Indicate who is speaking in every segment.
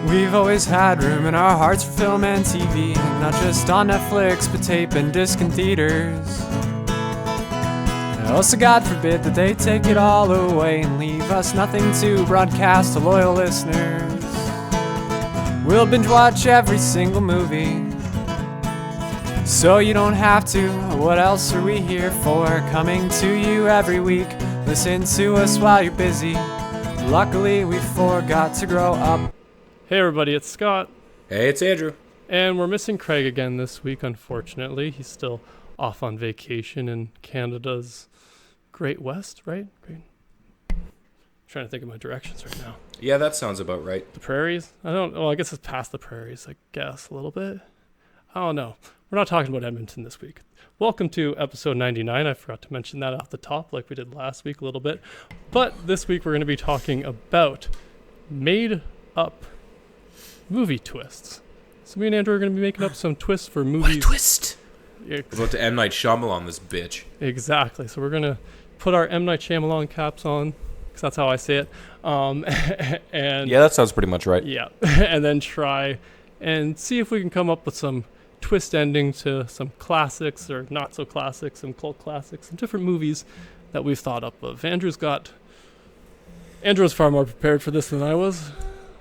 Speaker 1: We've always had room in our hearts for film and TV, not just on Netflix, but tape and disc and theaters. Also, God forbid that they take it all away and leave us nothing to broadcast to loyal listeners. We'll binge watch every single movie, so you don't have to. What else are we here for? Coming to you every week. Listen to us while you're busy. Luckily, we forgot to grow up.
Speaker 2: Hey everybody, it's Scott.
Speaker 3: Hey, it's Andrew.
Speaker 2: And we're missing Craig again this week, unfortunately. He's still off on vacation in Canada's Great West, right? I'm trying to think of my directions right now.
Speaker 3: Yeah, that sounds about right.
Speaker 2: The prairies? I guess it's past the prairies, I guess, a little bit. I don't know. We're not talking about Edmonton this week. Welcome to episode 99. I forgot to mention that off the top like we did last week a little bit. But this week we're going to be talking about made-up movie twists. So me and Andrew are going to be making up some twists for movies.
Speaker 3: What a twist! We're about to M. Night Shyamalan this bitch.
Speaker 2: Exactly. So we're going to put our M. Night Shyamalan caps on, because that's how I say it. And
Speaker 3: yeah, that sounds pretty much right.
Speaker 2: Yeah. And then try and see if we can come up with some twist ending to some classics or not so classics, some cult classics, some different movies that we've thought up of. Andrew was far more prepared for this than I was.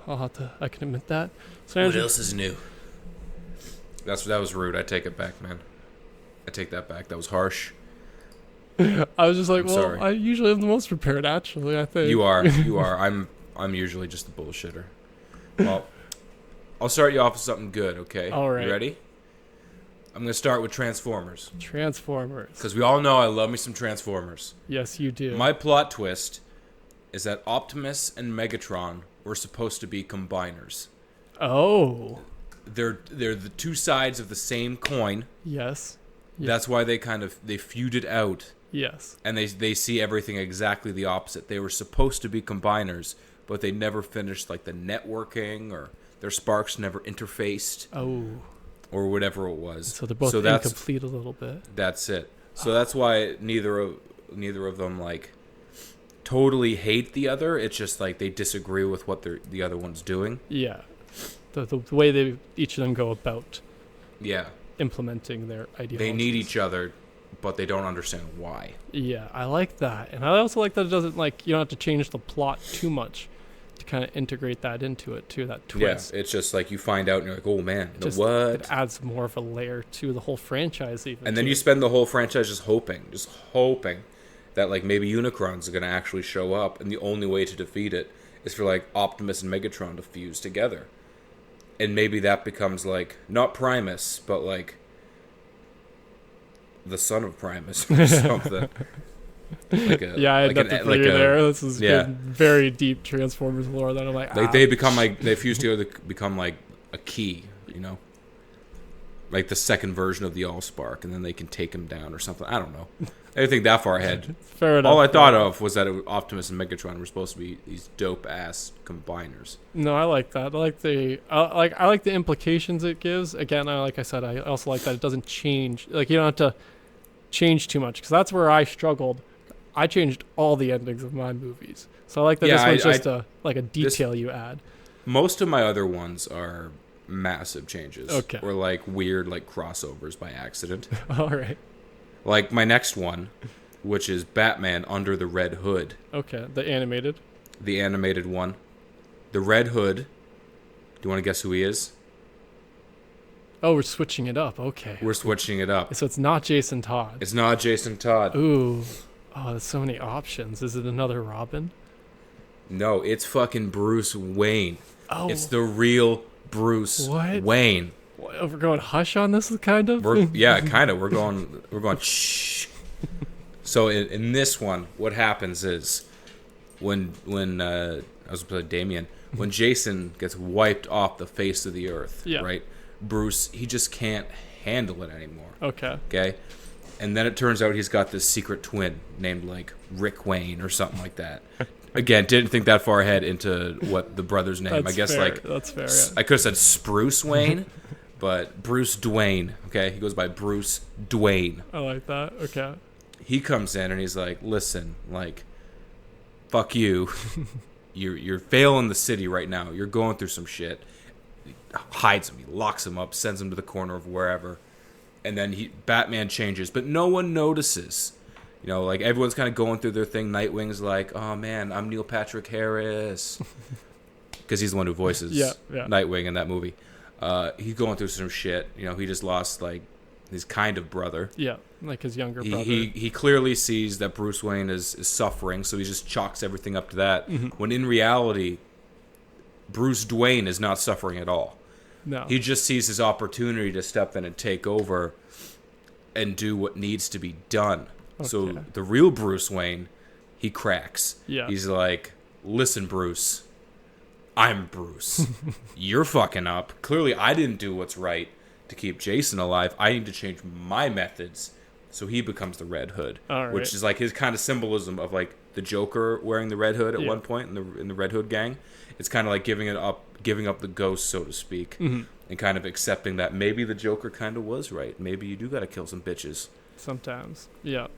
Speaker 2: I can admit that. So Andrew,
Speaker 3: what else is new? That was rude. I take it back, man. I take that back. That was harsh.
Speaker 2: I was just like,
Speaker 3: sorry.
Speaker 2: I usually am the most prepared, actually, I think.
Speaker 3: You are. I'm usually just a bullshitter. Well, I'll start you off with something good, okay?
Speaker 2: All right.
Speaker 3: You ready? I'm going to start with Transformers.
Speaker 2: Transformers.
Speaker 3: Because we all know I love me some Transformers.
Speaker 2: Yes, you do.
Speaker 3: My plot twist is that Optimus and Megatron were supposed to be combiners.
Speaker 2: Oh.
Speaker 3: They're the two sides of the same coin.
Speaker 2: Yes.
Speaker 3: That's why they feuded out.
Speaker 2: Yes.
Speaker 3: And they see everything exactly the opposite. They were supposed to be combiners, but they never finished like the networking, or their sparks never interfaced.
Speaker 2: Oh.
Speaker 3: Or whatever it was.
Speaker 2: So they're both incomplete a little bit.
Speaker 3: That's it. So that's why neither of them like totally hate the other. It's just like they disagree with what the other one's doing.
Speaker 2: Yeah. The way each of them go about implementing their ideologies.
Speaker 3: They need each other, but they don't understand why.
Speaker 2: Yeah, I like that. And I also like that it doesn't you don't have to change the plot too much to kind of integrate that into it too, that twist.
Speaker 3: Yeah, it's just like you find out and you're like, oh man, what?
Speaker 2: It adds more of a layer to the whole franchise even.
Speaker 3: And then you spend the whole franchise just hoping that like maybe Unicron's going to actually show up, and the only way to defeat it is for like Optimus and Megatron to fuse together. And maybe that becomes like not Primus, but like the son of Primus or something.
Speaker 2: I had nothing for you there. This is very deep Transformers lore that I'm like
Speaker 3: they become like, they fuse together to become like a key, you know? Like the second version of the Allspark, and then they can take him down or something. I don't know. I didn't think that far ahead.
Speaker 2: Fair enough.
Speaker 3: All I thought of was that Optimus and Megatron were supposed to be these dope ass combiners.
Speaker 2: No, I like that. I like the implications it gives. Again, like I said, I also like that it doesn't change. Like you don't have to change too much, because that's where I struggled. I changed all the endings of my movies, so I like that this one's just a detail you add.
Speaker 3: Most of my other ones are massive changes.
Speaker 2: Okay.
Speaker 3: Or like weird like crossovers by accident.
Speaker 2: All right.
Speaker 3: Like my next one, which is Batman Under the Red Hood.
Speaker 2: Okay, the animated one. The Red Hood. Do you want to guess who he is? Oh, we're switching it up. Okay.
Speaker 3: We're switching it up.
Speaker 2: So it's not Jason Todd.
Speaker 3: It's not Jason Todd.
Speaker 2: Ooh. Oh, there's so many options. Is it another Robin?
Speaker 3: No, it's fucking Bruce Wayne.
Speaker 2: Oh.
Speaker 3: It's the real Bruce Wayne.
Speaker 2: We're going hush on this, kind of?
Speaker 3: Kind of. We're going shh. So in this one, what happens is when I was playing Damien, when Jason gets wiped off the face of the earth, right? Bruce, he just can't handle it anymore. Okay. And then it turns out he's got this secret twin named like Rick Wayne or something like that. Again, didn't think that far ahead into what the brother's name.
Speaker 2: That's
Speaker 3: I guess
Speaker 2: fair.
Speaker 3: like
Speaker 2: that's fair.
Speaker 3: I could have said Spruce Wayne, but Bruce Dwayne. Okay, he goes by Bruce Dwayne.
Speaker 2: I like that. Okay.
Speaker 3: He comes in and he's like, "Listen, like, fuck you. you're failing the city right now. You're going through some shit. He hides him. He locks him up. Sends him to the corner of wherever. And then Batman changes, but no one notices. You know, like everyone's kind of going through their thing. Nightwing's like, "Oh man, I'm Neil Patrick Harris," because he's the one who voices Nightwing in that movie. He's going through some shit. You know, he just lost like his kind of brother.
Speaker 2: Yeah, like his younger brother.
Speaker 3: He clearly sees that Bruce Wayne is suffering, so he just chalks everything up to that. When in reality, Bruce Wayne is not suffering at all.
Speaker 2: No,
Speaker 3: he just sees his opportunity to step in and take over and do what needs to be done. Okay. So the real Bruce Wayne, he cracks.
Speaker 2: Yeah,
Speaker 3: he's like, "Listen, Bruce, I'm Bruce. You're fucking up. Clearly, I didn't do what's right to keep Jason alive. I need to change my methods." So he becomes the Red Hood, which is like his kind of symbolism of like the Joker wearing the Red Hood at one point in the Red Hood gang. It's kind of like giving up the ghost, so to speak, and kind of accepting that maybe the Joker kind of was right. Maybe you do got to kill some bitches
Speaker 2: sometimes. Yeah.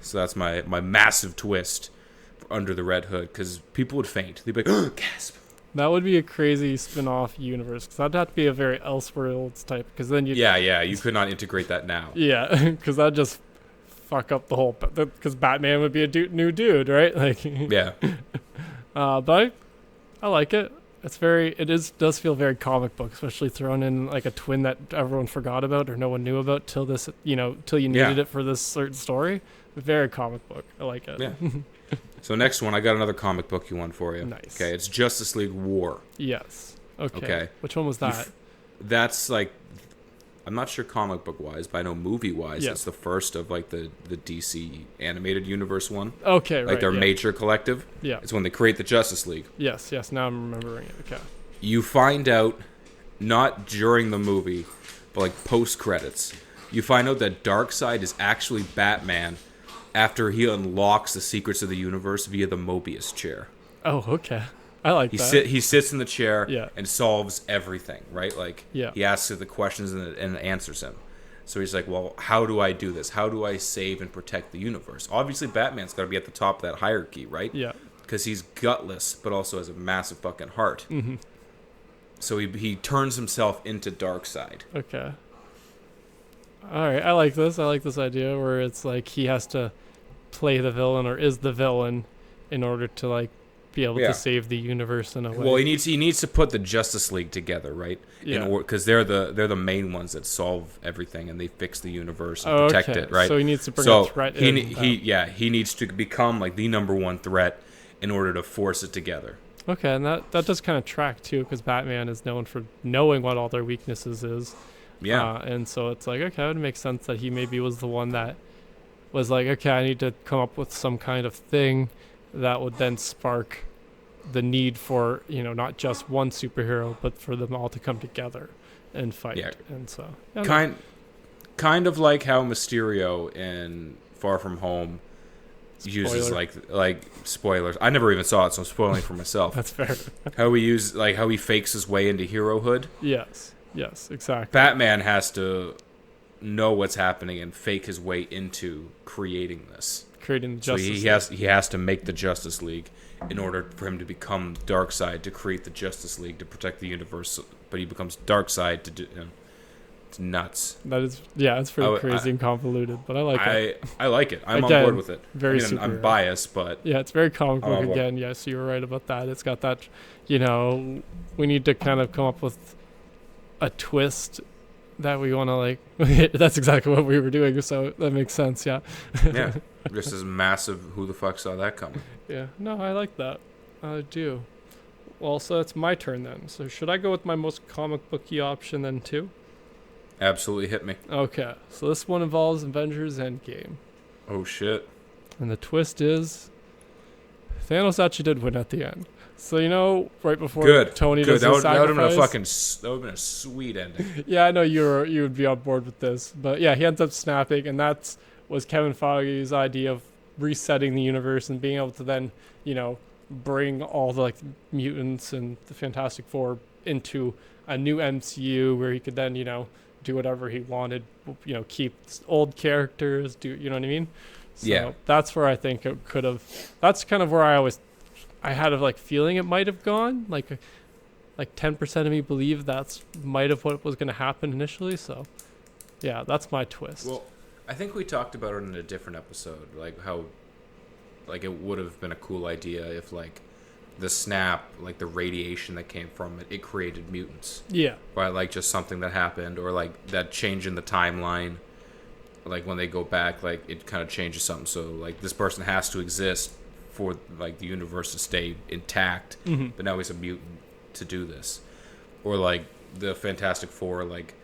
Speaker 3: So that's my massive twist for Under the Red Hood, because people would faint. They'd be like, "Oh, gasp."
Speaker 2: That would be a crazy spin-off universe, because that'd have to be a very Elseworlds type, because then you
Speaker 3: you could not integrate that now.
Speaker 2: Yeah, because that'd just fuck up the whole, because Batman would be a new dude, right? Like,
Speaker 3: yeah.
Speaker 2: But I like it. Does feel very comic book, especially thrown in like a twin that everyone forgot about or no one knew about till you needed it for this certain story. Very comic book. I like it.
Speaker 3: Yeah. So next one, I got another comic book one for you.
Speaker 2: Nice.
Speaker 3: Okay, it's Justice League War.
Speaker 2: Yes. Okay. Which one was that?
Speaker 3: That's like, I'm not sure comic book wise, but I know movie wise,
Speaker 2: Yeah.
Speaker 3: it's the first of like the DC animated universe one.
Speaker 2: Okay, right.
Speaker 3: Like their major collective.
Speaker 2: Yeah.
Speaker 3: It's when they create the Justice League.
Speaker 2: Yes. Now I'm remembering it. Okay.
Speaker 3: You find out, not during the movie, but like post credits, you find out that Darkseid is actually Batman after he unlocks the secrets of the universe via the Mobius chair.
Speaker 2: Oh, okay. I like that.
Speaker 3: He sits in the chair
Speaker 2: Yeah.
Speaker 3: and solves everything, right? Like,
Speaker 2: Yeah.
Speaker 3: he asks it the questions and it answers him. So he's like, well, how do I do this? How do I save and protect the universe? Obviously, Batman's got to be at the top of that hierarchy, right?
Speaker 2: Yeah.
Speaker 3: Because he's gutless, but also has a massive fucking heart. Mm-hmm. So he turns himself into Darkseid.
Speaker 2: Okay. All right. I like this idea where it's like he has to play the villain or is the villain in order to like be able to save the universe in a way.
Speaker 3: Well, he needs to put the Justice League together, right?
Speaker 2: Yeah.
Speaker 3: Because they're the main ones that solve everything and they fix the universe and protect it, right?
Speaker 2: So he needs to bring a threat in.
Speaker 3: He needs to become like the number one threat in order to force it together.
Speaker 2: Okay, and that does kind of track too, because Batman is known for knowing what all their weaknesses is.
Speaker 3: Yeah.
Speaker 2: And so it's like, okay, it would make sense that he maybe was the one that was like, okay, I need to come up with some kind of thing that would then spark the need for, not just one superhero, but for them all to come together and fight. Yeah. And so
Speaker 3: kind of like how Mysterio in Far From Home uses like spoilers. I never even saw it, so I'm spoiling for myself.
Speaker 2: That's fair.
Speaker 3: how he fakes his way into herohood.
Speaker 2: Yes, exactly.
Speaker 3: Batman has to know what's happening and fake his way into creating this.
Speaker 2: Creating the Justice League.
Speaker 3: He has to make the Justice League in order for him to become Darkseid to create the Justice League to protect the universe. But he becomes Darkseid to do. It's nuts.
Speaker 2: That is, it's pretty crazy and convoluted, but I like it.
Speaker 3: I like it. I'm
Speaker 2: again,
Speaker 3: on board with it. I'm biased, but
Speaker 2: yeah, it's very comic book again. Yes, you were right about that. It's got that. We need to kind of come up with a twist that we want to like. That's exactly what we were doing, so that makes sense. Yeah.
Speaker 3: Yeah. Just as massive. Who the fuck saw that coming?
Speaker 2: Yeah. No, I like that. I do. Well, so it's my turn then. So should I go with my most comic booky option then too?
Speaker 3: Absolutely, hit me.
Speaker 2: Okay. So this one involves Avengers Endgame.
Speaker 3: Oh shit.
Speaker 2: And the twist is Thanos actually did win at the end. So right before Tony does his sacrifice.
Speaker 3: That would have been a sweet ending.
Speaker 2: Yeah, I know you would be on board with this, but yeah, he ends up snapping, and that was Kevin Feige's idea of resetting the universe and being able to then bring all the like mutants and the Fantastic Four into a new MCU where he could then do whatever he wanted, keep old characters, do you know what I mean? So
Speaker 3: yeah,
Speaker 2: that's where I think it could have. That's kind of where I I had a like feeling it might have gone. Like 10% of me believed that's might have what was going to happen initially. So, yeah, that's my twist.
Speaker 3: Well, I think we talked about it in a different episode, like how, like it would have been a cool idea if like the snap, like the radiation that came from it, it created mutants.
Speaker 2: Yeah.
Speaker 3: Right, like just something that happened, or like that change in the timeline. Like when they go back, like it kind of changes something. So like this person has to exist for like the universe to stay intact, but now he's a mutant to do this. Or like the Fantastic Four, like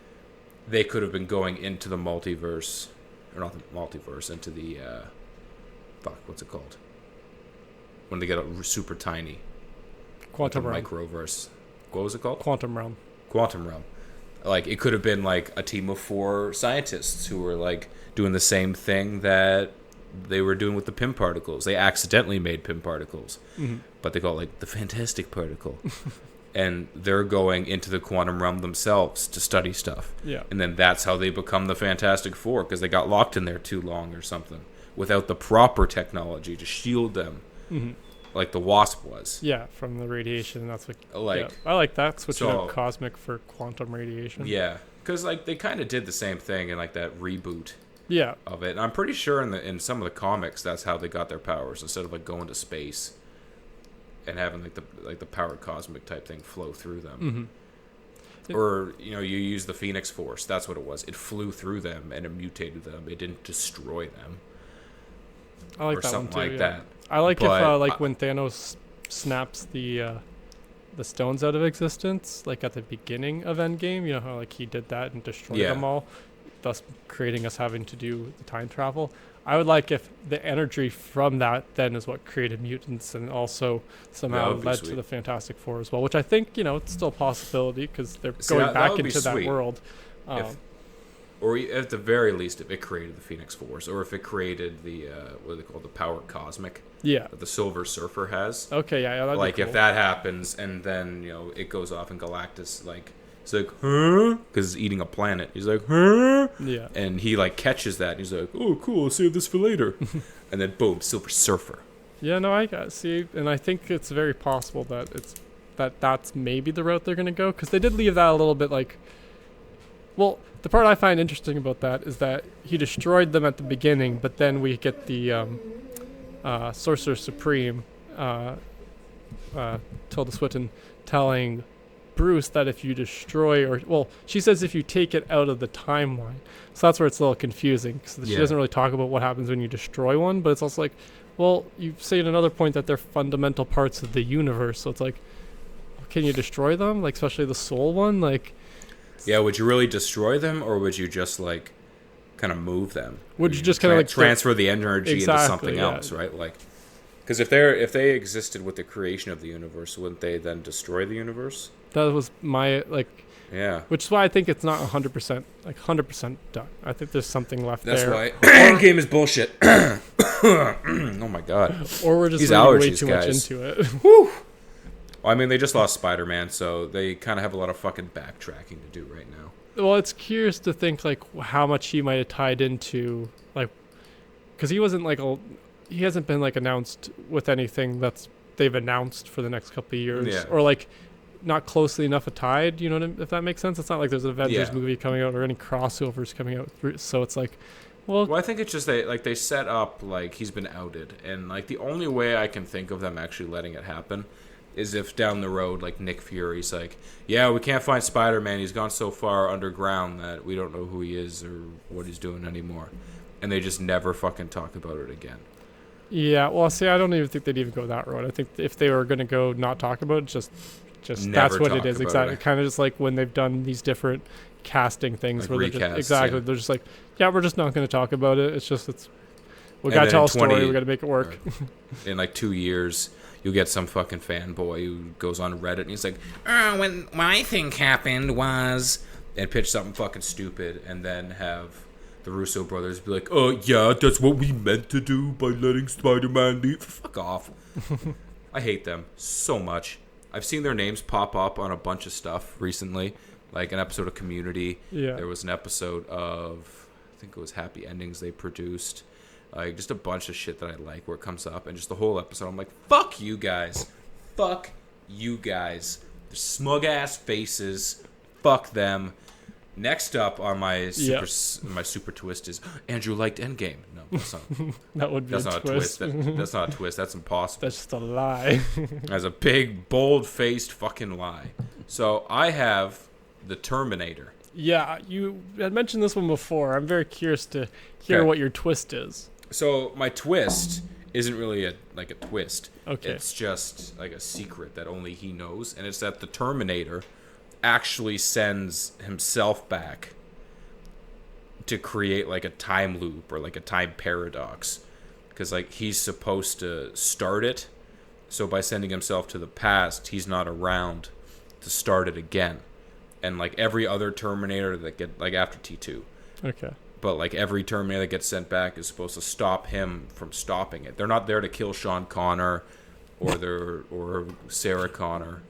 Speaker 3: they could have been going into the multiverse, or not the multiverse, into the what's it called? When they get super tiny.
Speaker 2: Quantum realm.
Speaker 3: Microverse. What was it called?
Speaker 2: Quantum realm.
Speaker 3: Quantum realm. Like it could have been like a team of 4 scientists who were like doing the same thing that they were doing with the Pym particles. They accidentally made Pym particles, but they call it like the Fantastic Particle. And they're going into the quantum realm themselves to study stuff.
Speaker 2: Yeah.
Speaker 3: And then that's how they become the Fantastic Four, because they got locked in there too long or something without the proper technology to shield them, like the Wasp was.
Speaker 2: Yeah, from the radiation. That's what.
Speaker 3: Like,
Speaker 2: yeah, I like that, switching
Speaker 3: so,
Speaker 2: out cosmic for quantum radiation.
Speaker 3: Yeah, because like they kind of did the same thing in like that reboot.
Speaker 2: Yeah.
Speaker 3: Of it, and I'm pretty sure in some of the comics that's how they got their powers, instead of like going to space and having like the powered cosmic type thing flow through them. Or you use the Phoenix Force. That's what it was. It flew through them and it mutated them. It didn't destroy them.
Speaker 2: I like
Speaker 3: or
Speaker 2: that
Speaker 3: something
Speaker 2: one too.
Speaker 3: like
Speaker 2: Yeah.
Speaker 3: that.
Speaker 2: I like
Speaker 3: But
Speaker 2: if when Thanos snaps the stones out of existence, like at the beginning of Endgame. You know how like he did that and destroyed them all, thus creating us having to do the time travel. I would like if the energy from that then is what created mutants and also somehow led to the Fantastic Four as well, which I think, it's still a possibility because they're going back into that world.
Speaker 3: Or at the very least, if it created the Phoenix Force, or if it created the, what they call the power cosmic that the Silver Surfer has.
Speaker 2: Okay, yeah, that'd
Speaker 3: like
Speaker 2: be cool.
Speaker 3: If that happens and then, it goes off and Galactus, like, he's like, huh? Because he's eating a planet. He's like, huh?
Speaker 2: Yeah.
Speaker 3: And he, like, catches that. And he's like, oh, cool, I'll save this for later. And then, boom, Silver Surfer.
Speaker 2: Yeah, no, and I think it's very possible that that's maybe the route they're going to go. Because they did leave that a little bit like, well, the part I find interesting about that is that he destroyed them at the beginning, but then we get the Sorcerer Supreme, Tilda Swinton, telling Bruce that if you destroy, she says if you take it out of the timeline. So that's where it's a little confusing, because she doesn't really talk about what happens when you destroy one, but it's also like, well, you say at another point that they're fundamental parts of the universe, so it's like, can you destroy them? Like, especially the soul one? Like,
Speaker 3: yeah, would you really destroy them, or would you just, like, kind of move them?
Speaker 2: Would you just kind of, like...
Speaker 3: transfer the energy into something else, right? Like, because if they existed with the creation of the universe, wouldn't they then destroy the universe?
Speaker 2: That was my, like...
Speaker 3: Yeah.
Speaker 2: Which is why I think it's not 100% done. I think there's something left there.
Speaker 3: That's why Endgame is bullshit. Oh, my God.
Speaker 2: Or we're just
Speaker 3: reading
Speaker 2: way too much into it.
Speaker 3: Whew. Well, I mean, they just lost Spider-Man, so they kind of have a lot of fucking backtracking to do right now.
Speaker 2: Well, it's curious to think, like, how much he might have tied into, like... Because he wasn't, like, he hasn't been, like, announced with anything they've announced for the next couple of years.
Speaker 3: Yeah.
Speaker 2: Or, like, not closely enough tied, if that makes sense? It's not like there's an Avengers movie coming out or any crossovers coming out. So it's like... Well,
Speaker 3: I think it's just they set up, like, he's been outed. And, like, the only way I can think of them actually letting it happen is if down the road, like, Nick Fury's like, yeah, we can't find Spider-Man. He's gone so far underground that we don't know who he is or what he's doing anymore. And they just never fucking talk about it again.
Speaker 2: Yeah, well, see, I don't even think they'd even go that road. I think if they were going to go not talk about it, just
Speaker 3: never
Speaker 2: that's what it is. Exactly. Kind of just like when they've done these different casting things
Speaker 3: like
Speaker 2: where
Speaker 3: recasts,
Speaker 2: they're just like, yeah, we're just not going to talk about it. We got to tell a story. We got to make it work.
Speaker 3: In like 2 years, you'll get some fucking fanboy who goes on Reddit and he's like, oh, when my thing happened was... And pitch something fucking stupid and then have the Russo brothers be like, oh, yeah, that's what we meant to do by letting Spider-Man leave. Fuck off. I hate them so much. I've seen their names pop up on a bunch of stuff recently, like an episode of Community.
Speaker 2: Yeah.
Speaker 3: There was an episode of, I think it was Happy Endings they produced. like just a bunch of shit that I like where it comes up, and just the whole episode I'm like, fuck you guys, fuck you guys, they're smug ass faces, fuck them. Next up on my super twist is Andrew liked Endgame. No, that's not.
Speaker 2: That would be
Speaker 3: That's
Speaker 2: a
Speaker 3: not
Speaker 2: twist.
Speaker 3: a twist. That's not a twist. That's impossible.
Speaker 2: That's just a lie.
Speaker 3: That's a big, bold-faced fucking lie. So I have the Terminator.
Speaker 2: Yeah, you had mentioned this one before. I'm very curious to hear
Speaker 3: Okay.
Speaker 2: what your twist is.
Speaker 3: So my twist isn't really a twist.
Speaker 2: Okay.
Speaker 3: It's just like a secret that only he knows, and it's that the Terminator actually sends himself back to create like a time loop or like a time paradox, because like he's supposed to start it, so by sending himself to the past he's not around to start it again. And like every other Terminator that get like after T2,
Speaker 2: Okay.
Speaker 3: but like every Terminator that gets sent back is supposed to stop him from stopping it. They're not there to kill Sean Connor or Sarah Connor.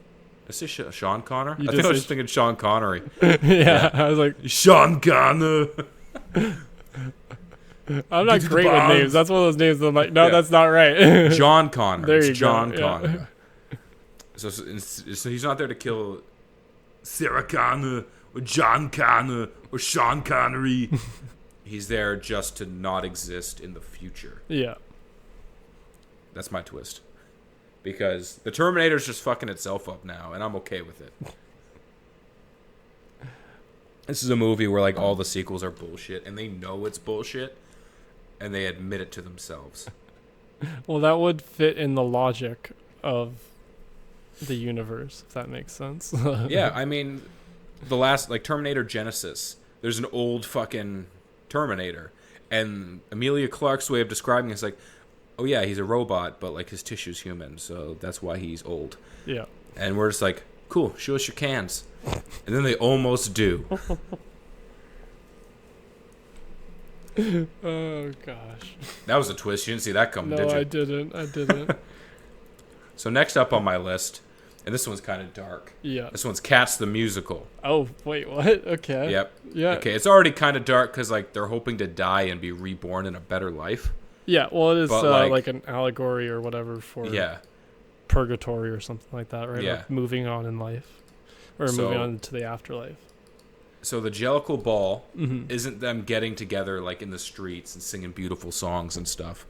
Speaker 3: Did I say Sean Connor? I think I was just thinking Sean Connery.
Speaker 2: Yeah, I was like,
Speaker 3: Sean Connor.
Speaker 2: I'm not great with names. That's one of those names that I'm like, no,
Speaker 3: Yeah.
Speaker 2: that's not right.
Speaker 3: John Connor.
Speaker 2: There
Speaker 3: It's
Speaker 2: you
Speaker 3: John
Speaker 2: go,
Speaker 3: Connor. So he's not there to kill Sarah Connor or John Connor or Sean Connery. He's there just to not exist in the future.
Speaker 2: Yeah.
Speaker 3: That's my twist. Because the Terminator's just fucking itself up now, and I'm okay with it. This is a movie where like all the sequels are bullshit, and they know it's bullshit, and they admit it to themselves.
Speaker 2: Well, that would fit in the logic of the universe, if that makes sense.
Speaker 3: Yeah, I mean, the last, like, Terminator Genesis, there's an old fucking Terminator, and Emilia Clarke's way of describing it is like, oh yeah, he's a robot, but like his tissue's human, so that's why he's old.
Speaker 2: Yeah.
Speaker 3: And we're just like, cool, show us your cans. And then they almost do.
Speaker 2: Oh gosh.
Speaker 3: That was a twist. You didn't see that coming,
Speaker 2: No,
Speaker 3: did you?
Speaker 2: I didn't.
Speaker 3: So next up on my list, and this one's kind of dark.
Speaker 2: Yeah.
Speaker 3: This one's Cats the Musical.
Speaker 2: Oh, wait, what? Okay.
Speaker 3: Yep.
Speaker 2: Yeah.
Speaker 3: Okay, it's already kind of dark because like they're hoping to die and be reborn in a better life.
Speaker 2: Yeah, well, it is
Speaker 3: But,
Speaker 2: like an allegory or whatever for
Speaker 3: Yeah.
Speaker 2: purgatory or something like that, right?
Speaker 3: Yeah.
Speaker 2: Like moving on in life. Or
Speaker 3: So-
Speaker 2: moving on to the afterlife.
Speaker 3: So the Jellicle Ball
Speaker 2: Mm-hmm.
Speaker 3: isn't them getting together like in the streets and singing beautiful songs and stuff.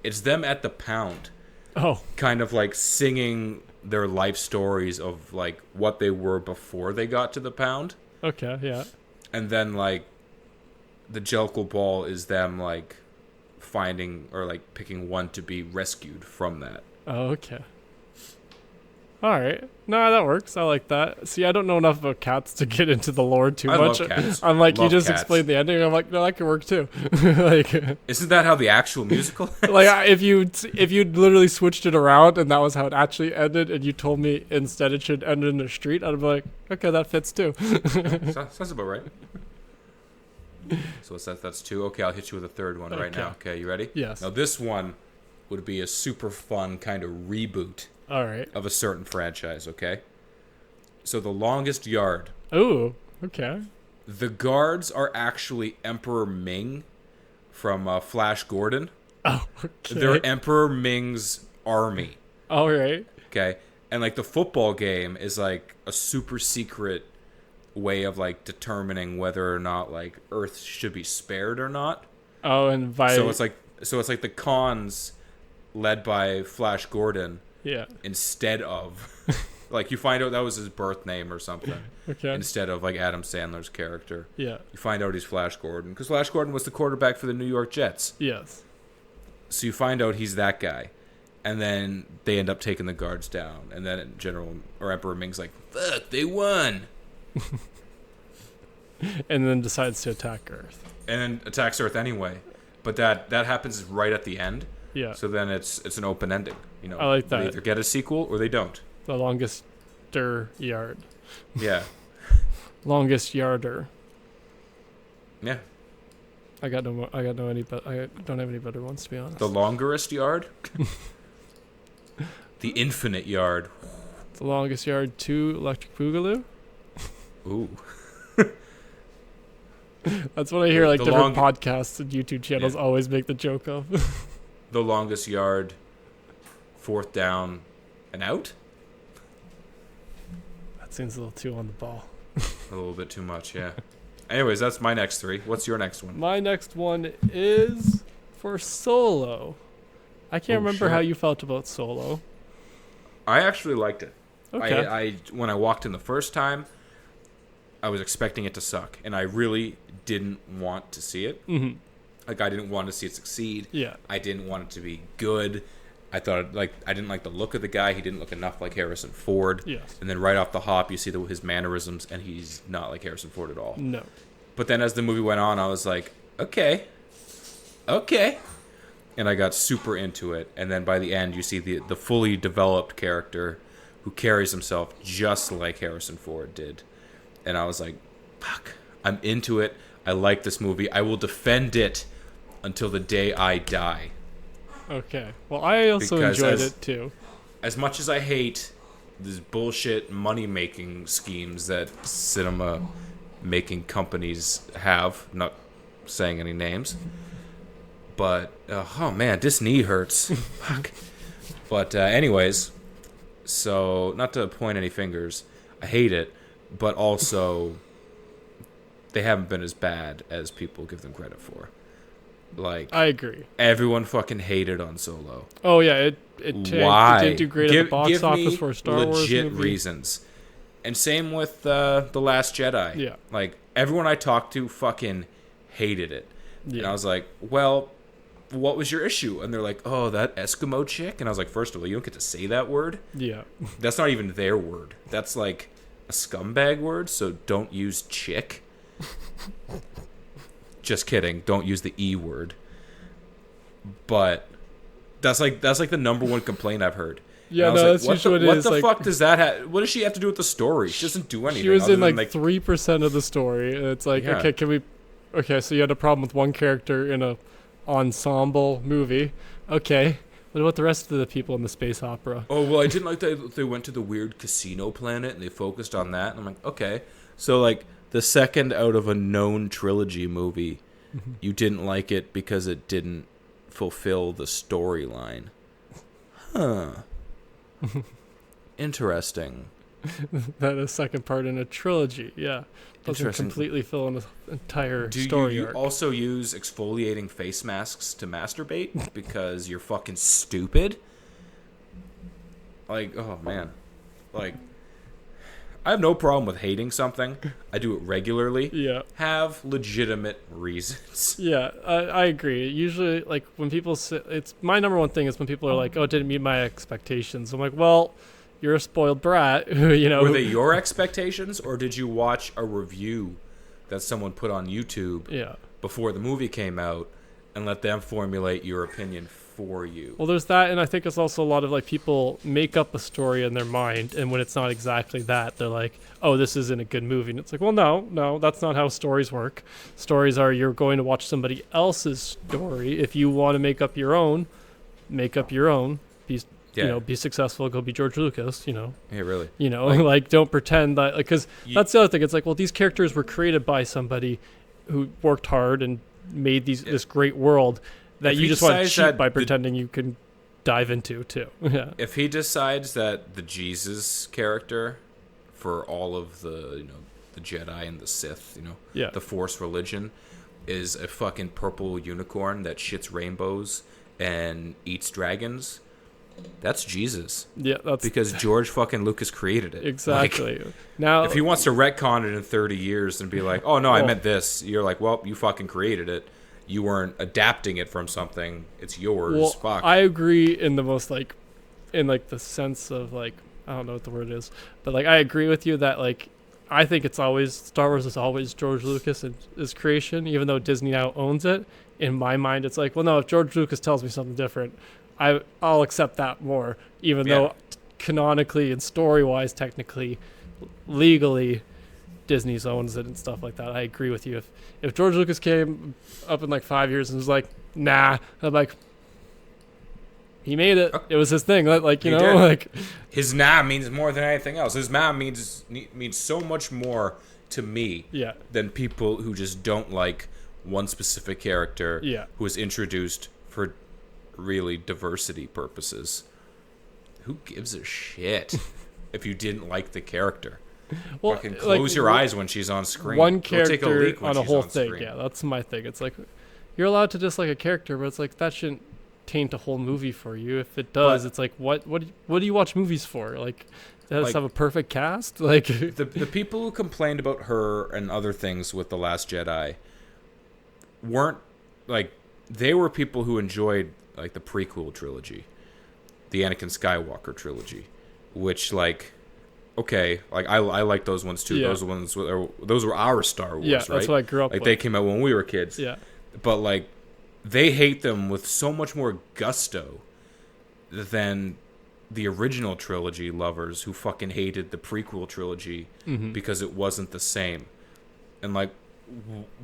Speaker 3: It's them at the pound,
Speaker 2: Oh,
Speaker 3: kind of like singing their life stories of like what they were before they got to the pound.
Speaker 2: okay, yeah.
Speaker 3: And then like the Jellicle Ball is them like finding or like picking one to be rescued from that.
Speaker 2: Oh, okay. All right. No, that works. I like that. See, I don't know enough about cats to get into the lore too
Speaker 3: I
Speaker 2: much.
Speaker 3: love cats.
Speaker 2: I'm like, you
Speaker 3: Love
Speaker 2: just
Speaker 3: cats.
Speaker 2: explained the ending. I'm like, no, that could work too. like,
Speaker 3: Isn't that how the actual musical is?
Speaker 2: like if you literally switched it around and that was how it actually ended, and you told me instead it should end in the street, I'd be like, okay, that fits too.
Speaker 3: Sounds about right. So that's two. Okay, I'll hit you with a third one right
Speaker 2: Okay.
Speaker 3: now. Okay, you ready?
Speaker 2: Yes.
Speaker 3: Now this one would be a super fun kind of reboot
Speaker 2: All right.
Speaker 3: of a certain franchise, okay? So The Longest Yard.
Speaker 2: Oh, okay.
Speaker 3: The guards are actually Emperor Ming from Flash Gordon.
Speaker 2: Oh, okay.
Speaker 3: They're Emperor Ming's army,
Speaker 2: All right.
Speaker 3: okay? And like the football game is like a super secret way of like determining whether or not like Earth should be spared or not.
Speaker 2: Oh, and by
Speaker 3: So it's like the cons led by Flash Gordon
Speaker 2: yeah.
Speaker 3: instead of like you find out that was his birth name or something
Speaker 2: Okay.
Speaker 3: instead of like Adam Sandler's character.
Speaker 2: Yeah.
Speaker 3: You find out he's Flash Gordon because Flash Gordon was the quarterback for the New York Jets.
Speaker 2: Yes.
Speaker 3: So you find out he's that guy, and then they end up taking the guards down, and then Emperor Ming's like, "Fuck, they won,"
Speaker 2: And then decides to attack Earth.
Speaker 3: and then attacks Earth anyway. But that happens right at the end.
Speaker 2: Yeah.
Speaker 3: So then it's an open ending. You know,
Speaker 2: I like
Speaker 3: They
Speaker 2: that.
Speaker 3: either get a sequel or they don't.
Speaker 2: The longest yard.
Speaker 3: Yeah,
Speaker 2: Longest yarder.
Speaker 3: yeah.
Speaker 2: I don't have any better ones, to be honest.
Speaker 3: The longerest yard, the infinite yard.
Speaker 2: The longest yard 2 Electric Boogaloo.
Speaker 3: Ooh.
Speaker 2: That's what I hear. Like
Speaker 3: The
Speaker 2: different podcasts and YouTube channels always make the joke of.
Speaker 3: The longest yard, 4th down, and out.
Speaker 2: That seems a little too on the ball.
Speaker 3: A little bit too much, yeah. Anyways, that's my next 3. What's your next one?
Speaker 2: My next one is for Solo. I can't remember how you felt about Solo.
Speaker 3: I actually liked it.
Speaker 2: Okay.
Speaker 3: I when I walked in the first time, I was expecting it to suck, and I really didn't want to see it.
Speaker 2: Mm-hmm.
Speaker 3: Like, I didn't want to see it succeed.
Speaker 2: Yeah.
Speaker 3: I didn't want it to be good. I thought, like, I didn't like the look of the guy. He didn't look enough like Harrison Ford.
Speaker 2: Yes.
Speaker 3: And then right off the hop, you see his mannerisms, and he's not like Harrison Ford at all.
Speaker 2: No.
Speaker 3: But then as the movie went on, I was like, okay. And I got super into it. And then by the end, you see the fully developed character who carries himself just like Harrison Ford did. And I was like, fuck, I'm into it. I like this movie. I will defend it until the day I die.
Speaker 2: Okay. Well, I also enjoyed it too.
Speaker 3: As much as I hate these bullshit money-making schemes that cinema-making companies have, not saying any names, but, oh man, this knee hurts. Fuck. But anyways, so not to point any fingers, I hate it, but also they haven't been as bad as people give them credit for. Like,
Speaker 2: I agree.
Speaker 3: Everyone fucking hated on Solo.
Speaker 2: Oh yeah, it tanked.
Speaker 3: Why?
Speaker 2: It didn't do great at the box office for a Star Wars
Speaker 3: legit
Speaker 2: movie.
Speaker 3: reasons. And same with The Last Jedi.
Speaker 2: Yeah.
Speaker 3: Like, everyone I talked to fucking hated it.
Speaker 2: Yeah.
Speaker 3: And I was like, well, what was your issue? And they're like, oh, that Eskimo chick. And I was like, first of all, you don't get to say that word.
Speaker 2: Yeah.
Speaker 3: That's not even their word. That's like a scumbag word, so don't use chick. Just kidding. Don't use the E word. But that's like the number one complaint I've heard.
Speaker 2: Yeah, no,
Speaker 3: like,
Speaker 2: that's usually what it is.
Speaker 3: What the
Speaker 2: like,
Speaker 3: fuck does that have? What does she have to do with the story? She doesn't do anything.
Speaker 2: she was
Speaker 3: other
Speaker 2: in
Speaker 3: than,
Speaker 2: like 3% of the story, and it's like,
Speaker 3: Yeah.
Speaker 2: okay, can we? Okay, so you had a problem with one character in a ensemble movie. Okay, what about the rest of the people in the space opera?
Speaker 3: Oh, well, I didn't like that they went to the weird casino planet and they focused on that. And I'm like, okay. So, like, the second out of a known trilogy movie, you didn't like it because it didn't fulfill the storyline. Huh. Interesting.
Speaker 2: That a second part in a trilogy, yeah. Doesn't
Speaker 3: Interesting.
Speaker 2: completely fill an entire
Speaker 3: Do
Speaker 2: story
Speaker 3: you
Speaker 2: arc.
Speaker 3: also use exfoliating face masks to masturbate because you're fucking stupid? Like, oh man. Like, I have no problem with hating something. I do it regularly.
Speaker 2: Yeah.
Speaker 3: Have legitimate reasons.
Speaker 2: Yeah, I agree. Usually, like, when people say, it's my number one thing is when people are like, oh, it didn't meet my expectations. I'm like, well, you're a spoiled brat. You know.
Speaker 3: Were they your expectations, or did you watch a review that someone put on YouTube before the movie came out and let them formulate your opinion for you?
Speaker 2: Well, there's that, and I think it's also a lot of, like, people make up a story in their mind, and when it's not exactly that, they're like, oh, this isn't a good movie. And it's like, well, no, that's not how stories work. Stories are, you're going to watch somebody else's story. If you want to make up your own. You know, be successful, go be George Lucas, you know.
Speaker 3: Yeah, really.
Speaker 2: You know, like, don't pretend that, like, because that's the other thing. It's like, well, these characters were created by somebody who worked hard and made this great world that you just want to cheat by pretending you can dive into, too. Yeah.
Speaker 3: If he decides that the Jesus character for all of the, you know, the Jedi and the Sith, you know, the Force religion is a fucking purple unicorn that shits rainbows and eats dragons, that's Jesus.
Speaker 2: Yeah, that's
Speaker 3: because George fucking Lucas created it.
Speaker 2: Exactly.
Speaker 3: Like,
Speaker 2: now,
Speaker 3: if he wants to retcon it in 30 years and be like, "Oh no, I meant this," you're like, "Well, you fucking created it. You weren't adapting it from something. It's yours."
Speaker 2: Well,
Speaker 3: fuck.
Speaker 2: I agree in the most in the sense of I don't know what the word is, but I agree with you that I think it's always Star Wars is always George Lucas and his creation, even though Disney now owns it. In my mind, it's like, well, no, if George Lucas tells me something different, I'll accept that more, even though canonically and story-wise, technically, legally, Disney owns it and stuff like that. I agree with you. If George Lucas came up in 5 years and was like, nah, I'm like, he made it.
Speaker 3: Okay.
Speaker 2: It was his thing. Like, you
Speaker 3: He
Speaker 2: know,
Speaker 3: did.
Speaker 2: like
Speaker 3: His nah means more than anything else. His nah means so much more to me
Speaker 2: yeah,
Speaker 3: than people who just don't like one specific character
Speaker 2: Yeah.
Speaker 3: who was introduced for really diversity purposes. Who gives a shit if you didn't like the character?
Speaker 2: well,
Speaker 3: Fucking
Speaker 2: like,
Speaker 3: close your eyes when she's on screen.
Speaker 2: one
Speaker 3: Go take a
Speaker 2: character
Speaker 3: leak when
Speaker 2: on a
Speaker 3: she's
Speaker 2: whole
Speaker 3: on
Speaker 2: thing.
Speaker 3: screen.
Speaker 2: Yeah, that's my thing. It's like you're allowed to dislike a character, but it's like that shouldn't taint a whole movie for you. If it does,
Speaker 3: But-
Speaker 2: it's like what do you watch movies for? Like, does
Speaker 3: Like-
Speaker 2: it have a perfect cast? Like,
Speaker 3: The people who complained about her and other things with The Last Jedi weren't like, they were people who enjoyed like the prequel trilogy, the Anakin Skywalker trilogy, which like, okay, like I like those ones too.
Speaker 2: Yeah.
Speaker 3: Those were our Star Wars,
Speaker 2: yeah,
Speaker 3: right?
Speaker 2: that's what I grew up
Speaker 3: Like
Speaker 2: with.
Speaker 3: they came out when we were kids.
Speaker 2: Yeah,
Speaker 3: But like, they hate them with so much more gusto than the original trilogy lovers who fucking hated the prequel trilogy because it wasn't the same. And like,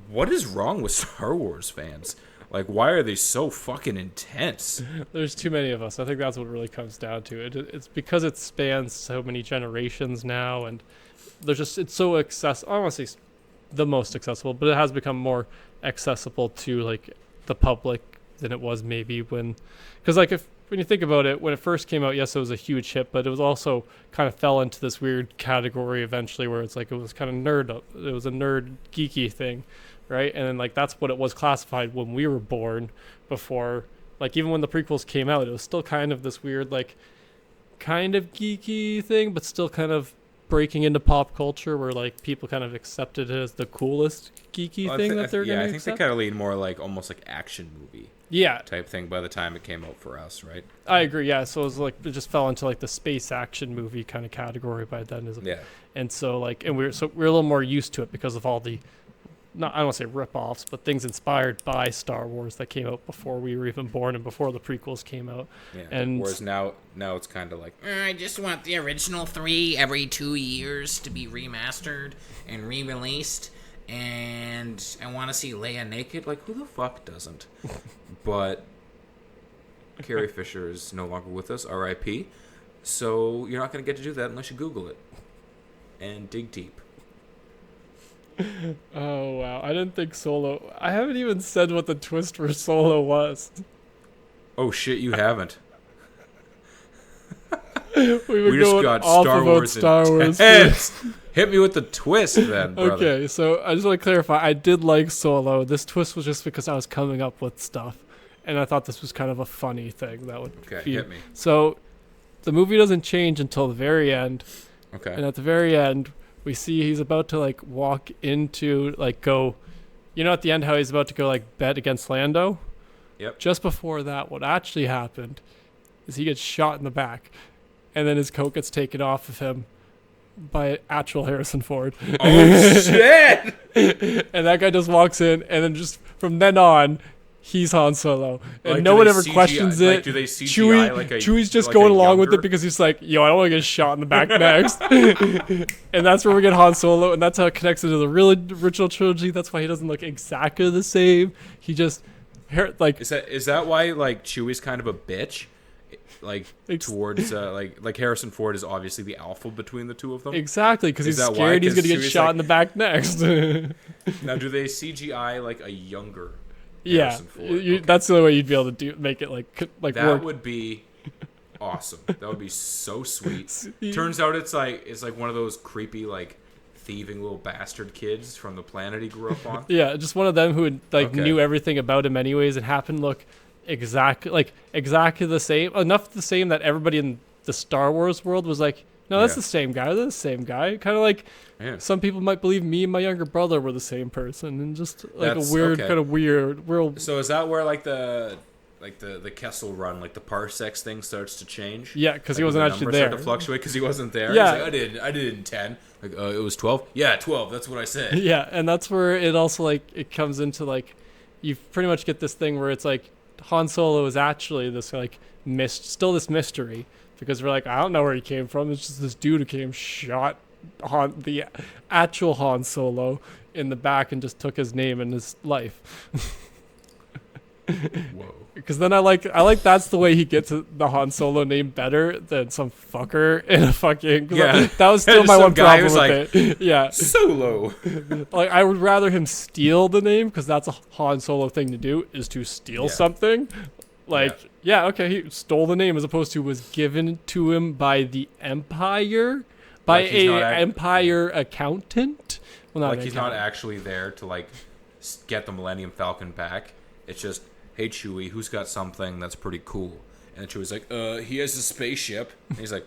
Speaker 3: what is wrong with Star Wars fans? Like, why are they so fucking intense?
Speaker 2: there's too many of us. I think that's what it really comes down to. It's because it spans so many generations now, and it's so accessible. I don't want to say the most accessible, but it has become more accessible to like the public than it was maybe when like when you think about it, when it first came out, yes, it was a huge hit, but it was also kind of fell into this weird category eventually where it's like it was kind of it was a nerd geeky thing, right? And then like that's what it was classified when we were born. Before, like, even when the prequels came out, it was still kind of this weird like kind of geeky thing, but still kind of breaking into pop culture where like people kind of accepted it as the coolest geeky thing that they're gonna
Speaker 3: I think
Speaker 2: accept.
Speaker 3: they kind of lean more like almost like action movie
Speaker 2: Yeah,
Speaker 3: type thing by the time it came out for us, right?
Speaker 2: I agree. Yeah, so it was like it just fell into like the space action movie kind of category by then.
Speaker 3: Yeah.
Speaker 2: And so like, and we're a little more used to it because of all the, not I don't want to say rip-offs, but things inspired by Star Wars that came out before we were even born and before the prequels came out.
Speaker 3: Yeah.
Speaker 2: And
Speaker 3: whereas now it's kind of like,
Speaker 4: I just want the original 3 every 2 years to be remastered and re-released, and I want to see Leia naked.
Speaker 3: like, who the fuck doesn't? But Carrie Fisher is no longer with us, R.I.P. So you're not going to get to do that unless you Google it and dig deep.
Speaker 2: oh wow, I didn't think Solo. I haven't even said what the twist for Solo was.
Speaker 3: Oh shit, you haven't.
Speaker 2: We were
Speaker 3: We just
Speaker 2: going
Speaker 3: got
Speaker 2: off
Speaker 3: Star
Speaker 2: about
Speaker 3: Wars
Speaker 2: Star Wars.
Speaker 3: intense. Hit me with the twist, then, brother.
Speaker 2: Okay, so I just want to clarify. I did like Solo. This twist was just because I was coming up with stuff, and I thought this was kind of a funny thing that would.
Speaker 3: Okay,
Speaker 2: be...
Speaker 3: hit me.
Speaker 2: So, the movie doesn't change until the very end,
Speaker 3: Okay.
Speaker 2: and at the very end, we see he's about to like walk into like go. You know, at the end, how he's about to go like bet against Lando.
Speaker 3: Yep.
Speaker 2: Just before that, what actually happened is he gets shot in the back, and then his coat gets taken off of him by actual Harrison Ford.
Speaker 3: Oh shit!
Speaker 2: And that guy just walks in, and then just from then on, he's Han Solo, and
Speaker 3: Like,
Speaker 2: no
Speaker 3: do
Speaker 2: one
Speaker 3: they
Speaker 2: ever
Speaker 3: CGI
Speaker 2: questions
Speaker 3: like,
Speaker 2: it.
Speaker 3: do they CGI like a
Speaker 2: Chewie's just
Speaker 3: like
Speaker 2: going
Speaker 3: a
Speaker 2: along with
Speaker 3: younger-
Speaker 2: it because he's like, yo, I don't want to get shot in the back next. And that's where we get Han Solo, and that's how it connects into the real original trilogy. That's why he doesn't look exactly the same. He just like
Speaker 3: Is that why like Chewie's kind of a bitch? Like towards like Harrison Ford is obviously the alpha between the two of them.
Speaker 2: exactly because
Speaker 3: Is
Speaker 2: he's
Speaker 3: that why?
Speaker 2: scared he's
Speaker 3: 'Cause
Speaker 2: gonna get
Speaker 3: Chewie's
Speaker 2: shot
Speaker 3: like-
Speaker 2: in the back next.
Speaker 3: Now, do they CGI like a younger?
Speaker 2: Yeah,
Speaker 3: Harrison Ford? Okay.
Speaker 2: that's the only way you'd be able to make it like
Speaker 3: That
Speaker 2: work.
Speaker 3: would be awesome. That would be so sweet. Turns out it's like one of those creepy like thieving little bastard kids from the planet he grew up on.
Speaker 2: Yeah, just one of them who like
Speaker 3: Okay.
Speaker 2: knew everything about him anyways and happened to look exactly the same, enough the same that everybody in the Star Wars world was like, no, that's
Speaker 3: Yeah.
Speaker 2: the same guy. That's the same guy. Kind of like
Speaker 3: Yeah.
Speaker 2: some people might believe me and my younger brother were the same person, and just like
Speaker 3: That's-
Speaker 2: a weird
Speaker 3: okay.
Speaker 2: kind of weird world.
Speaker 3: So is that where like the Kessel Run, like the parsecs thing starts to change?
Speaker 2: Yeah, because he
Speaker 3: Like,
Speaker 2: wasn't
Speaker 3: the
Speaker 2: actually
Speaker 3: numbers start
Speaker 2: there.
Speaker 3: to fluctuate because he wasn't there.
Speaker 2: Yeah.
Speaker 3: He's like, I did it in 10. Like, it was 12. Yeah, 12. That's what I said.
Speaker 2: Yeah, and that's where it also like it comes into like you pretty much get this thing where it's like Han Solo is actually this like still this mystery because we're like, I don't know where he came from. It's just this dude who came shot the actual Han Solo in the back and just took his name and his life.
Speaker 3: Whoa.
Speaker 2: Because then I like that's the way he gets the Han Solo name better than some fucker in a fucking.
Speaker 3: Yeah.
Speaker 2: That was still my
Speaker 3: Some
Speaker 2: one
Speaker 3: guy
Speaker 2: problem
Speaker 3: who's
Speaker 2: with it. Yeah.
Speaker 3: Solo.
Speaker 2: Like I would rather him steal the name because that's a Han Solo thing to do is to steal
Speaker 3: Yeah.
Speaker 2: something. Like okay, he stole the name as opposed to was given to him by the Empire, by
Speaker 3: Like he's
Speaker 2: a
Speaker 3: not
Speaker 2: Empire accountant. Well, not
Speaker 3: Like
Speaker 2: an
Speaker 3: he's not
Speaker 2: accountant.
Speaker 3: actually there to like get the Millennium Falcon back. It's just, hey Chewie, who's got something that's pretty cool? And Chewie's like, he has a spaceship. And he's like,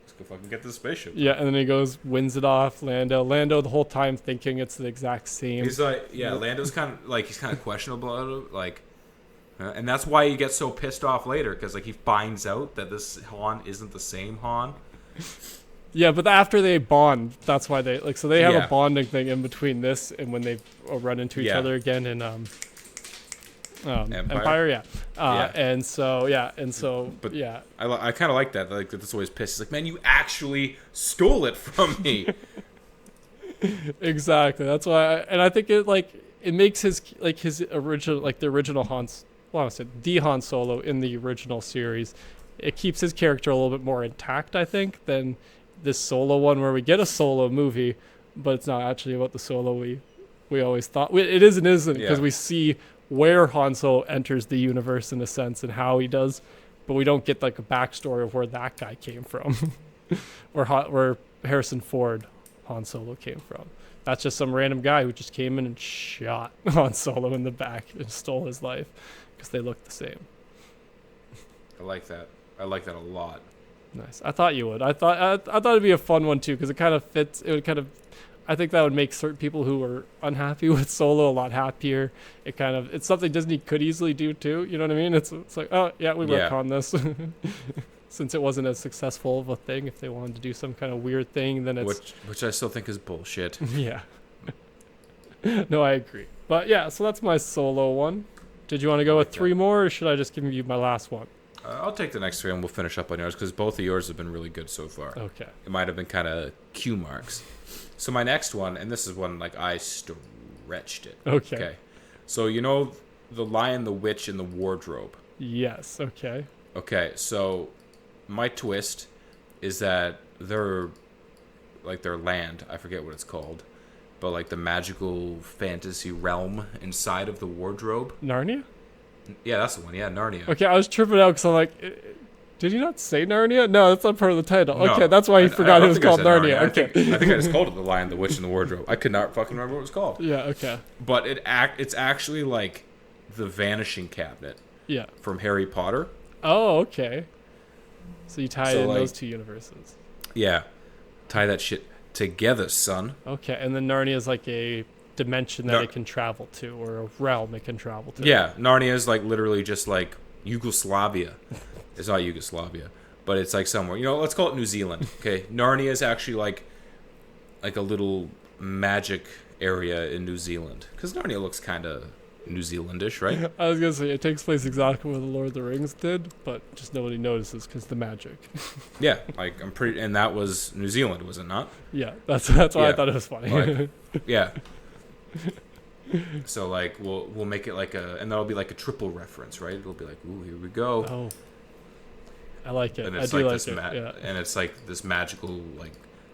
Speaker 3: let's go fucking get the spaceship.
Speaker 2: Yeah, and then he goes, wins it off Lando the whole time thinking it's the exact same.
Speaker 3: He's like, Lando's kind of like he's kind of questionable about it, like, and that's why he gets so pissed off later because like he finds out that this Han isn't the same Han.
Speaker 2: Yeah, but after they bond, that's why they like. So they have
Speaker 3: Yeah.
Speaker 2: a bonding thing in between this and when they run into each
Speaker 3: Yeah.
Speaker 2: other again in
Speaker 3: Empire?
Speaker 2: Empire, yeah.
Speaker 3: Yeah.
Speaker 2: And so
Speaker 3: But-
Speaker 2: yeah.
Speaker 3: I kind of like that. Like that's always pissed. He's like, man, you actually stole it from me.
Speaker 2: Exactly. That's why, and I think it makes his original the original Han's. Well, I said the Han Solo in the original series. It keeps his character a little bit more intact, I think, than this Solo one where we get a Solo movie, but it's not actually about the Solo we always thought. It is and isn't because
Speaker 3: Yeah.
Speaker 2: we see where Han Solo enters the universe in a sense and how he does, but we don't get like a backstory of where that guy came from, where Harrison Ford Han Solo came from. That's just some random guy who just came in and shot Han Solo in the back and stole his life because they look the same.
Speaker 3: I like that. I like that a lot.
Speaker 2: Nice. I thought you would. I thought it'd be a fun one too because it kind of fits. It would kind of. I think that would make certain people who are unhappy with Solo a lot happier. It's something Disney could easily do too. You know what I mean? It's like, oh yeah, we work on this. Since it wasn't as successful of a thing, if they wanted to do some kind of weird thing, then it's
Speaker 3: Which I still think is bullshit.
Speaker 2: yeah. No, I agree. But yeah, so that's my Solo one. Did you want to go with 3 more, or should I just give you my last one?
Speaker 3: I'll take the next 3 and we'll finish up on yours because both of yours have been really good so far.
Speaker 2: Okay.
Speaker 3: It might have been kind of cue marks. So my next one, and this is one like I stretched it.
Speaker 2: Okay.
Speaker 3: So you know the Lion, the Witch, and the Wardrobe.
Speaker 2: Yes. Okay.
Speaker 3: Okay. So my twist is that their land, I forget what it's called, but like the magical fantasy realm inside of the wardrobe.
Speaker 2: Narnia?
Speaker 3: Yeah, that's the one. Yeah, Narnia.
Speaker 2: Okay, I was tripping out because I'm like, did he not say Narnia? No, that's not part of the title.
Speaker 3: No,
Speaker 2: Okay, that's why he forgot it was called Narnia.
Speaker 3: I
Speaker 2: Okay.
Speaker 3: think I just called it The Lion, the Witch, and the Wardrobe. I could not fucking remember what it was called.
Speaker 2: Yeah, okay.
Speaker 3: But it's actually like the Vanishing Cabinet
Speaker 2: Yeah.
Speaker 3: from Harry Potter.
Speaker 2: Oh, okay. So you tie
Speaker 3: So,
Speaker 2: in
Speaker 3: like-
Speaker 2: those 2 universes.
Speaker 3: Yeah. Tie that shit together, son.
Speaker 2: Okay, and then Narnia is like a dimension that
Speaker 3: No.
Speaker 2: it can travel to, or a realm it can travel to.
Speaker 3: Yeah, Narnia is like literally just like Yugoslavia. It's not Yugoslavia, but it's like somewhere. You know, let's call it New Zealand. Okay, Narnia is actually like a little magic area in New Zealand because Narnia looks kind of New Zealandish, right?
Speaker 2: I was gonna say it takes place exactly where the Lord of the Rings did, but just nobody notices because the magic.
Speaker 3: Yeah, like I'm pretty, and that was New Zealand, was it not?
Speaker 2: Yeah, that's why I
Speaker 3: Yeah.
Speaker 2: thought it was funny.
Speaker 3: Like, yeah. So like we'll make it like and that'll be like a triple reference, right? It'll be like, ooh, here we go.
Speaker 2: Oh, I like it.
Speaker 3: And
Speaker 2: I
Speaker 3: it's
Speaker 2: do
Speaker 3: like
Speaker 2: like
Speaker 3: this
Speaker 2: it. Yeah.
Speaker 3: and it's like this magical, like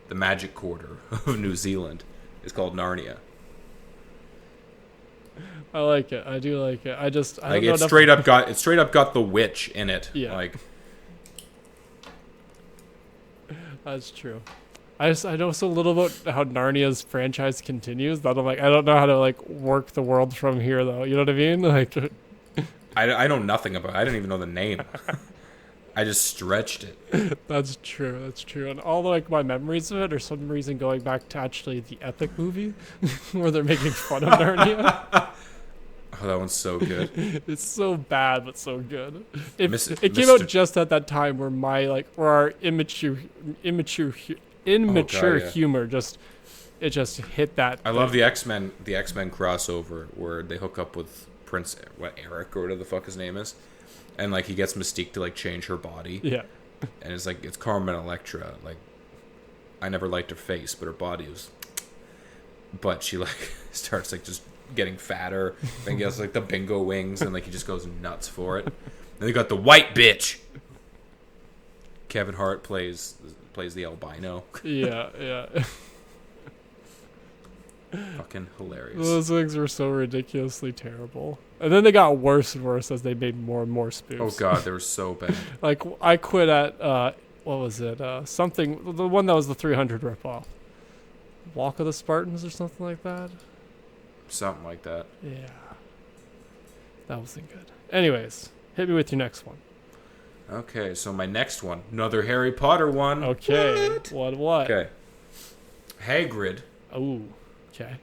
Speaker 3: the magic quarter of New Zealand is called Narnia.
Speaker 2: I like it. I do like it. I
Speaker 3: Like
Speaker 2: don't know
Speaker 3: it's
Speaker 2: enough-
Speaker 3: straight up got the witch in it.
Speaker 2: Yeah.
Speaker 3: Like
Speaker 2: That's true. I know so little about how Narnia's franchise continues that I'm like, I don't know how to like work the world from here though. You know what I mean? Like,
Speaker 3: I know nothing about it. I didn't even know the name. I just stretched it.
Speaker 2: that's true. That's true. And all like my memories of it are some reason going back to actually the Epic movie where they're making fun of Narnia.
Speaker 3: Oh, that one's so good.
Speaker 2: It's so bad but so good. It came
Speaker 3: Mr.
Speaker 2: out just at that time where where our immature
Speaker 3: yeah.
Speaker 2: humor just hit that.
Speaker 3: I love the X-Men crossover where they hook up with Prince Eric or whatever the fuck his name is. And like he gets Mystique to like change her body.
Speaker 2: Yeah.
Speaker 3: And it's like it's Carmen Electra. Like I never liked her face, but her body was. But she like starts like just getting fatter. Then he gets like the bingo wings, and like he just goes nuts for it. Then they got the white bitch. Kevin Hart plays the albino.
Speaker 2: Yeah.
Speaker 3: Fucking hilarious.
Speaker 2: Those wings were so ridiculously terrible. And then they got worse and worse as they made more and more spoofs.
Speaker 3: Oh god, they were so bad.
Speaker 2: Like, I quit at, what was it? Something, the one that was the 300 ripoff. Walk of the Spartans or something like that?
Speaker 3: Something like that.
Speaker 2: Yeah. That wasn't good. Anyways, hit me with your next one.
Speaker 3: Okay, so my next one, another Harry Potter one.
Speaker 2: Okay. What?
Speaker 3: Okay. Hagrid
Speaker 2: Oh, okay.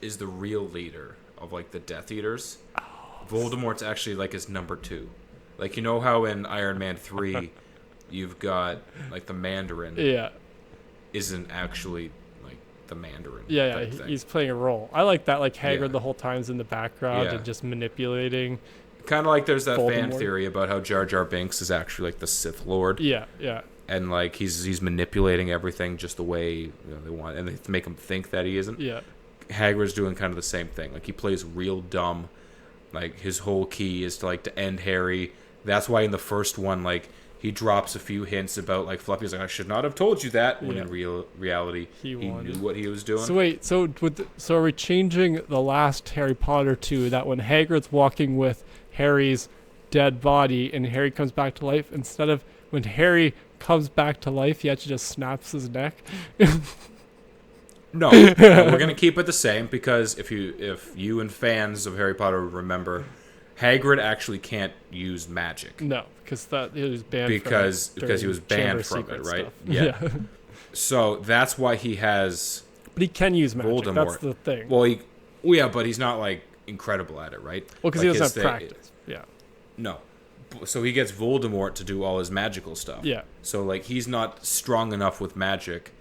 Speaker 3: is the real leader of like the Death Eaters. Voldemort's actually like his number 2. Like, you know how in Iron Man 3 you've got like the Mandarin
Speaker 2: Yeah.
Speaker 3: isn't actually like the Mandarin.
Speaker 2: Yeah,
Speaker 3: type thing.
Speaker 2: he's playing a role. I like that, like Hagrid
Speaker 3: Yeah.
Speaker 2: the whole time's in the background
Speaker 3: Yeah.
Speaker 2: and just manipulating.
Speaker 3: Kind of like there's that fan
Speaker 2: Voldemort.
Speaker 3: theory about how Jar Jar Binks is actually like the Sith Lord.
Speaker 2: Yeah.
Speaker 3: And like he's manipulating everything just the way they want, and they make him think that he isn't.
Speaker 2: Yeah.
Speaker 3: Hagrid's doing kind of the same thing. Like he plays real dumb. Like his whole key is to end Harry. That's why in the first one, like he drops a few hints about like Fluffy's like, I should not have told you that. When in reality, he knew what he was doing.
Speaker 2: So wait, so are we changing the last Harry Potter to that when Hagrid's walking with Harry's dead body and Harry comes back to life, instead of when Harry comes back to life, he actually just snaps his neck?
Speaker 3: No, we're gonna keep it the same because if you and fans of Harry Potter remember, Hagrid actually can't use magic.
Speaker 2: No, because he was banned
Speaker 3: because
Speaker 2: from it
Speaker 3: he was
Speaker 2: during
Speaker 3: banned
Speaker 2: Chamber
Speaker 3: from it,
Speaker 2: Secret
Speaker 3: right?
Speaker 2: stuff.
Speaker 3: Yeah. So that's why he has
Speaker 2: But he can use magic.
Speaker 3: Voldemort.
Speaker 2: That's the thing.
Speaker 3: Well, but he's not like incredible at it, right?
Speaker 2: Because
Speaker 3: like
Speaker 2: he doesn't have practice. Yeah.
Speaker 3: No. So he gets Voldemort to do all his magical stuff.
Speaker 2: Yeah.
Speaker 3: So like he's not strong enough with magic,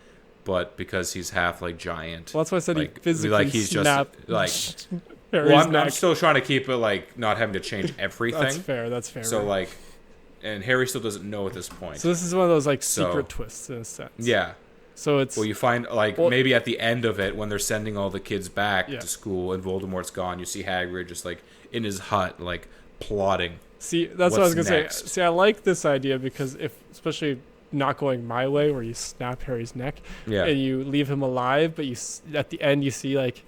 Speaker 3: but because he's half like giant.
Speaker 2: Well, that's why I said
Speaker 3: like,
Speaker 2: he physically
Speaker 3: like he's
Speaker 2: snapped
Speaker 3: just like.
Speaker 2: Harry's
Speaker 3: Well, I'm
Speaker 2: neck.
Speaker 3: still trying to keep it like not having to change everything.
Speaker 2: That's fair.
Speaker 3: So
Speaker 2: right.
Speaker 3: like, and Harry still doesn't know at this point.
Speaker 2: So this is one of those like
Speaker 3: So-
Speaker 2: secret twists in a sense.
Speaker 3: Yeah.
Speaker 2: So it's
Speaker 3: Well, you find like maybe at the end of it when they're sending all the kids back
Speaker 2: Yeah.
Speaker 3: to school and Voldemort's gone, you see Hagrid just like in his hut like plotting.
Speaker 2: see that's what I was
Speaker 3: what's
Speaker 2: gonna
Speaker 3: next?
Speaker 2: say. See, I like this idea because if especially not going my way where you snap Harry's neck
Speaker 3: Yeah.
Speaker 2: and you leave him alive, but at the end you see like,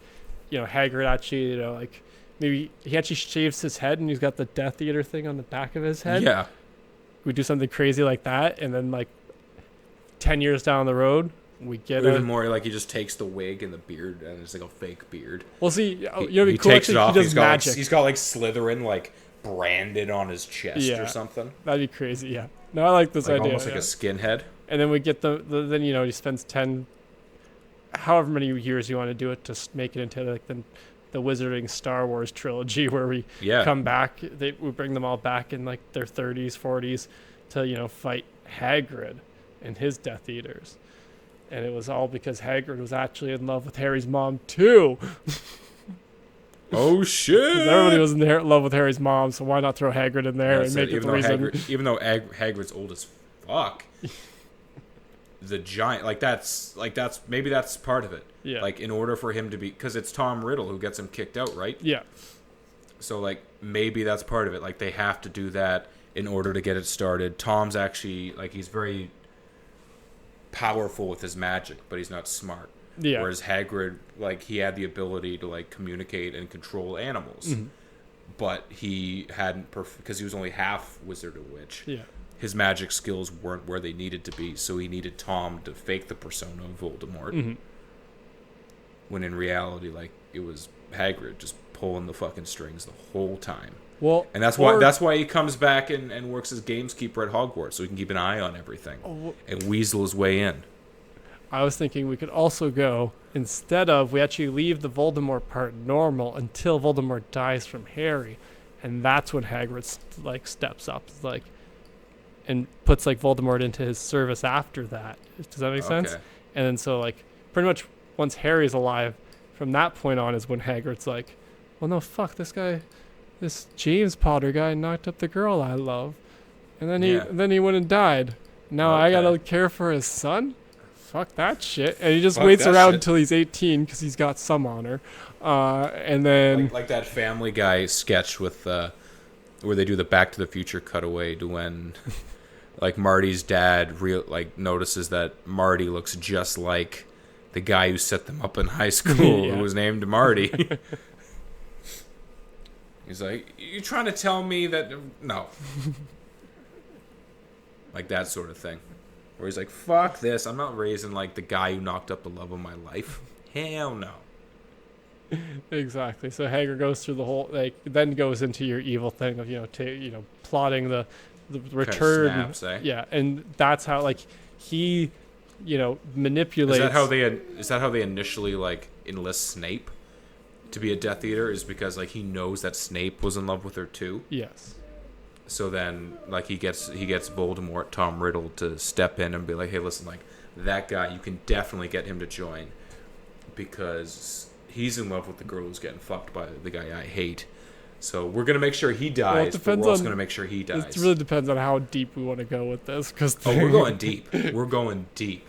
Speaker 2: Hagrid actually like maybe he actually shaves his head and he's got the Death Eater thing on the back of his head.
Speaker 3: Yeah.
Speaker 2: We do something crazy like that, and then like 10 years down the road, we get
Speaker 3: Or even more like he just takes the wig and the beard and it's like a fake beard.
Speaker 2: We'll see.
Speaker 3: He,
Speaker 2: Cool.
Speaker 3: he takes
Speaker 2: Actually,
Speaker 3: it off.
Speaker 2: He does magic.
Speaker 3: He's got like Slytherin like branded on his chest or something.
Speaker 2: That'd be crazy. Yeah. No, I like this
Speaker 3: Like
Speaker 2: idea.
Speaker 3: almost like a skinhead.
Speaker 2: And then we get then he spends 10, however many years you want to do it to make it into like the Wizarding Star Wars trilogy where we come back. We bring them all back in like their 30s, 40s to fight Hagrid and his Death Eaters. And it was all because Hagrid was actually in love with Harry's mom too.
Speaker 3: Oh shit!
Speaker 2: Everybody was in love with Harry's mom, so why not throw Hagrid in there and make it the reason?
Speaker 3: Even though Hagrid's old as fuck, the giant that's maybe that's part of it.
Speaker 2: Yeah.
Speaker 3: Like in order for him to be, because it's Tom Riddle who gets him kicked out, right?
Speaker 2: Yeah.
Speaker 3: So like maybe that's part of it. Like they have to do that in order to get it started. Tom's actually like he's very powerful with his magic, but he's not smart.
Speaker 2: Yeah.
Speaker 3: Whereas Hagrid, like he had the ability to like communicate and control animals, but he hadn't because he was only half wizard or witch.
Speaker 2: Yeah.
Speaker 3: His magic skills weren't where they needed to be, so he needed Tom to fake the persona of Voldemort. When in reality, like it was Hagrid just pulling the fucking strings the whole time.
Speaker 2: Well,
Speaker 3: And that's why he comes back and works as gameskeeper at Hogwarts, so he can keep an eye on everything and weasel his way in.
Speaker 2: I was thinking we could also go, instead of, we actually leave the Voldemort part normal until Voldemort dies from Harry. And that's when Hagrid, steps up, and puts, Voldemort into his service after that. Does that make sense?
Speaker 3: Okay.
Speaker 2: And then so, pretty much once Harry's alive, from that point on is when Hagrid's like, well, no, fuck, this James Potter guy knocked up the girl I love. And then he went and died. Now I gotta care for his son? fuck that shit. And he just
Speaker 3: Fuck
Speaker 2: waits
Speaker 3: that
Speaker 2: around
Speaker 3: shit.
Speaker 2: until he's 18 because he's got some honor. And then...
Speaker 3: Like that Family Guy sketch with where they do the Back to the Future cutaway to when like Marty's dad notices that Marty looks just like the guy who set them up in high school
Speaker 2: Yeah.
Speaker 3: who was named Marty. He's like, you trying to tell me that... No. Like that sort of thing. Where he's like, fuck this. I'm not raising like the guy who knocked up the love of my life. Hell no.
Speaker 2: Exactly. So Hager goes through the whole, then goes into your evil thing of, plotting the return.
Speaker 3: Snaps, eh?
Speaker 2: Yeah. And that's how, he, manipulates.
Speaker 3: Is that how they initially like enlist Snape to be a Death Eater? Is because like he knows that Snape was in love with her too.
Speaker 2: Yes.
Speaker 3: So then like he gets Voldemort, Tom Riddle, to step in and be like, hey, listen, like that guy, you can definitely get him to join because he's in love with the girl who's getting fucked by the guy I hate. So we're gonna make sure he dies, but we're also gonna make sure he dies.
Speaker 2: It really depends on how deep we want to go with this.
Speaker 3: We're going deep. We're going deep.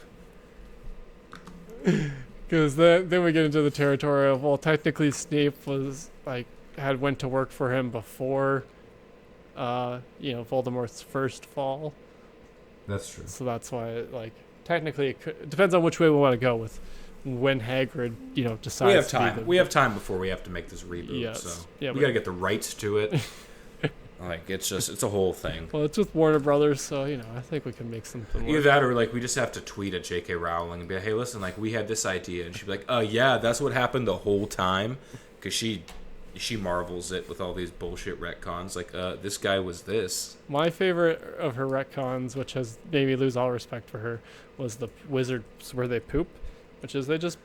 Speaker 2: Because then we get into the territory of, well, technically Snape was had went to work for him before, Voldemort's first fall.
Speaker 3: That's true.
Speaker 2: So that's why, technically, it depends on which way we want to go with when Hagrid, decides.
Speaker 3: We have time. We have time before we have to make this reboot.
Speaker 2: Yes.
Speaker 3: So
Speaker 2: Yeah,
Speaker 3: we gotta get the rights to it. It's a whole thing.
Speaker 2: Well, it's with Warner Brothers, so I think we can make something work.
Speaker 3: Either that, or we just have to tweet at J.K. Rowling and be like, "Hey, listen, we had this idea," and she'd be like, "Oh yeah, that's what happened the whole time," because she marvels it with all these bullshit retcons. This guy was this.
Speaker 2: My favorite of her retcons, which has made me lose all respect for her, was the wizards where they poop, which is they just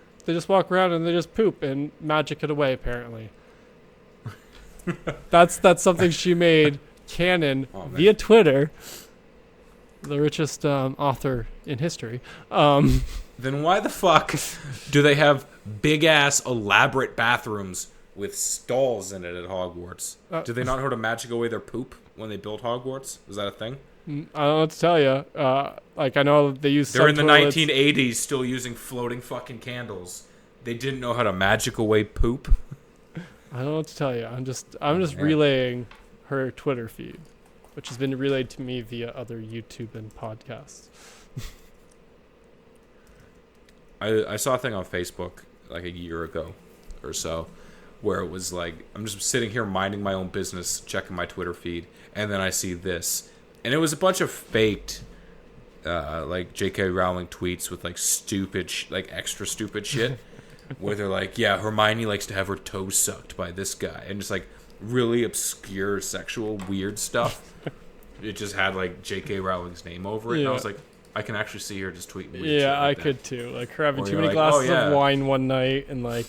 Speaker 2: walk around and they just poop and magic it away. Apparently, that's something she made canon via Twitter. The richest author in history.
Speaker 3: Then why the fuck do they have big ass elaborate bathrooms with stalls in it at Hogwarts? Do they not know how to magic away their poop when they built Hogwarts? Was that a thing?
Speaker 2: I don't know what to tell you. I know they use.
Speaker 3: They're in the
Speaker 2: toilets.
Speaker 3: 1980s, still using floating fucking candles. They didn't know how to magic away poop.
Speaker 2: I don't know what to tell you. I'm just relaying her Twitter feed, which has been relayed to me via other YouTube and podcasts.
Speaker 3: I saw a thing on Facebook a year ago or so where it was I'm just sitting here minding my own business, checking my Twitter feed, and then I see this. And it was a bunch of faked J.K. Rowling tweets with stupid extra stupid shit where they're like, yeah, Hermione likes to have her toes sucked by this guy, and just really obscure sexual weird stuff. It just had J.K. Rowling's name over it, and I was like, I can actually see her just tweeting weird shit
Speaker 2: Yeah, I
Speaker 3: that.
Speaker 2: could too. Her having
Speaker 3: Or
Speaker 2: too
Speaker 3: you're
Speaker 2: many
Speaker 3: like,
Speaker 2: glasses
Speaker 3: oh, yeah.
Speaker 2: of wine one night and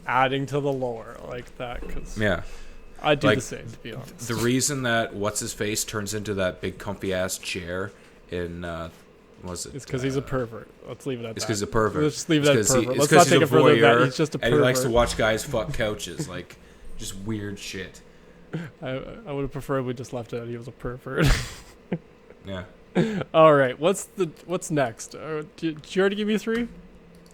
Speaker 2: adding to the lore like that. Cause
Speaker 3: Yeah.
Speaker 2: I do the same, to be honest.
Speaker 3: The reason that what's-his-face turns into that big comfy-ass chair in, was it?
Speaker 2: It's because he's a pervert. Let's leave it at that.
Speaker 3: It's because he's a pervert.
Speaker 2: Let's just leave it at
Speaker 3: It's 'cause
Speaker 2: pervert.
Speaker 3: he-
Speaker 2: Let's
Speaker 3: it's 'cause
Speaker 2: not take it
Speaker 3: he's a
Speaker 2: further than that.
Speaker 3: voyeur,
Speaker 2: He's just a pervert.
Speaker 3: And he likes to watch guys fuck couches. Just weird shit.
Speaker 2: I would have preferred we just left it at he was a pervert.
Speaker 3: Yeah.
Speaker 2: All right, what's next? Did you already give me 3?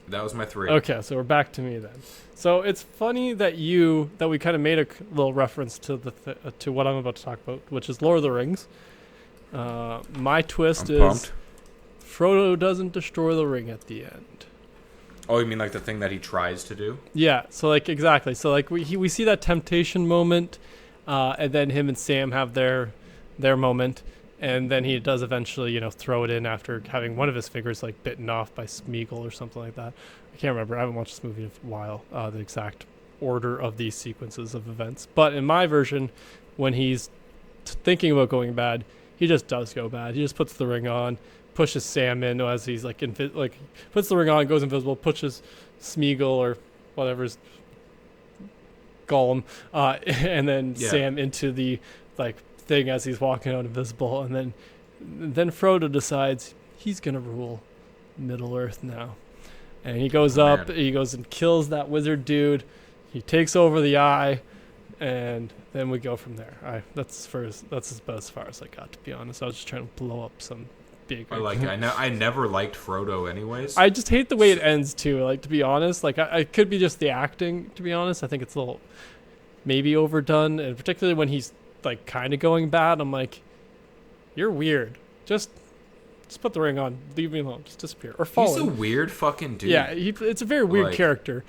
Speaker 3: That was my 3.
Speaker 2: Okay, so we're back to me then. So it's funny that we kind of made a little reference to to what I'm about to talk about, which is Lord of the Rings. My twist
Speaker 3: I'm
Speaker 2: is
Speaker 3: pumped.
Speaker 2: Frodo doesn't destroy the ring at the end.
Speaker 3: Oh, you mean the thing that he tries to do?
Speaker 2: Yeah, so exactly. So we see that temptation moment, and then him and Sam have their moment. And then he does eventually, throw it in after having one of his fingers bitten off by Smeagol or something like that. I can't remember. I haven't watched this movie in a while, the exact order of these sequences of events. But in my version, when he's thinking about going bad, he just does go bad. He just puts the ring on, pushes Sam in as he's puts the ring on, goes invisible, pushes Smeagol or whatever's Gollum, and then Sam into the thing as he's walking out invisible, and then Frodo decides he's gonna rule Middle Earth now, and he goes up, he goes and kills that wizard dude, he takes over the eye, and then we go from there. That's about as far as I got, to be honest. I was just trying to blow up some big.
Speaker 3: Or like I never liked Frodo anyways.
Speaker 2: I just hate the way it ends too. Like, to be honest, like I could be just the acting. To be honest, I think it's a little maybe overdone, and particularly when he's like kind of going bad. I'm like, you're weird. Just put the ring on. Leave me alone. Just disappear or fall.
Speaker 3: He's a weird fucking dude.
Speaker 2: Yeah, it's a very weird
Speaker 3: Like-
Speaker 2: character.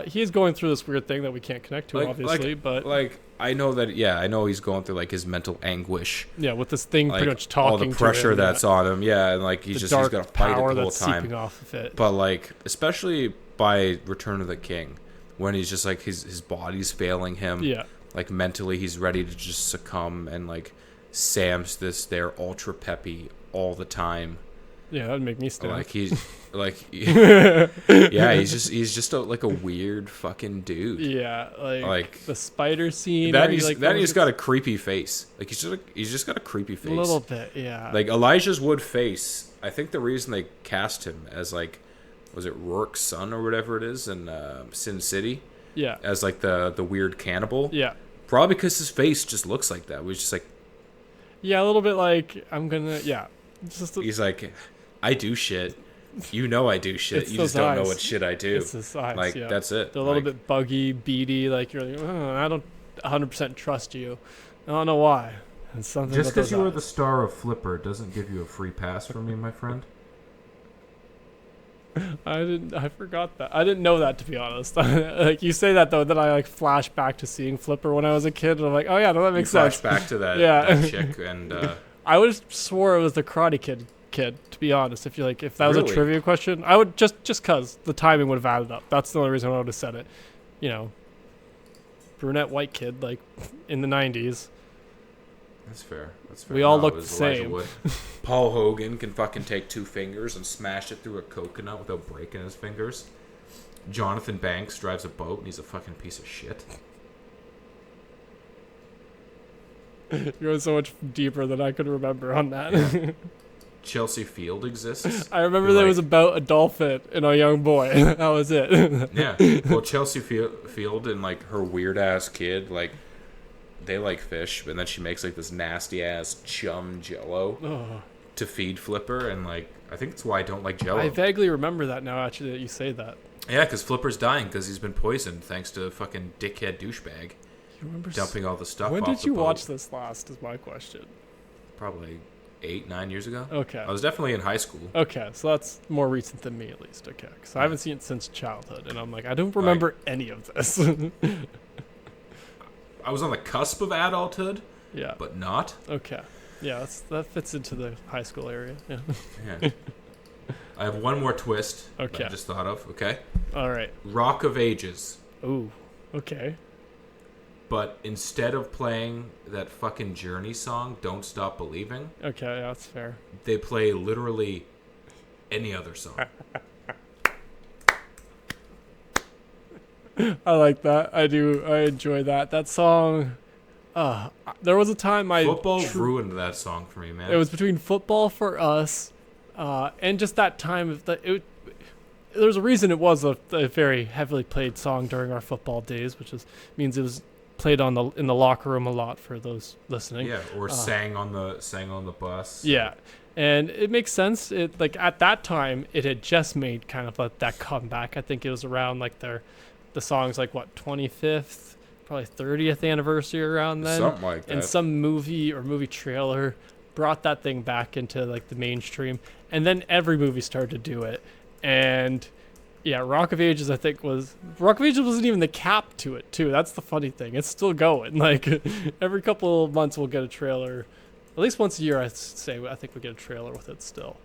Speaker 2: He is going through this weird thing that we can't connect to, obviously, but
Speaker 3: like I know he's going through like his mental anguish.
Speaker 2: yeah, with this thing
Speaker 3: Like
Speaker 2: pretty much talking
Speaker 3: all the pressure
Speaker 2: to him,
Speaker 3: that's on him. Yeah, and like he's
Speaker 2: the
Speaker 3: he's
Speaker 2: dark
Speaker 3: got to fight it
Speaker 2: power
Speaker 3: the whole
Speaker 2: that's
Speaker 3: time.
Speaker 2: seeping off of it.
Speaker 3: But like especially by Return of the King, when he's just like his body's failing him.
Speaker 2: Yeah,
Speaker 3: Like mentally he's ready to just succumb, and like Sam's they're ultra peppy all the time.
Speaker 2: yeah, that'd make me stand.
Speaker 3: Like he's like yeah, he's just like a weird fucking dude.
Speaker 2: Yeah,
Speaker 3: Like,
Speaker 2: the spider scene.
Speaker 3: Then
Speaker 2: where he,
Speaker 3: he's
Speaker 2: like,
Speaker 3: then
Speaker 2: goes-
Speaker 3: he's got a creepy face. Like he's just got a creepy face.
Speaker 2: a little bit. Yeah,
Speaker 3: Like Elijah's Wood face. I think the reason they cast him as like, was it Rourke's son or whatever it is in Sin City,
Speaker 2: yeah,
Speaker 3: as like the weird cannibal.
Speaker 2: yeah,
Speaker 3: Probably because his face just looks like that. He's just like
Speaker 2: yeah. A little bit like It's just
Speaker 3: he's like, I do shit. You know I do shit.
Speaker 2: It's
Speaker 3: You just
Speaker 2: those
Speaker 3: don't know
Speaker 2: eyes.
Speaker 3: what shit I do.
Speaker 2: It's his eyes,
Speaker 3: Like
Speaker 2: yeah.
Speaker 3: that's it.
Speaker 2: They're a little
Speaker 3: Like,
Speaker 2: bit buggy, beady. Like you're like, I don't 100% trust you. I don't know why. It's something.
Speaker 5: Just
Speaker 2: about
Speaker 5: because
Speaker 2: those
Speaker 5: you were
Speaker 2: eyes.
Speaker 5: the star of Flipper doesn't give you a free pass from me, my friend.
Speaker 2: I forgot that. I didn't know that, to be honest. Like you say that though, then I like flash back to seeing Flipper when I was a kid, and I'm like, oh yeah, no, that
Speaker 3: you
Speaker 2: makes
Speaker 3: flash
Speaker 2: sense.
Speaker 3: back to that,
Speaker 2: Yeah.
Speaker 3: that chick and
Speaker 2: I would swore it was the Karate Kid. To be honest, if that was a
Speaker 3: Really?
Speaker 2: trivia question, I would just cause the timing would have added up. That's the only reason I would have said it. You know, brunette white kid like in the 90s.
Speaker 3: that's fair. That's fair.
Speaker 2: We all
Speaker 3: No,
Speaker 2: look
Speaker 3: it was
Speaker 2: the
Speaker 3: Elijah
Speaker 2: same.
Speaker 3: Wood. Paul Hogan can fucking take 2 fingers and smash it through a coconut without breaking his fingers. Jonathan Banks drives a boat and he's a fucking piece of shit.
Speaker 2: You're going so much deeper than I could remember on that.
Speaker 3: Yeah. Chelsea Field exists.
Speaker 2: I remember
Speaker 3: Who,
Speaker 2: there
Speaker 3: like-
Speaker 2: was about a dolphin and a young boy. That was it.
Speaker 3: Yeah. Well, Chelsea Field and like her weird ass kid, like they like fish, and then she makes like this nasty ass chum jello
Speaker 2: Oh,
Speaker 3: to feed Flipper, and like I think that's why I don't like jello.
Speaker 2: I vaguely remember that now. Actually, that you say that.
Speaker 3: Yeah, because Flipper's dying because he's been poisoned thanks to a fucking dickhead douchebag
Speaker 2: You remember?
Speaker 3: dumping all the stuff
Speaker 2: When
Speaker 3: off
Speaker 2: did
Speaker 3: the
Speaker 2: you
Speaker 3: boat.
Speaker 2: watch this last? Is my question.
Speaker 3: Probably 8-9 years ago.
Speaker 2: Okay.
Speaker 3: I was definitely in high school.
Speaker 2: Okay, so that's more recent than me, at least. Okay, because I haven't seen it since childhood, and I'm like, I don't remember any of this.
Speaker 3: I was on the cusp of adulthood,
Speaker 2: Yeah.
Speaker 3: but not.
Speaker 2: Okay. Yeah, that fits into the high school area. Yeah.
Speaker 3: Yeah. I have one more twist that
Speaker 2: Okay.
Speaker 3: I just thought of. Okay.
Speaker 2: All right.
Speaker 3: Rock of Ages.
Speaker 2: Ooh. Okay.
Speaker 3: But instead of playing that fucking Journey song, Don't Stop Believing,
Speaker 2: Okay, yeah, that's fair.
Speaker 3: they play literally any other song.
Speaker 2: I like that. I do. I enjoy that. That song. There was a time
Speaker 3: Football ruined that song for me, man.
Speaker 2: It was between football for us, and just that time of there's a reason it was a very heavily played song during our football days, which means it was played in the locker room a lot for those listening.
Speaker 3: Yeah, or sang on the bus.
Speaker 2: Yeah, and it makes sense. It like at that time it had just made kind of that comeback. I think it was around like the song's like what 25th, probably 30th anniversary around then.
Speaker 3: Something like that.
Speaker 2: And some movie or movie trailer brought that thing back into like the mainstream, and then every movie started to do it. And yeah, Rock of Ages wasn't even the cap to it too. That's the funny thing. It's still going. Like every couple of months we'll get a trailer. At least once a year, I think we get a trailer with it still.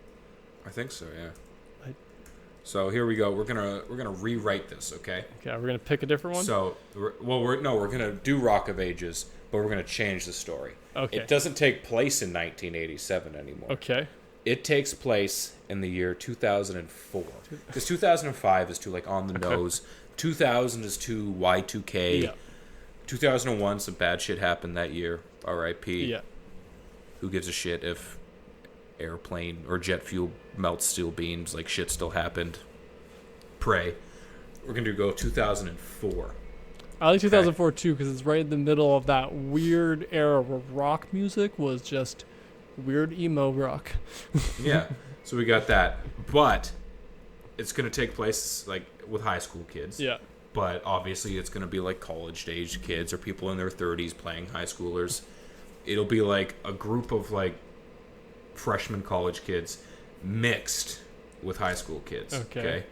Speaker 3: I think so, yeah. So here we go. We're gonna rewrite this, okay?
Speaker 2: Okay, we're gonna pick a different one.
Speaker 3: So, we're gonna do Rock of Ages, but we're gonna change the story.
Speaker 2: Okay.
Speaker 3: It doesn't take place in 1987 anymore.
Speaker 2: Okay.
Speaker 3: It takes place in the year 2004. Because 2005 is too like on the nose. 2000 is too Y2K.
Speaker 2: Yeah.
Speaker 3: 2001, some bad shit happened that year. R.I.P.
Speaker 2: Yeah.
Speaker 3: Who gives a shit if airplane or jet fuel melts steel beams? Like shit still happened. Pray. We're gonna go 2004.
Speaker 2: I like 2004 too because it's right in the middle of that weird era where rock music was just weird emo rock.
Speaker 3: Yeah. So we got that. But it's going to take place like with high school kids.
Speaker 2: Yeah.
Speaker 3: But obviously it's going to be like college-age kids or people in their 30s playing high schoolers. It'll be like a group of like freshman college kids mixed with high school kids. Okay.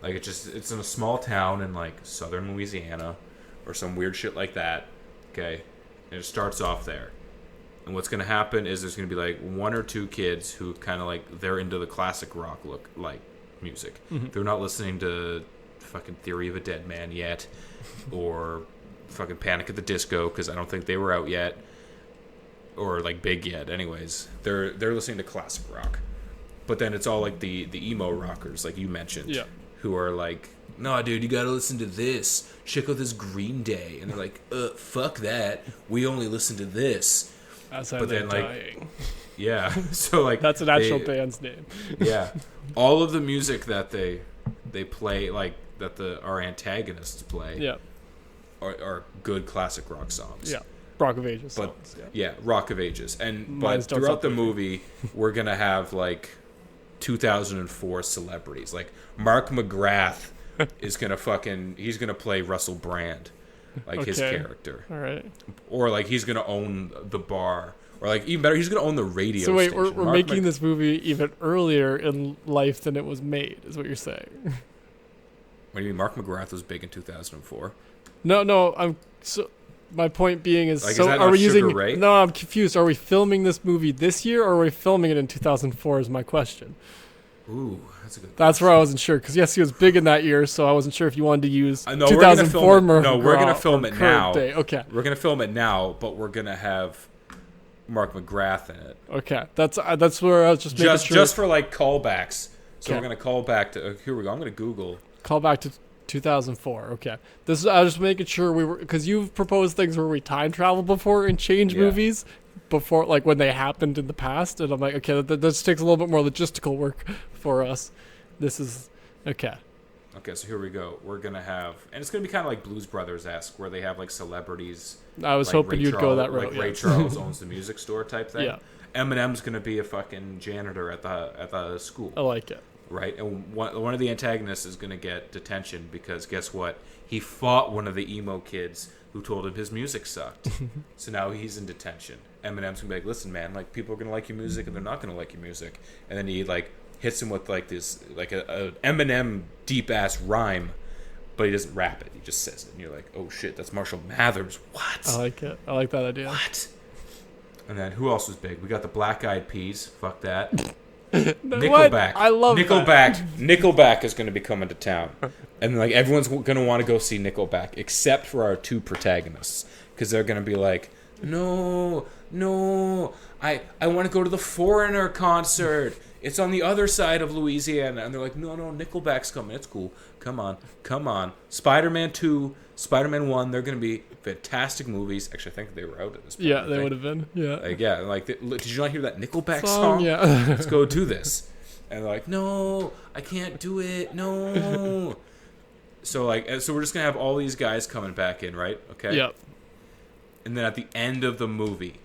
Speaker 3: Like it's in a small town in like southern Louisiana or some weird shit like that. Okay. And it starts off there. And what's going to happen is there's going to be like one or two kids who kind of like they're into the classic rock look like music.
Speaker 2: Mm-hmm.
Speaker 3: They're not listening to fucking Theory of a Dead Man yet or fucking Panic at the Disco because I don't think they were out yet or like big yet. Anyways, they're listening to classic rock. But then it's all like the emo rockers like you mentioned.
Speaker 2: Yeah.
Speaker 3: Who are like, no, dude, you gotta listen to this. Check out this Green Day. And they're like, fuck that. We only listen to this.
Speaker 2: As I'm
Speaker 3: But then, like,
Speaker 2: dying.
Speaker 3: Yeah. So, like...
Speaker 2: That's an actual band's name.
Speaker 3: Yeah. All of the music that they play, like, that our antagonists play
Speaker 2: Yeah.
Speaker 3: are good classic rock songs.
Speaker 2: Yeah. Rock of Ages
Speaker 3: But,
Speaker 2: songs.
Speaker 3: yeah, Rock of Ages. And
Speaker 2: Mine's
Speaker 3: but
Speaker 2: Don't
Speaker 3: throughout
Speaker 2: Stop
Speaker 3: the
Speaker 2: Believing.
Speaker 3: movie, we're going to have, like, 2004 celebrities. Like, Mark McGrath is going to he's going to play Russell Brand. Like, his character.
Speaker 2: All right.
Speaker 3: Or, like, he's going to own the bar. Or, like, even better, he's going to own the radio
Speaker 2: So wait,
Speaker 3: station.
Speaker 2: we're making this movie even earlier in life than it was made, is what you're saying.
Speaker 3: What do you mean? Mark McGrath was big in 2004?
Speaker 2: No, my point being is,
Speaker 3: Like,
Speaker 2: so
Speaker 3: is that
Speaker 2: are
Speaker 3: not
Speaker 2: we
Speaker 3: Sugar
Speaker 2: using...
Speaker 3: Ray?
Speaker 2: No, I'm confused. Are we filming this movie this year, or are we filming it in 2004 is my question.
Speaker 3: Ooh, that's a good
Speaker 2: That's where I wasn't sure, because yes, he was big in that year, so I wasn't sure if you wanted to use
Speaker 3: No, we're gonna
Speaker 2: 2004
Speaker 3: film it.
Speaker 2: or
Speaker 3: No, we're gonna film
Speaker 2: or
Speaker 3: it
Speaker 2: current
Speaker 3: now.
Speaker 2: day. Okay.
Speaker 3: We're going to film it now, but we're going to have Mark McGrath in it.
Speaker 2: Okay. That's where I was just making sure.
Speaker 3: Just for, like, callbacks. So
Speaker 2: Okay.
Speaker 3: we're going to call back to... here we go. I'm going to Google...
Speaker 2: Call back to 2004. Okay. I was just making sure we were, because you've proposed things where we time travel before and change movies before, like when they happened in the past, and I'm like, okay, this takes a little bit more logistical work for us. This is okay.
Speaker 3: Okay, so here we go. We're going to have... And it's going to be kind of like Blues Brothers-esque, where they have, like, celebrities...
Speaker 2: I was
Speaker 3: like
Speaker 2: hoping
Speaker 3: Ray
Speaker 2: you'd go that
Speaker 3: Charles-
Speaker 2: route.
Speaker 3: Like Ray Charles owns the music store type thing.
Speaker 2: Yeah.
Speaker 3: Eminem's going to be a fucking janitor at the school.
Speaker 2: I like it.
Speaker 3: Right? And one of the antagonists is going to get detention because guess what? He fought one of the emo kids who told him his music sucked. So now he's in detention. Eminem's going to be like, listen, man, like, people are going to like your music and they're not going to like your music. And then he, like, hits him with, like, this, like, a Eminem deep-ass rhyme, but he doesn't rap it. He just says it. And you're like, oh, shit, that's Marshall Mathers. What?
Speaker 2: I like it. I like that idea.
Speaker 3: What? And then who else was big? We got the Black Eyed Peas. Fuck that.
Speaker 2: What?
Speaker 3: Nickelback.
Speaker 2: I love
Speaker 3: Nickelback. Nickelback is going to be coming to town, and like everyone's going to want to go see Nickelback, except for our two protagonists, because they're going to be like, no, I want to go to the Foreigner concert. It's on the other side of Louisiana, and they're like, no, Nickelback's coming. It's cool. Come on. Spider-Man 2, Spider-Man 1. They're going to be fantastic movies. Actually, I think they were out at this point.
Speaker 2: Yeah, they would have been. Yeah.
Speaker 3: Did you not hear that Nickelback song?
Speaker 2: Yeah.
Speaker 3: Let's go do this. And they're like, no, I can't do it. No. So we're just going to have all these guys coming back in, right? Okay.
Speaker 2: Yep.
Speaker 3: And then at the end of the movie,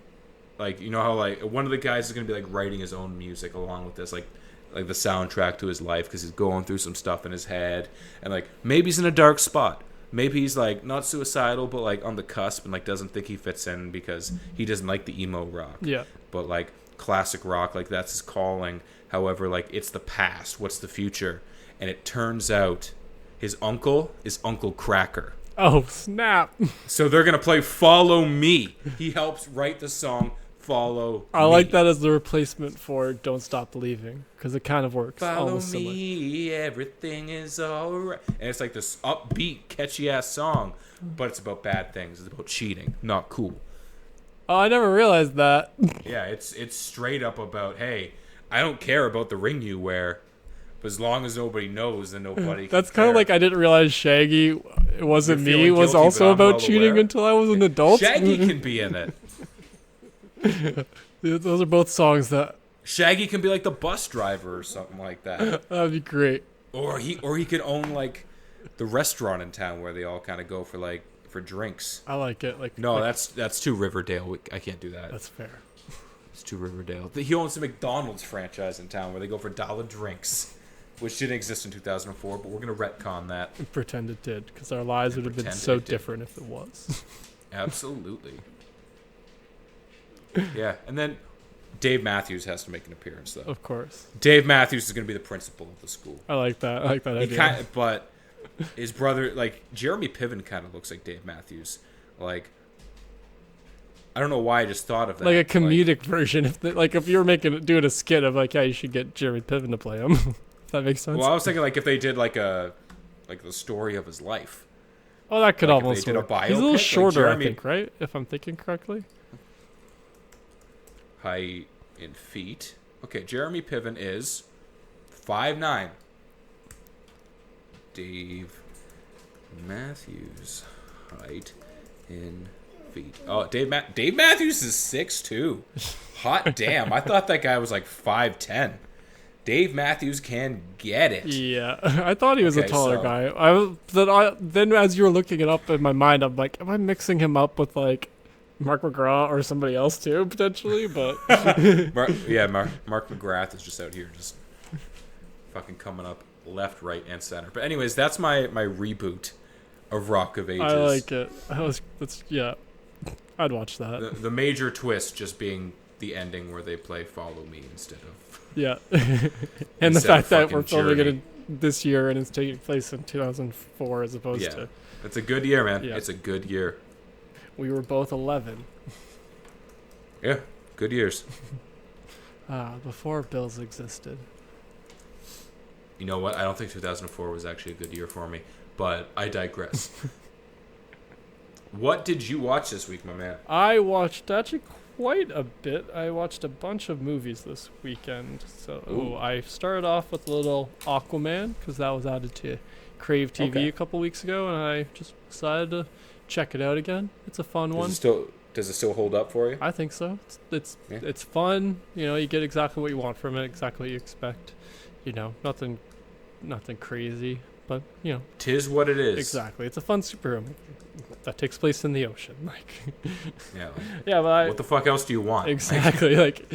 Speaker 3: like, you know how, like, one of the guys is going to be, like, writing his own music along with this, like the soundtrack to his life, because he's going through some stuff in his head. And, like, maybe he's in a dark spot. Maybe he's, like, not suicidal, but, like, on the cusp and, like, doesn't think he fits in because he doesn't like the emo rock.
Speaker 2: Yeah.
Speaker 3: But, like, classic rock, like, that's his calling. However, like, it's the past. What's the future? And it turns out his uncle is Uncle Cracker.
Speaker 2: Oh, snap.
Speaker 3: So they're going to play Follow Me. He helps write the song Follow
Speaker 2: I
Speaker 3: Me.
Speaker 2: like that as the replacement for Don't Stop Believing, because it kind of works.
Speaker 3: Follow
Speaker 2: almost similar.
Speaker 3: me, everything is alright. And it's like this upbeat, catchy-ass song, but it's about bad things. It's about cheating. Not cool.
Speaker 2: Oh, I never realized that.
Speaker 3: Yeah, it's straight up about, hey, I don't care about the ring you wear, but as long as nobody knows, then nobody can
Speaker 2: That's kind of
Speaker 3: care.
Speaker 2: like I didn't realize Shaggy, It Wasn't
Speaker 3: You're
Speaker 2: Me,
Speaker 3: feeling
Speaker 2: was
Speaker 3: guilty,
Speaker 2: also
Speaker 3: but I'm
Speaker 2: about
Speaker 3: well
Speaker 2: cheating
Speaker 3: aware.
Speaker 2: until I was an adult.
Speaker 3: Shaggy can be in it.
Speaker 2: Those are both songs that
Speaker 3: Shaggy can be like the bus driver or something like that.
Speaker 2: would be great.
Speaker 3: Or he could own like the restaurant in town where they all kind of go for drinks.
Speaker 2: I like it.
Speaker 3: No, that's too Riverdale. I can't do that.
Speaker 2: That's fair.
Speaker 3: It's to Riverdale. He owns the McDonald's franchise in town where they go for dollar drinks, which didn't exist in 2004, but we're going to retcon that.
Speaker 2: Pretend it did, because our lives would have been so different if it was.
Speaker 3: Absolutely. Yeah, and then Dave Matthews has to make an appearance, though.
Speaker 2: Of course.
Speaker 3: Dave Matthews is going to be the principal of the school.
Speaker 2: I like that. I like that idea.
Speaker 3: But his brother, like, Jeremy Piven kind of looks like Dave Matthews. Like, I don't know why I just thought of that.
Speaker 2: Like a comedic version. If you were doing a skit of like, yeah, you should get Jeremy Piven to play him. If that makes sense.
Speaker 3: Well, I was thinking like if they did like the story of his life.
Speaker 2: Oh, that could
Speaker 3: like
Speaker 2: almost
Speaker 3: if they did
Speaker 2: work.
Speaker 3: a biopic,
Speaker 2: He's a little shorter,
Speaker 3: Jeremy,
Speaker 2: I think, right? If I'm thinking correctly.
Speaker 3: Height in feet. Okay, Jeremy Piven is 5'9". Dave Matthews height in feet. Oh, Dave Matthews is 6'2". Hot damn! I thought that guy was like 5'10". Dave Matthews can get it.
Speaker 2: Yeah, I thought he was a
Speaker 3: Okay,
Speaker 2: taller
Speaker 3: so-
Speaker 2: guy. Then as you were looking it up in my mind, I'm like, am I mixing him up with like Mark McGrath or somebody else too potentially? But
Speaker 3: Mark McGrath is just out here just fucking coming up left, right, and center. But anyways, that's my reboot of Rock of Ages.
Speaker 2: I like it. I'd watch that.
Speaker 3: The major twist just being the ending where they play Follow Me instead of...
Speaker 2: Yeah. And the
Speaker 3: Instead
Speaker 2: fact
Speaker 3: of
Speaker 2: that
Speaker 3: fucking
Speaker 2: we're filming it
Speaker 3: Journey.
Speaker 2: this year and it's taking place in 2004 as opposed
Speaker 3: Yeah.
Speaker 2: to...
Speaker 3: It's a good year, man.
Speaker 2: Yeah.
Speaker 3: It's a good year.
Speaker 2: We were both 11.
Speaker 3: Yeah, good years.
Speaker 2: Before Bills existed.
Speaker 3: You know what? I don't think 2004 was actually a good year for me, but I digress. What did you watch this week, my man?
Speaker 2: I watched actually quite a bit. I watched a bunch of movies this weekend. So I started off with a little Aquaman because that was added to Crave TV
Speaker 3: Okay.
Speaker 2: a couple weeks ago, and I just decided to check it out again. It's a fun one.
Speaker 3: Does it still hold up for you?
Speaker 2: I think so. It's
Speaker 3: Yeah.
Speaker 2: it's fun. You know, you get exactly what you want from it, exactly what you expect. You know, nothing crazy, but you know,
Speaker 3: 'Tis what it is.
Speaker 2: exactly. It's a fun superhero movie that takes place in the ocean. Like,
Speaker 3: Yeah. Like,
Speaker 2: yeah, but
Speaker 3: what the fuck else do you want?
Speaker 2: exactly like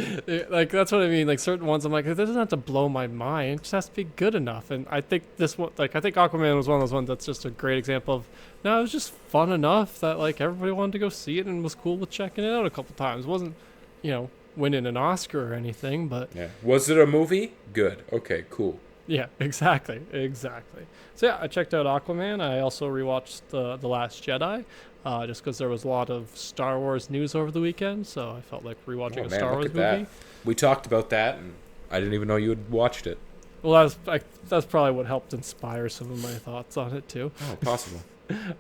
Speaker 2: that's what I mean. Like certain ones, I'm like, it doesn't have to blow my mind. It just has to be good enough. And I think this one, I think Aquaman was one of those ones that's just a great example of. No, it was just fun enough that like everybody wanted to go see it and was cool with checking it out a couple times. It wasn't, you know, winning an Oscar or anything, but
Speaker 3: Yeah. Was it a movie? Good. Okay, cool.
Speaker 2: yeah, exactly. So yeah, I checked out Aquaman. I also rewatched the Last Jedi, just because there was a lot of Star Wars news over the weekend. So I felt like rewatching a Star Wars movie.
Speaker 3: We talked about that, and I didn't even know you had watched it.
Speaker 2: Well, that's probably what helped inspire some of my thoughts on it too.
Speaker 3: Oh, possible.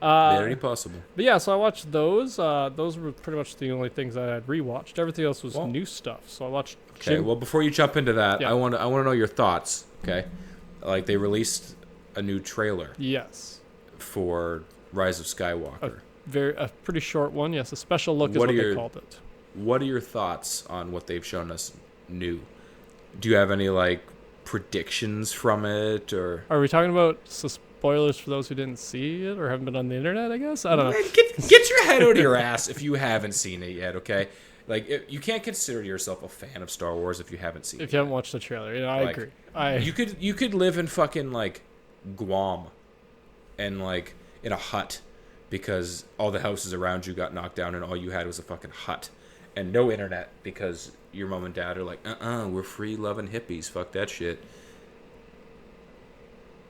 Speaker 3: Very possible.
Speaker 2: But yeah, so I watched those. Those were pretty much the only things I had rewatched. Everything else was new stuff. So I watched.
Speaker 3: Okay, well, before you jump into that,
Speaker 2: Yeah.
Speaker 3: I want to know your thoughts. Okay, like they released a new trailer
Speaker 2: Yes.
Speaker 3: for Rise of Skywalker.
Speaker 2: A pretty short one. Yes, a special look is
Speaker 3: What
Speaker 2: what
Speaker 3: are
Speaker 2: they
Speaker 3: your-
Speaker 2: called it.
Speaker 3: What are your thoughts on what they've shown us new? Do you have any like predictions from it, or
Speaker 2: Are we talking about spoilers for those who didn't see it or haven't been on the internet? I guess I don't know.
Speaker 3: Man, get your head out of your ass if you haven't seen it yet? Okay, like you can't consider yourself a fan of Star Wars if you haven't seen it.
Speaker 2: If you haven't watched the trailer, you know, I
Speaker 3: Like,
Speaker 2: agree.
Speaker 3: You could live in fucking like Guam and like in a hut because all the houses around you got knocked down and all you had was a fucking hut and no internet because your mom and dad are like, we're free loving hippies, fuck that shit.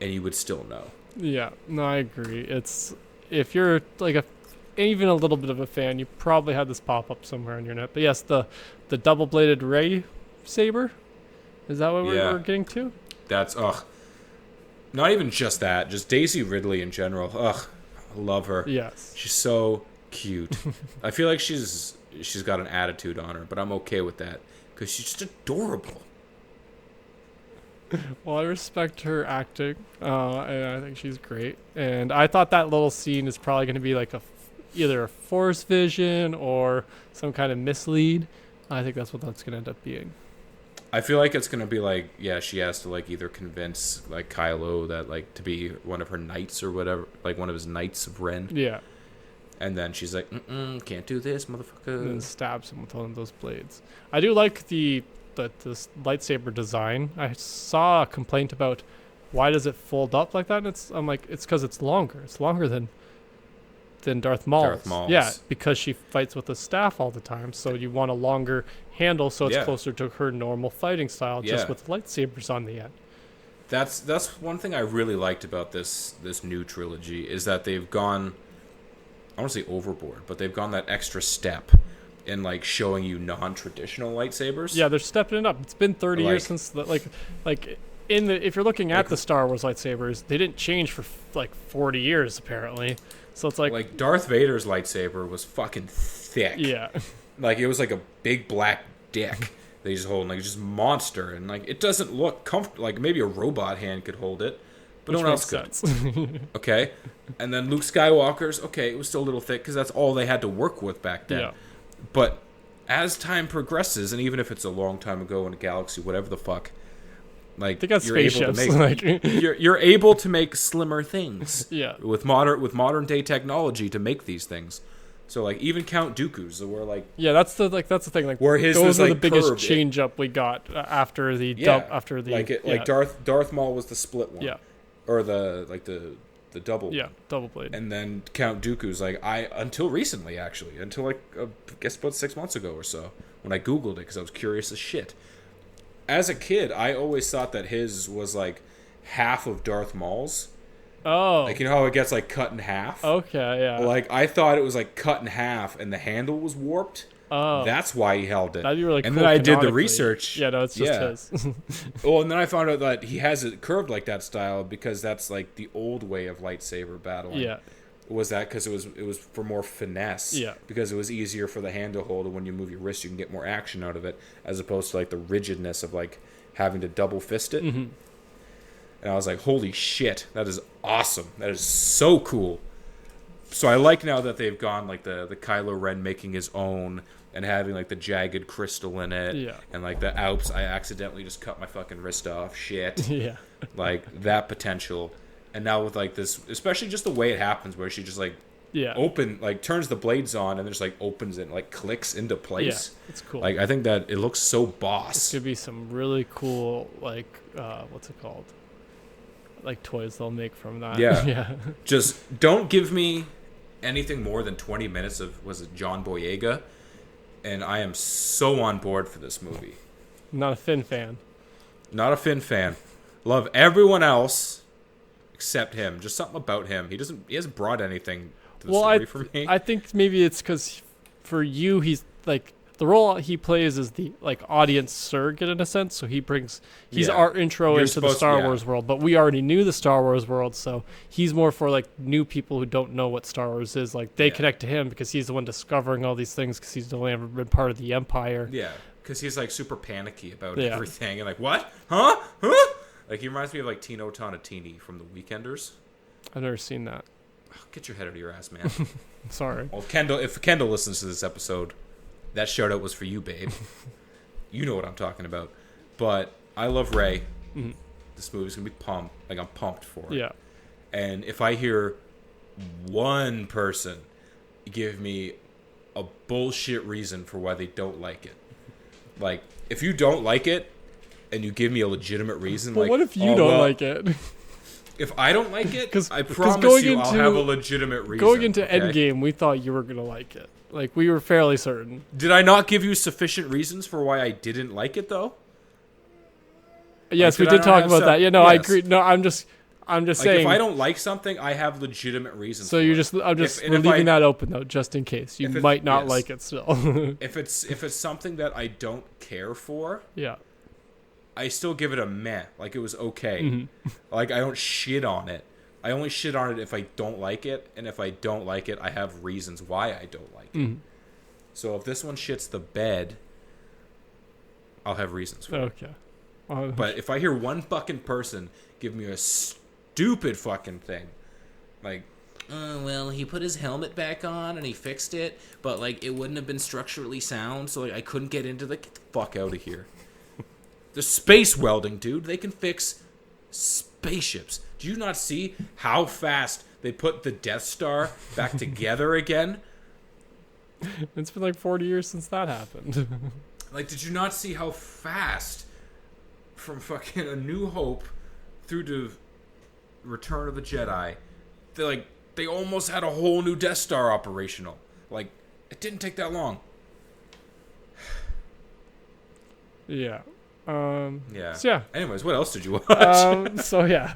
Speaker 3: And you would still know.
Speaker 2: Yeah, no, I agree. It's if you're like even a little bit of a fan, you probably had this pop up somewhere on your net. But yes, the double bladed ray saber, is that what
Speaker 3: Yeah.
Speaker 2: we're getting to?
Speaker 3: That's not even just that, just Daisy Ridley in general. I love her.
Speaker 2: Yes.
Speaker 3: She's so cute. I feel like she's got an attitude on her, but I'm okay with that because she's just adorable.
Speaker 2: Well, I respect her acting, and I think she's great. And I thought that little scene is probably going to be like either a force vision or some kind of mislead. I think that's what that's going to end up being.
Speaker 3: I feel like it's gonna be like, yeah, she has to like either convince like Kylo that like to be one of her knights or whatever, like one of his knights of Ren,
Speaker 2: Yeah.
Speaker 3: And then she's like, can't do this,
Speaker 2: and then
Speaker 3: motherfucker.
Speaker 2: stabs him with one of those blades. I do like this lightsaber design. I saw a complaint about why does it fold up like that, and I'm like, it's because it's longer. It's longer than Darth Maul's.
Speaker 3: Darth Maul's.
Speaker 2: Yeah, because she fights with a staff all the time, so you want a longer handle so it's
Speaker 3: Yeah.
Speaker 2: closer to her normal fighting style, just
Speaker 3: Yeah.
Speaker 2: with lightsabers on the end.
Speaker 3: That's one thing I really liked about this new trilogy is that they've gone, I don't want to say overboard, but they've gone that extra step in like showing you non-traditional lightsabers.
Speaker 2: Yeah, they're stepping it up. It's been 30
Speaker 3: Like-
Speaker 2: years since if you're looking at the Star Wars lightsabers, they didn't change for like 40 years apparently. So it's like
Speaker 3: Darth Vader's lightsaber was fucking thick.
Speaker 2: yeah.
Speaker 3: Like it was like a big black dick that he's holding, like just monster, and like it doesn't look comfortable. Like maybe a robot hand could hold it, but
Speaker 2: Which
Speaker 3: no one else
Speaker 2: makes
Speaker 3: could.
Speaker 2: sense.
Speaker 3: Okay, and then Luke Skywalker's, okay, it was still a little thick because that's all they had to work with back then.
Speaker 2: Yeah.
Speaker 3: But as time progresses, and even if it's a long time ago in a galaxy, whatever the fuck, like
Speaker 2: They got
Speaker 3: you're able to
Speaker 2: spaceships.
Speaker 3: make you're able to make slimmer things.
Speaker 2: Yeah.
Speaker 3: With modern day technology to make these things. So like even Count Dooku's, where like
Speaker 2: Yeah, that's the thing. Like
Speaker 3: Where his
Speaker 2: those
Speaker 3: was,
Speaker 2: were the
Speaker 3: like,
Speaker 2: biggest
Speaker 3: curved.
Speaker 2: change up we got after the
Speaker 3: like Darth Maul was the split one.
Speaker 2: Yeah.
Speaker 3: Or the double.
Speaker 2: Yeah, double blade.
Speaker 3: And then Count Dooku's like until recently actually, until like I guess about 6 months ago or so when I googled it because I was curious as shit. As a kid, I always thought that his was like half of Darth Maul's.
Speaker 2: Oh.
Speaker 3: Like, you know how it gets like cut in half?
Speaker 2: Okay, yeah.
Speaker 3: Like I thought it was like cut in half and the handle was warped.
Speaker 2: Oh.
Speaker 3: That's why he held it.
Speaker 2: That'd be really
Speaker 3: and
Speaker 2: cool
Speaker 3: then I did the
Speaker 2: canonically.
Speaker 3: research.
Speaker 2: Yeah, no, it's just his.
Speaker 3: Well, and then I found out that he has it curved like that style because that's like the old way of lightsaber battling.
Speaker 2: Yeah.
Speaker 3: Was that because it was for more finesse?
Speaker 2: Yeah.
Speaker 3: Because it was easier for the hand to hold, and when you move your wrist, you can get more action out of it, as opposed to like the rigidness of like having to double fist it.
Speaker 2: Mm-hmm.
Speaker 3: And I was like, holy shit, that is awesome. That is so cool. So I like now that they've gone like the Kylo Ren making his own and having like the jagged crystal in it.
Speaker 2: Yeah.
Speaker 3: And like the Alps, I accidentally just cut my fucking wrist off. Shit.
Speaker 2: Yeah.
Speaker 3: Like that potential. And now with like this, especially just the way it happens where she just like
Speaker 2: Yeah.
Speaker 3: turns the blades on and then just like opens it and like clicks into place.
Speaker 2: Yeah, it's cool.
Speaker 3: Like I think that it looks so boss.
Speaker 2: This could be some really cool, like, what's it called? Like toys they'll make from that.
Speaker 3: Yeah.
Speaker 2: Yeah.
Speaker 3: Just don't give me anything more than 20 minutes of, was it John Boyega? And I am so on board for this movie.
Speaker 2: Not a Finn fan.
Speaker 3: Not a Finn fan. Love everyone else except him. Just something about him. He hasn't brought anything to the story for me.
Speaker 2: I think maybe it's because for you, he's like, the role he plays is the like audience surrogate in a sense. So he's
Speaker 3: Yeah.
Speaker 2: our intro
Speaker 3: You're
Speaker 2: into the
Speaker 3: supposed-
Speaker 2: Star
Speaker 3: yeah.
Speaker 2: Wars world, but we already knew the Star Wars world. So he's more for like new people who don't know what Star Wars is. Like they
Speaker 3: Yeah.
Speaker 2: connect to him because he's the one discovering all these things because he's only ever been part of the Empire.
Speaker 3: Yeah, because he's like super panicky about
Speaker 2: Yeah.
Speaker 3: everything and like, what? Huh? Huh? Like he reminds me of like Tino Tonatini from The Weekenders.
Speaker 2: I've never seen that.
Speaker 3: Get your head out of your ass, man.
Speaker 2: Sorry.
Speaker 3: Well, if Kendall listens to this episode, that shout out was for you, babe. You know what I'm talking about. But I love Rey.
Speaker 2: Mhm.
Speaker 3: This movie's gonna be pumped. Like I'm pumped for it.
Speaker 2: Yeah.
Speaker 3: And if I hear one person give me a bullshit reason for why they don't like it, like if you don't like it and you give me a legitimate reason,
Speaker 2: But
Speaker 3: like,
Speaker 2: what if you
Speaker 3: oh,
Speaker 2: don't
Speaker 3: well,
Speaker 2: like it?
Speaker 3: If I don't like it,
Speaker 2: 'Cause-
Speaker 3: I
Speaker 2: 'cause
Speaker 3: promise
Speaker 2: going
Speaker 3: you I'll
Speaker 2: into-
Speaker 3: have a legitimate reason.
Speaker 2: Going into
Speaker 3: okay?
Speaker 2: Endgame, we thought you were gonna like it. Like we were fairly certain.
Speaker 3: Did I not give you sufficient reasons for why I didn't like it though?
Speaker 2: Yes, we
Speaker 3: did I
Speaker 2: did
Speaker 3: not
Speaker 2: talk
Speaker 3: have
Speaker 2: about
Speaker 3: some-
Speaker 2: that. Yeah, no, I
Speaker 3: Yes.
Speaker 2: agree. No, I'm just
Speaker 3: Like
Speaker 2: saying.
Speaker 3: if I don't like something, I have legitimate reasons.
Speaker 2: So
Speaker 3: for
Speaker 2: you're
Speaker 3: it.
Speaker 2: just,
Speaker 3: and
Speaker 2: we're
Speaker 3: if
Speaker 2: leaving
Speaker 3: I-
Speaker 2: that open though, just in case you
Speaker 3: If it-
Speaker 2: might not
Speaker 3: yes.
Speaker 2: like it still.
Speaker 3: if it's something that I don't care for,
Speaker 2: Yeah.
Speaker 3: I still give it a meh. Like it was okay.
Speaker 2: Mm-hmm.
Speaker 3: Like I don't shit on it. I only shit on it if I don't like it, and if I don't like it, I have reasons why I don't like it.
Speaker 2: Mhm.
Speaker 3: So if this one shits the bed, I'll have reasons for it.
Speaker 2: Okay.
Speaker 3: But if I hear one fucking person give me a stupid fucking thing, like,
Speaker 4: Well, he put his helmet back on and he fixed it, but like it wouldn't have been structurally sound, so like I couldn't get into
Speaker 3: get the fuck out of here. The space welding, dude. They can fix space spaceships. Do you not see how fast they put the Death Star back together again?
Speaker 2: It's been like 40 years since that happened.
Speaker 3: Like, did you not see how fast from fucking A New Hope through to Return of the Jedi, they almost had a whole new Death Star operational. Like, it didn't take that long.
Speaker 2: Yeah.
Speaker 3: Yeah.
Speaker 2: So yeah.
Speaker 3: Anyways, what else did you watch?
Speaker 2: So yeah.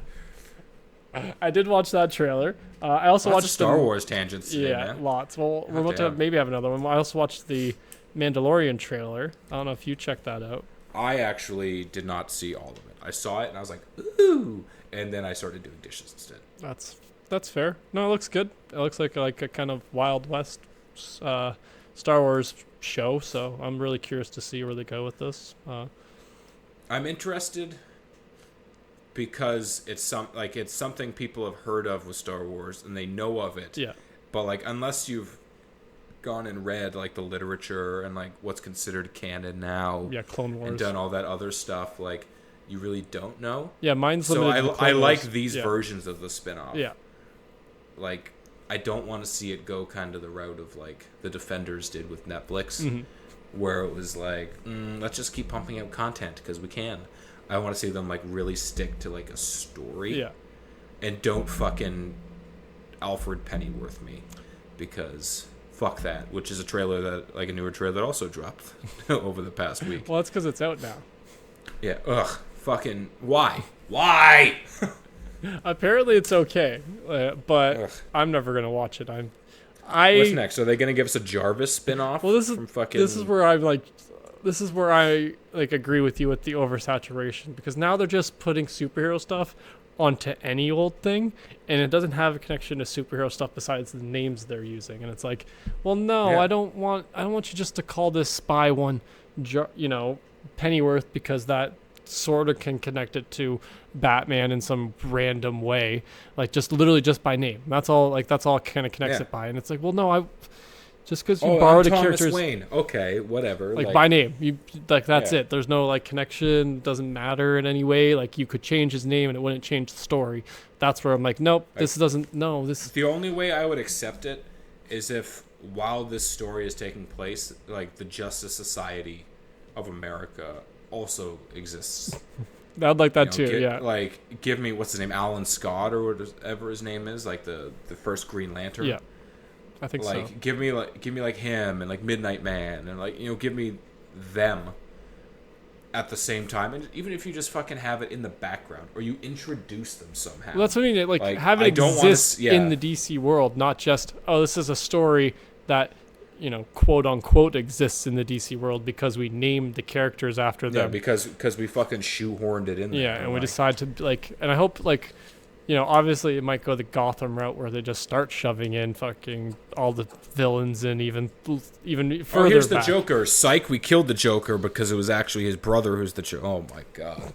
Speaker 2: I did watch that trailer. I also
Speaker 3: Lots
Speaker 2: watched
Speaker 3: of Star Wars tangents today,
Speaker 2: Yeah,
Speaker 3: man.
Speaker 2: lots. Well, we're about to maybe have another one. I also watched the Mandalorian trailer. I don't know if you checked that out.
Speaker 3: I actually did not see all of it. I saw it and I was like, ooh, and then I started doing dishes instead.
Speaker 2: That's fair. No, it looks good. It looks like a kind of Wild West Star Wars show. So I'm really curious to see where they go with this.
Speaker 3: I'm interested because it's something people have heard of with Star Wars and they know of it.
Speaker 2: Yeah.
Speaker 3: But like, unless you've gone and read like the literature and like what's considered canon now,
Speaker 2: Yeah, Clone Wars,
Speaker 3: and done all that other stuff, like you really don't know.
Speaker 2: Yeah, mine's
Speaker 3: So
Speaker 2: limited. to Clone
Speaker 3: I like
Speaker 2: Wars.
Speaker 3: these versions of the spin-off.
Speaker 2: Yeah.
Speaker 3: Like, I don't want to see it go kind of the route of like the Defenders did with Netflix, where it was like, let's just keep pumping out content because we can. I want to see them like really stick to like a story.
Speaker 2: Yeah.
Speaker 3: And don't fucking Alfred Pennyworth me, because fuck that. Which is a trailer that, like a newer trailer that also dropped over the past week.
Speaker 2: Well, that's because it's out now.
Speaker 3: Yeah. Ugh. Fucking why? Why?
Speaker 2: Apparently it's okay, but
Speaker 3: Ugh.
Speaker 2: I'm never gonna watch it.
Speaker 3: What's next? Are they gonna give us a Jarvis spin-off?
Speaker 2: Well, this is where I'm like, this is where I like agree with you with the oversaturation, because now they're just putting superhero stuff onto any old thing, and it doesn't have a connection to superhero stuff besides the names they're using, and it's like, well, no,
Speaker 3: Yeah.
Speaker 2: I don't want you just to call this spy one, Pennyworth, because that sort of can connect it to Batman in some random way, like just literally just by name. That's all it kind of connects
Speaker 3: Yeah.
Speaker 2: it by, and it's like, well, no, just because you
Speaker 3: I'm
Speaker 2: borrowed a
Speaker 3: Thomas
Speaker 2: character's
Speaker 3: Wayne. Okay, whatever.
Speaker 2: like by name, you like that's
Speaker 3: Yeah.
Speaker 2: it. There's no like connection. Doesn't matter in any way. Like you could change his name and it wouldn't change the story. That's where I'm like, nope, this doesn't. No, this.
Speaker 3: The only way I would accept it is if, while this story is taking place, like the Justice Society of America also exists.
Speaker 2: I'd like that
Speaker 3: You know,
Speaker 2: too. Yeah.
Speaker 3: Like, give me, what's his name, Alan Scott or whatever his name is, like the first Green Lantern.
Speaker 2: Yeah. I think
Speaker 3: like,
Speaker 2: so.
Speaker 3: give me like him and like Midnight Man and like, give me them at the same time, and even if you just fucking have it in the background or you introduce them somehow.
Speaker 2: Well, that's what I mean. Like have
Speaker 3: I
Speaker 2: it
Speaker 3: don't wanna
Speaker 2: exist in the DC world, not just this is a story that quote unquote exists in the DC world because we named the characters after them.
Speaker 3: Yeah, because we fucking shoehorned it in there.
Speaker 2: Yeah, and we decide to and I hope obviously it might go the Gotham route where they just start shoving in fucking all the villains and even further.
Speaker 3: Oh, here's the
Speaker 2: back.
Speaker 3: Joker. Psych, we killed the Joker because it was actually his brother who's the Joker. Oh my god.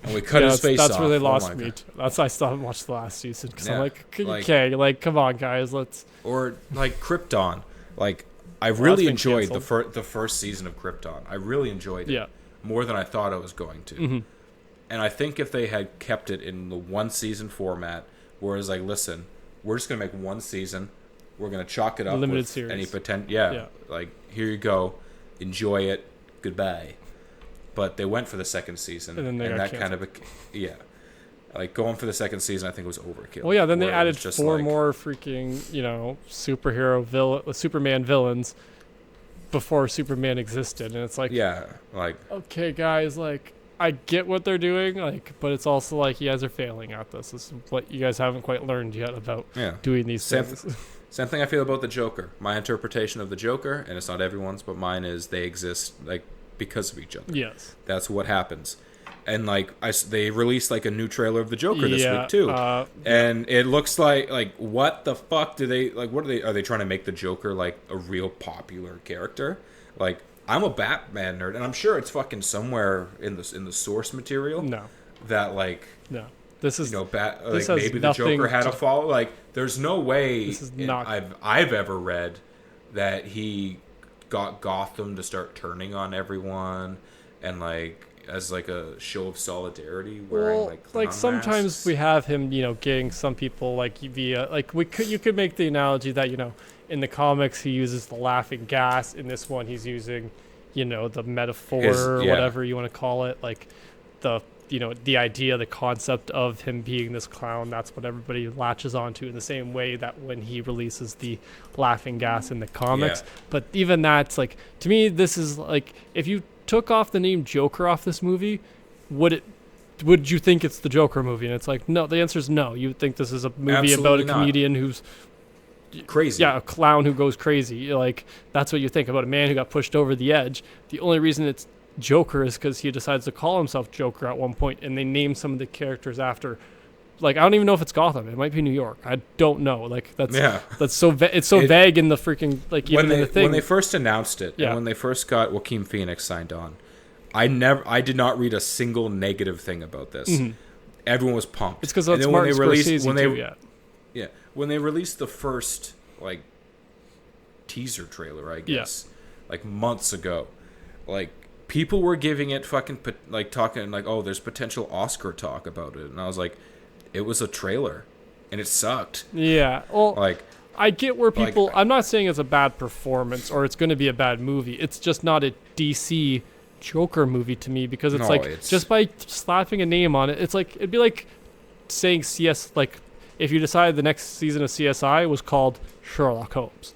Speaker 3: And we cut his face off.
Speaker 2: That's where they lost
Speaker 3: my
Speaker 2: me.
Speaker 3: God.
Speaker 2: That's why I still haven't watched the last season because I'm
Speaker 3: Yeah,
Speaker 2: like,
Speaker 3: like-
Speaker 2: okay, like come on guys, let's.
Speaker 3: Or like Krypton. Like, I
Speaker 2: that's
Speaker 3: really
Speaker 2: been
Speaker 3: enjoyed the
Speaker 2: canceled.
Speaker 3: first season of Krypton. I really enjoyed it.
Speaker 2: Yeah.
Speaker 3: More than I thought I was going to.
Speaker 2: Mm-hmm.
Speaker 3: And I think if they had kept it in the one season format, where it's like, listen, we're just gonna make one season, we're gonna chalk it up
Speaker 2: Limited
Speaker 3: with
Speaker 2: series.
Speaker 3: any potential. Yeah, like here you go, enjoy it, goodbye. But they went for the second season,
Speaker 2: And then they got
Speaker 3: that kind of like going for the second season, I think was overkill.
Speaker 2: Well, yeah. Then they
Speaker 3: where it
Speaker 2: added
Speaker 3: was just
Speaker 2: 4
Speaker 3: like-
Speaker 2: more freaking Superman villains before Superman existed, and it's like,
Speaker 3: Yeah, like
Speaker 2: okay, guys, like I get what they're doing, like, but it's also like you guys are failing at this. This is what you guys haven't quite learned yet about doing these things.
Speaker 3: Same thing I feel about the Joker. My interpretation of the Joker, and it's not everyone's, but mine is they exist like because of each other.
Speaker 2: Yes.
Speaker 3: That's what happens. And like they released like a new trailer of the Joker this week too, and it looks like what the fuck do they like? What are they trying to make the Joker like a real popular character? Like, I'm a Batman nerd, and I'm sure it's fucking somewhere in the source material.
Speaker 2: No.
Speaker 3: That like
Speaker 2: No. This is
Speaker 3: like
Speaker 2: this has
Speaker 3: maybe the
Speaker 2: nothing
Speaker 3: Joker had
Speaker 2: to-
Speaker 3: a follow. Like, there's no way
Speaker 2: This is not-
Speaker 3: I've ever read that he got Gotham to start turning on everyone, and like as like a show of solidarity, wearing
Speaker 2: Well,
Speaker 3: like clown
Speaker 2: sometimes
Speaker 3: masks?
Speaker 2: we have him, getting some people like via like you could make the analogy that in the comics he uses the laughing gas. In this one, he's using, the metaphor or whatever you want to call it, like the idea, the concept of him being this clown. That's what everybody latches onto in the same way that when he releases the laughing gas in the comics.
Speaker 3: Yeah.
Speaker 2: But even that's like, to me, this is like, if you took off the name Joker off this movie, would you think it's the Joker movie? And it's like, no, the answer is no. You would think this is a movie about
Speaker 3: Absolutely
Speaker 2: a
Speaker 3: not.
Speaker 2: comedian who's
Speaker 3: Crazy.
Speaker 2: yeah, a clown who goes crazy. Like, that's what you think about a man who got pushed over the edge. The only reason it's Joker is because he decides to call himself Joker at one point, and they name some of the characters after. Like, I don't even know if it's Gotham. It might be New York. I don't know. Like, that's so it's so vague in the freaking, like, even in the thing.
Speaker 3: When they first announced it, and when they first got Joaquin Phoenix signed on, I did not read a single negative thing about this.
Speaker 2: Mm-hmm.
Speaker 3: Everyone was pumped.
Speaker 2: It's because it's Martin Scorsese
Speaker 3: Yeah, when they released the first like teaser trailer, I guess, like months ago, like people were giving it fucking like talking like, oh, there's potential Oscar talk about it, and I was like, it was a trailer, and it sucked.
Speaker 2: Yeah, well,
Speaker 3: like
Speaker 2: I get where people. I'm not saying it's a bad performance or it's going to be a bad movie. It's just not a DC Joker movie to me, because it's just by slapping a name on it, it's like, it'd be like saying like if you decided the next season of CSI was called Sherlock Holmes,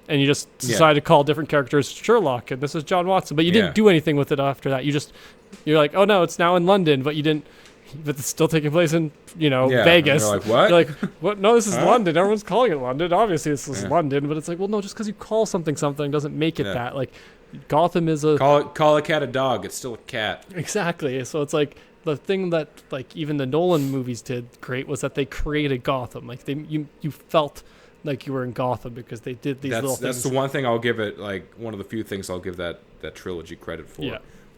Speaker 2: and you just decided to call different characters Sherlock, and this is John Watson, but you didn't do anything with it after that. You're like, oh no, it's now in London, but it's still taking place in Vegas.
Speaker 3: And you're like, what?
Speaker 2: You're like, what? No, this is London. Everyone's calling it London. Obviously, this is London, but it's like, well, no, just because you call something doesn't make it that. Like, Gotham is a
Speaker 3: call a cat a dog. It's still a cat.
Speaker 2: Exactly. So it's like, the thing that like even the Nolan movies did great was that they created Gotham. Like, you felt like you were in Gotham because they did these little things.
Speaker 3: That's the one thing I'll give it, like one of the few things I'll give that trilogy credit for.
Speaker 2: Yeah.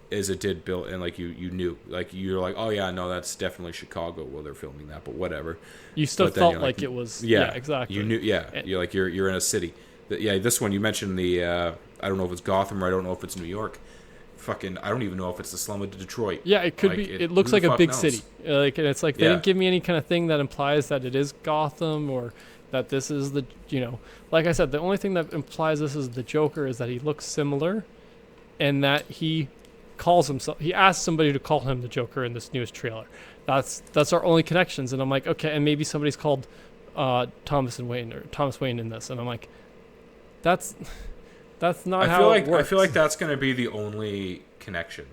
Speaker 3: Is it did build, and like you knew, like you're like, oh yeah, no, that's definitely Chicago. Well, they're filming that, but whatever.
Speaker 2: You still felt like it was. Yeah, exactly.
Speaker 3: You knew, you're like you're in a city. This one you mentioned I don't know if it's Gotham or I don't know if it's New York. Fucking, I don't even know if it's the slum of Detroit.
Speaker 2: Yeah, it could be. It looks like a big city. Like, and it's like they didn't give me any kind of thing that implies that it is Gotham or that this is the Like I said, the only thing that implies this is the Joker is that he looks similar, and that he calls himself. He asked somebody to call him the Joker in this newest trailer. That's our only connections, and I'm like, okay, and maybe somebody's called Thomas Wayne in this, and I'm like, that's not how it works.
Speaker 3: I feel like that's gonna be the only connection.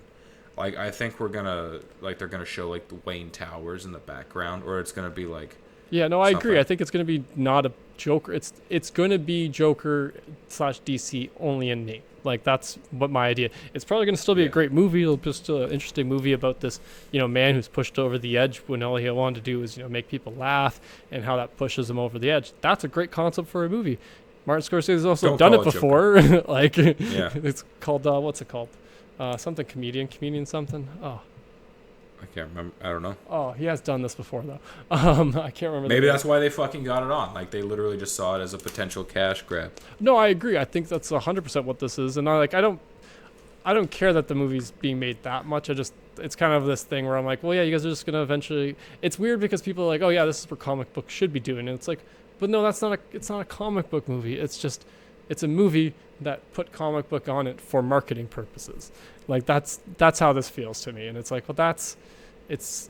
Speaker 3: Like, I think they're gonna show like the Wayne Towers in the background, or it's gonna be like.
Speaker 2: Yeah, no, I agree. I think it's gonna be not a Joker. It's gonna be Joker / DC only in name. Like, that's what my idea. It's probably gonna still be a great movie. It'll be still an interesting movie about this, man who's pushed over the edge when all he wanted to do is make people laugh, and how that pushes him over the edge. That's a great concept for a movie. Martin Scorsese has also done it before. Like, it's called, what's it called? Something comedian something. Oh,
Speaker 3: I can't remember. I don't know.
Speaker 2: Oh, he has done this before, though. I can't remember.
Speaker 3: Maybe that's why they fucking got it on. Like, they literally just saw it as a potential cash grab.
Speaker 2: No, I agree. I think that's 100% what this is. And I don't care that the movie's being made that much. It's kind of this thing where I'm like, well, yeah, you guys are just going to eventually. It's weird because people are like, oh, yeah, this is what comic books should be doing. And it's like, but no, it's not a comic book movie. It's a movie that put comic book on it for marketing purposes. Like, that's how this feels to me. And it's like, well, it's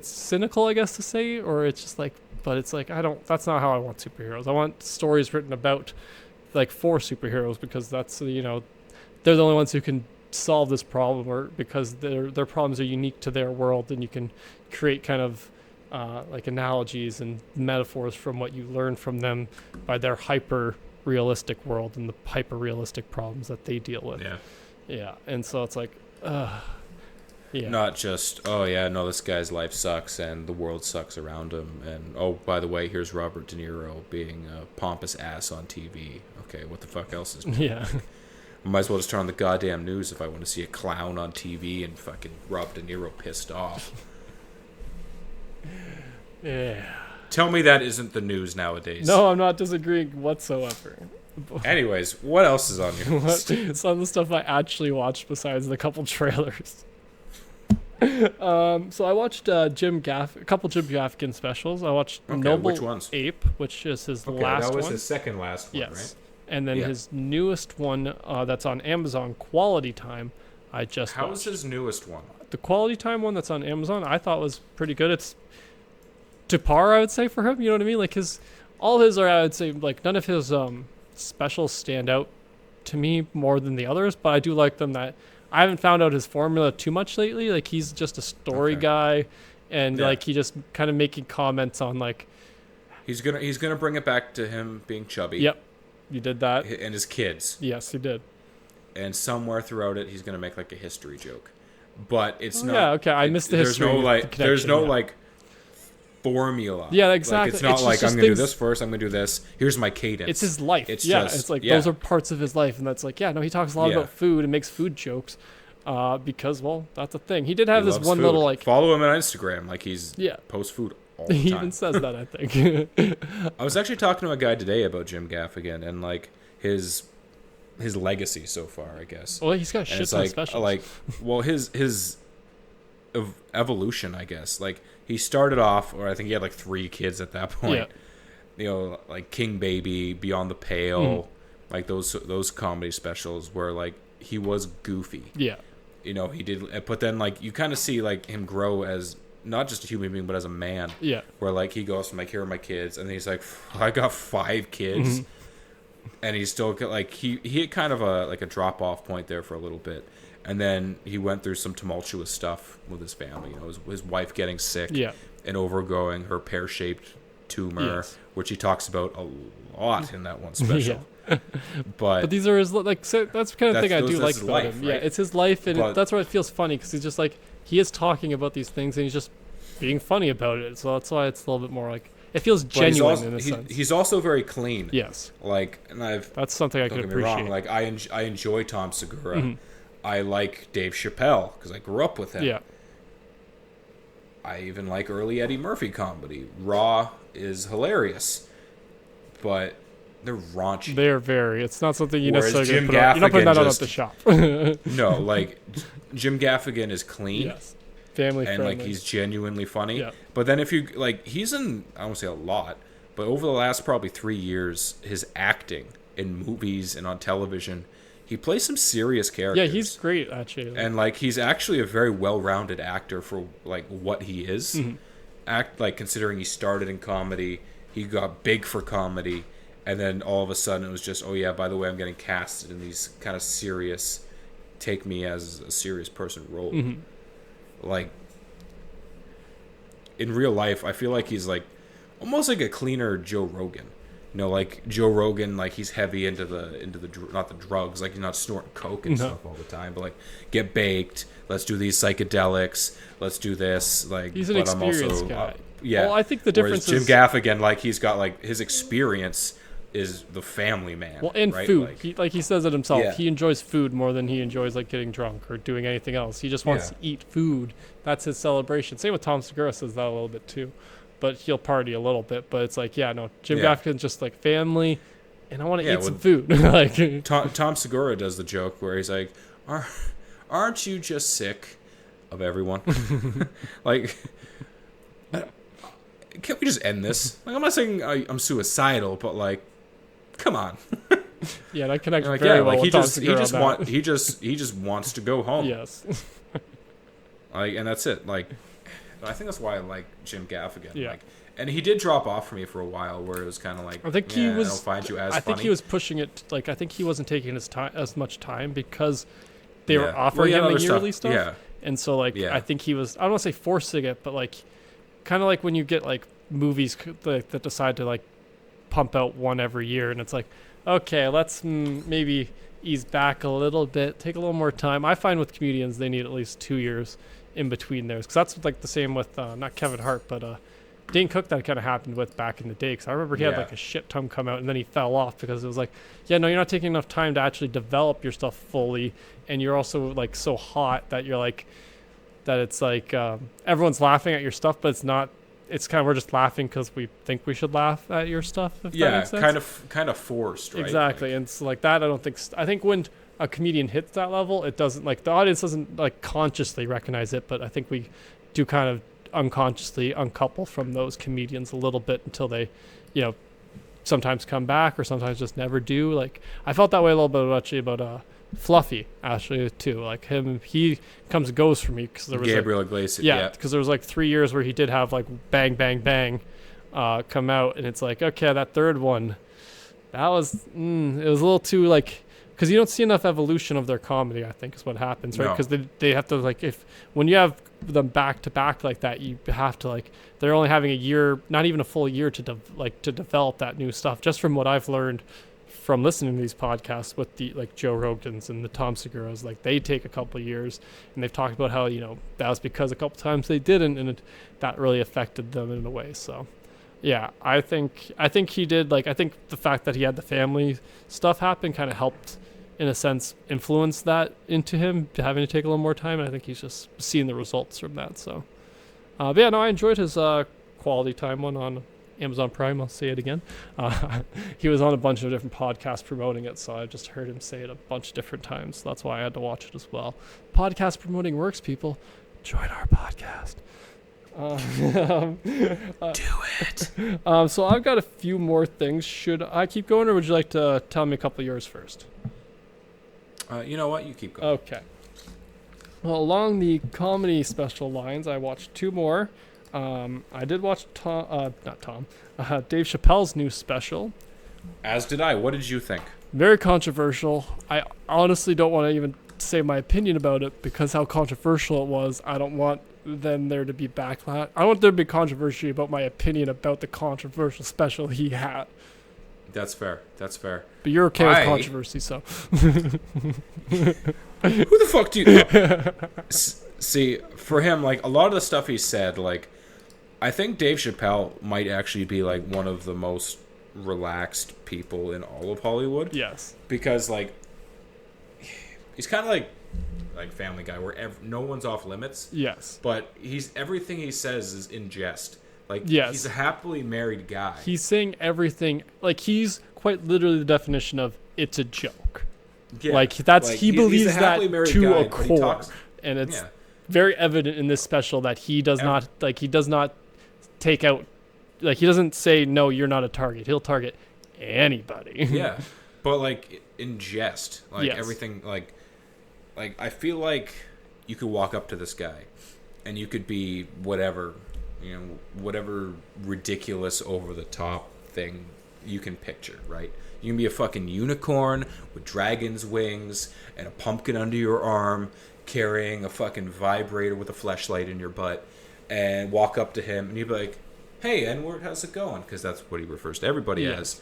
Speaker 2: cynical, I guess, to say, or it's just like, but it's like, that's not how I want superheroes. I want stories written about, like, for superheroes, because that's, they're the only ones who can solve this problem, or because their problems are unique to their world, and you can create kind of like analogies and metaphors from what you learn from them by their hyper realistic world and the hyper realistic problems that they deal with. Yeah. And so it's like, not
Speaker 3: just, oh yeah, no, this guy's life sucks and the world sucks around him, and oh, by the way, here's Robert De Niro being a pompous ass on TV. Okay, what the fuck else is going on? I might as well just turn on the goddamn news if I want to see a clown on TV and fucking Rob De Niro pissed off.
Speaker 2: Yeah.
Speaker 3: Tell me that isn't the news nowadays.
Speaker 2: No, I'm not disagreeing whatsoever.
Speaker 3: Anyways, what else is on your list?
Speaker 2: Some of the stuff I actually watched besides the couple trailers. So I watched a couple Jim Gaffigan specials. I watched
Speaker 3: Okay,
Speaker 2: Noble
Speaker 3: which ones?
Speaker 2: Ape, which is his
Speaker 5: Okay,
Speaker 2: last
Speaker 5: that was
Speaker 2: one.
Speaker 5: his second last one,
Speaker 2: Yes.
Speaker 5: right?
Speaker 2: And then
Speaker 3: Yeah.
Speaker 2: his newest one that's on Amazon, Quality Time, I just
Speaker 3: How
Speaker 2: watched.
Speaker 3: is his newest one?
Speaker 2: The Quality Time one that's on Amazon, I thought was pretty good. It's to par, I would say, for him. You know what I mean? Like all his are, I would say, like none of his specials stand out to me more than the others, but I do like them. That I haven't found out his formula too much lately. Like he's just a story
Speaker 3: Okay.
Speaker 2: guy, and
Speaker 3: Yeah.
Speaker 2: like he just kind of making comments on like,
Speaker 3: He's gonna bring it back to him being chubby.
Speaker 2: yep, you did that.
Speaker 3: And his kids.
Speaker 2: Yes, he did.
Speaker 3: And somewhere throughout it, he's gonna make like a history joke. But it's
Speaker 2: Oh,
Speaker 3: not.
Speaker 2: yeah, okay, I missed the history,
Speaker 3: There's no like.
Speaker 2: the
Speaker 3: There's no
Speaker 2: connection, yeah.
Speaker 3: like formula.
Speaker 2: Yeah,
Speaker 3: Like,
Speaker 2: exactly.
Speaker 3: it's not
Speaker 2: It's
Speaker 3: like
Speaker 2: just
Speaker 3: I'm gonna do
Speaker 2: things-
Speaker 3: this first. I'm gonna do this. Here's my cadence.
Speaker 2: It's his life.
Speaker 3: It's
Speaker 2: yeah,
Speaker 3: just-
Speaker 2: it's like
Speaker 3: yeah.
Speaker 2: those are parts of his life, and that's like, yeah, no, he talks a lot
Speaker 3: Yeah.
Speaker 2: about food and makes food jokes, because well, that's a thing. He did have
Speaker 3: He
Speaker 2: this
Speaker 3: loves
Speaker 2: one
Speaker 3: food.
Speaker 2: little like,
Speaker 3: Follow him on Instagram. Like he's
Speaker 2: yeah,
Speaker 3: posts food all the
Speaker 2: he
Speaker 3: time.
Speaker 2: even says that, I think.
Speaker 3: I was actually talking to a guy today about Jim Gaffigan and like his legacy so far, I guess.
Speaker 2: Well, he's got a
Speaker 3: And
Speaker 2: shit
Speaker 3: it's
Speaker 2: ton of
Speaker 3: like
Speaker 2: specials.
Speaker 3: well his evolution, I guess. Like he started off, or I think he had like 3 kids at that point.
Speaker 2: Yeah.
Speaker 3: You know, like King Baby, Beyond the Pale,
Speaker 2: Mm-hmm.
Speaker 3: like those comedy specials where like he was goofy.
Speaker 2: Yeah,
Speaker 3: You know, he did, but then like you kind of see like him grow as not just a human being, but as a man.
Speaker 2: yeah,
Speaker 3: Where like he goes from like, here are my kids, and then he's like, I got 5 kids, and he's still like he hit kind of a like a drop off point there for a little bit, and then he went through some tumultuous stuff with his family. You know, his wife getting sick,
Speaker 2: yeah,
Speaker 3: and overgrowing her pear shaped tumor,
Speaker 2: Yes.
Speaker 3: which he talks about a lot in that one special.
Speaker 2: Yeah.
Speaker 3: But
Speaker 2: But these are his like. So that's the kind of thing I do
Speaker 3: that's
Speaker 2: like
Speaker 3: his
Speaker 2: about
Speaker 3: life,
Speaker 2: him. Yeah,
Speaker 3: right?
Speaker 2: it's his life, and
Speaker 3: But-
Speaker 2: that's why it feels funny because he's just like he is talking about these things, and he's just being funny about it. So that's why it's a little bit more like it feels
Speaker 3: but he's
Speaker 2: genuine
Speaker 3: also,
Speaker 2: in a sense.
Speaker 3: he's also very clean.
Speaker 2: Yes,
Speaker 3: Like, and I've
Speaker 2: that's something I
Speaker 3: don't
Speaker 2: can
Speaker 3: get me
Speaker 2: appreciate.
Speaker 3: wrong. Like I enjoy Tom Segura.
Speaker 2: Mhm.
Speaker 3: I like Dave Chappelle because I grew up with him.
Speaker 2: Yeah,
Speaker 3: I even like early Eddie Murphy comedy. Raw is hilarious, but they're raunchy.
Speaker 2: they're very. It's not something you
Speaker 3: Whereas
Speaker 2: necessarily
Speaker 3: Jim
Speaker 2: put out. You're not putting
Speaker 3: Gaffigan
Speaker 2: that out at
Speaker 3: just-
Speaker 2: the shop.
Speaker 3: No, like Jim Gaffigan is clean.
Speaker 2: Yes, family
Speaker 3: And
Speaker 2: friendly.
Speaker 3: like he's genuinely funny.
Speaker 2: Yeah.
Speaker 3: But then if you like, he's in, I won't say a lot, but over the last probably 3 years, his acting in movies and on television, he plays some serious characters.
Speaker 2: Yeah, he's great actually.
Speaker 3: And like he's actually a very well-rounded actor for like what he is.
Speaker 2: Mm-hmm.
Speaker 3: Act like considering he started in comedy, he got big for comedy, and then all of a sudden it was just, oh yeah, by the way, I'm getting casted in these kind of serious, take me as a serious person role.
Speaker 2: Mhm.
Speaker 3: Like in real life, I feel like he's like almost like a cleaner Joe Rogan. You know, like Joe Rogan, like he's heavy into the not the drugs, like he's not snorting coke and
Speaker 2: No.
Speaker 3: stuff all the time, but like get baked. Let's do these psychedelics. Let's do this. Like,
Speaker 2: He's an
Speaker 3: but I'm
Speaker 2: experienced
Speaker 3: also,
Speaker 2: guy.
Speaker 3: yeah.
Speaker 2: Well, I think the
Speaker 3: Whereas
Speaker 2: difference
Speaker 3: Jim
Speaker 2: is
Speaker 3: Gaffigan, like he's got like his experience is the family man.
Speaker 2: well, and
Speaker 3: right?
Speaker 2: food.
Speaker 3: Like,
Speaker 2: He says it himself.
Speaker 3: Yeah.
Speaker 2: He enjoys food more than he enjoys like getting drunk or doing anything else. He just wants
Speaker 3: Yeah.
Speaker 2: to eat food. That's his celebration. Same with Tom Segura says that a little bit too, but he'll party a little bit. But it's like, yeah, no, Jim
Speaker 3: Yeah.
Speaker 2: Gaffigan's just like family, and I want to
Speaker 3: Yeah,
Speaker 2: eat some
Speaker 3: with-
Speaker 2: food. Like,
Speaker 3: Tom Segura does the joke where he's like, "Aren't you just sick of everyone?" Like, can't we just end this? Like, I'm not saying I'm suicidal, but like, come on.
Speaker 2: yeah, that connects
Speaker 3: Like,
Speaker 2: very
Speaker 3: yeah,
Speaker 2: well
Speaker 3: like
Speaker 2: with Tom Segura on that.
Speaker 3: he just wants to go home.
Speaker 2: Yes.
Speaker 3: Like, and that's it. Like, I think that's why I like Jim Gaffigan.
Speaker 2: Yeah.
Speaker 3: Like, and he did drop off for me for a while, where it was kind of like,
Speaker 2: I think he was.
Speaker 3: I don't find you as
Speaker 2: I think
Speaker 3: funny.
Speaker 2: he was pushing it. Like I think he wasn't taking his time as much time because they were
Speaker 3: Yeah.
Speaker 2: offering
Speaker 3: Well, yeah,
Speaker 2: him
Speaker 3: other
Speaker 2: the yearly stuff.
Speaker 3: Yeah.
Speaker 2: And so like
Speaker 3: Yeah.
Speaker 2: I think he was. I don't want to say forcing it, but like kind of like when you get like movies that decide to like pump out one every year, and it's like, okay, let's maybe ease back a little bit, take a little more time. I find with comedians they need at least 2 years in between theirs, because that's like the same with not Kevin Hart, but Dane Cook. That kind of happened with back in the day, because I remember he had
Speaker 3: Yeah.
Speaker 2: like a shit ton come out, and then he fell off because it was like, yeah, no, you're not taking enough time to actually develop your stuff fully, and you're also like so hot that you're like that it's like everyone's laughing at your stuff, but it's not. It's kind of we're just laughing because we think we should laugh at your stuff. If that
Speaker 3: Yeah,
Speaker 2: makes sense.
Speaker 3: kind of forced, right?
Speaker 2: Exactly,
Speaker 3: Like,
Speaker 2: and so like that, I don't think. I think when a comedian hits that level, it doesn't like the audience doesn't like consciously recognize it, but I think we do kind of unconsciously uncouple from those comedians a little bit until they, sometimes come back or sometimes just never do. Like I felt that way a little bit actually about Fluffy actually too. Like him, he comes and goes for me because there was
Speaker 3: Gabriel Iglesias.
Speaker 2: yeah, because there was like 3 years where he did have like Bang Bang Bang come out, and it's like, okay, that third one, that was it was a little too like, because you don't see enough evolution of their comedy, I think is what happens, right?
Speaker 3: No.
Speaker 2: Because they have to like, when you have them back to back like that, you have to like, they're only having a year, not even a full year to develop that new stuff. Just from what I've learned from listening to these podcasts with the like Joe Rogans and the Tom Segura's, like they take a couple of years, and they've talked about how that was because a couple times they didn't, and that really affected them in a way. So yeah, I think he did, like I think the fact that he had the family stuff happen kind of helped in a sense influence that into him having to take a little more time, and I think he's just seeing the results from that. So but yeah, no, I enjoyed his quality time one on Amazon Prime. I'll say it again. He was on a bunch of different podcasts promoting it, so I just heard him say it a bunch of different times. So that's why I had to watch it as well. Podcast promoting works, people. Join our podcast.
Speaker 3: Do it.
Speaker 2: So I've got a few more things. Should I keep going, or would you like to tell me a couple of yours first?
Speaker 3: You know what? You keep going.
Speaker 2: Okay. Well, along the comedy special lines, I watched two more. I did watch Dave Chappelle's new special.
Speaker 3: As did I. What did you think?
Speaker 2: Very controversial. I honestly don't want to even say my opinion about it because how controversial it was. I don't want there to be backlash. I want there to be controversy about my opinion about the controversial special he had.
Speaker 3: That's fair. That's fair.
Speaker 2: But you're okay with controversy, so.
Speaker 3: Who the fuck do you... See, for him, like, a lot of the stuff he said, like, I think Dave Chappelle might actually be, like, one of the most relaxed people in all of Hollywood.
Speaker 2: Yes.
Speaker 3: Because, like, he's kind of like Family Guy, where no one's off limits.
Speaker 2: Yes.
Speaker 3: But everything he says is in jest. Like,
Speaker 2: yes.
Speaker 3: He's a happily married guy.
Speaker 2: He's saying everything, like, he's quite literally the definition of it's a joke.
Speaker 3: Yeah.
Speaker 2: Like, he believes that to
Speaker 3: guy,
Speaker 2: a core. And it's very evident in this special that he does not take out, like, he doesn't say, no, you're not a target. He'll target anybody.
Speaker 3: Yeah. But, like, in jest. Like, everything, like, I feel like you could walk up to this guy and you could be whatever ridiculous over the top thing you can picture, right? You can be a fucking unicorn with dragon's wings and a pumpkin under your arm, carrying a fucking vibrator with a fleshlight in your butt, and walk up to him and you'd be like, hey, N-word, how's it going? Because that's what he refers to everybody as.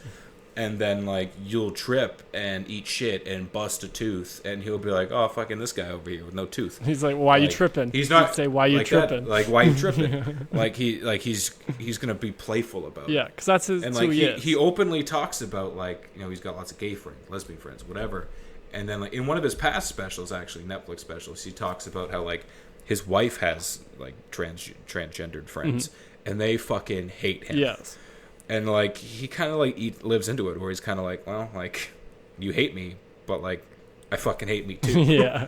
Speaker 3: And then, like, you'll trip and eat shit and bust a tooth, and he'll be like, oh, fucking this guy over here with no tooth.
Speaker 2: He's like, why you tripping?
Speaker 3: He's not...
Speaker 2: He'd say, why you tripping?
Speaker 3: Like, why you tripping? he's going to be playful about it.
Speaker 2: Yeah, because that's his...
Speaker 3: And, like,
Speaker 2: who he is.
Speaker 3: He openly talks about, like, he's got lots of gay friends, lesbian friends, whatever. And then, like, in one of his past specials, actually, Netflix specials, he talks about how, like, his wife has, like, transgendered friends, and they fucking hate him.
Speaker 2: Yes.
Speaker 3: And, like, he kind of, like, lives into it, where he's kind of like, well, like, you hate me, but, like, I fucking hate me, too.
Speaker 2: Yeah.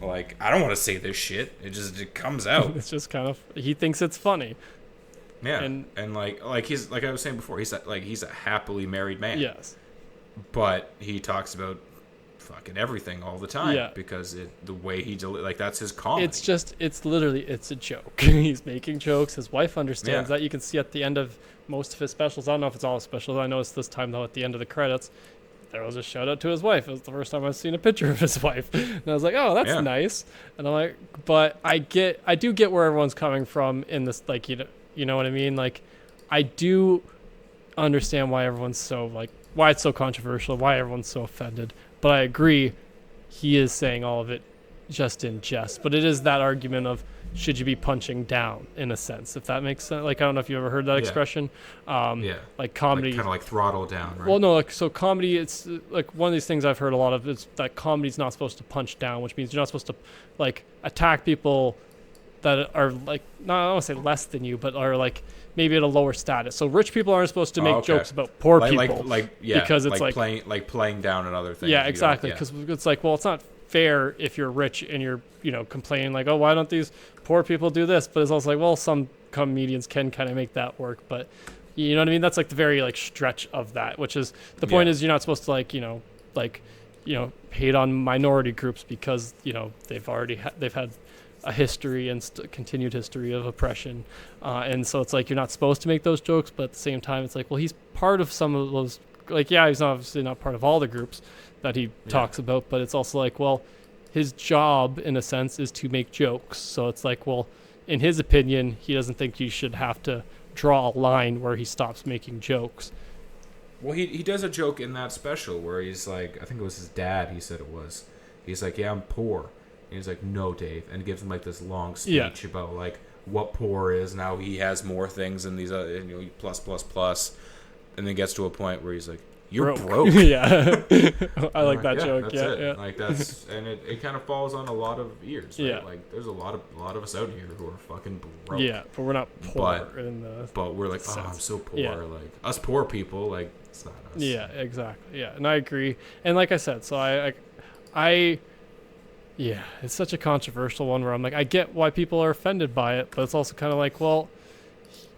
Speaker 3: Like, I don't want to say this shit. It comes out.
Speaker 2: It's just kind of... He thinks it's funny.
Speaker 3: Yeah. And like he's... Like I was saying before, he's a happily married man.
Speaker 2: Yes.
Speaker 3: But he talks about fucking everything all the time because the way he like that's his comedy.
Speaker 2: It's literally a joke. He's making jokes. His wife understands that. You can see at the end of most of his specials. I don't know if it's all his specials. I noticed this time though at the end of the credits there was a shout out to his wife. It was the first time I've seen a picture of his wife, and I was like, oh, that's nice. And I'm like, but I do get where everyone's coming from in this, like, you know what I mean? Like, I do understand why everyone's so, like, why it's so controversial, why everyone's so offended. But I agree, he is saying all of it just in jest. But it is that argument of, should you be punching down, in a sense, if that makes sense? Like, I don't know if you ever heard that expression. Like, comedy...
Speaker 3: Kind of like throttle down, right?
Speaker 2: Well, no, like, so comedy, it's, like, one of these things I've heard a lot of is that comedy's not supposed to punch down, which means you're not supposed to, like, attack people that are like, not I don't want to say less than you, but are like maybe at a lower status. So rich people aren't supposed to make jokes about poor people, because it's like
Speaker 3: playing down on other things.
Speaker 2: Yeah, exactly. Because it's like, well, it's not fair if you're rich and you're complaining like, oh, why don't these poor people do this? But it's also like, well, some comedians can kind of make that work, but you know what I mean? That's like the very like stretch of that, which is the point is you're not supposed to hate on minority groups because they've had a history and continued history of oppression, and so it's like you're not supposed to make those jokes, but at the same time it's like, well, he's part of some of those, like, yeah, he's obviously not part of all the groups that he talks about, but it's also like, well, his job in a sense is to make jokes, so it's like, well, in his opinion, he doesn't think you should have to draw a line where he stops making jokes.
Speaker 3: Well, he does a joke in that special where he's like, I think it was his dad, he said it was, he's like, yeah, I'm poor. And he's like, no, Dave, and gives him like this long speech about like what poor is, and how he has more things than these other, plus, and then gets to a point where he's like, you're broke.
Speaker 2: Yeah, I like that joke.
Speaker 3: That's
Speaker 2: yeah,
Speaker 3: it. Like that's, and it kind of falls on a lot of ears. Right?
Speaker 2: Yeah,
Speaker 3: like there's a lot of us out here who are fucking broke.
Speaker 2: Yeah, but we're not poor
Speaker 3: but we're like, oh, I'm so poor.
Speaker 2: Yeah.
Speaker 3: Like us poor people, like it's not us.
Speaker 2: Yeah, exactly. Yeah, and I agree. And like I said, so I yeah, it's such a controversial one where I'm like, I get why people are offended by it, but it's also kind of like, well,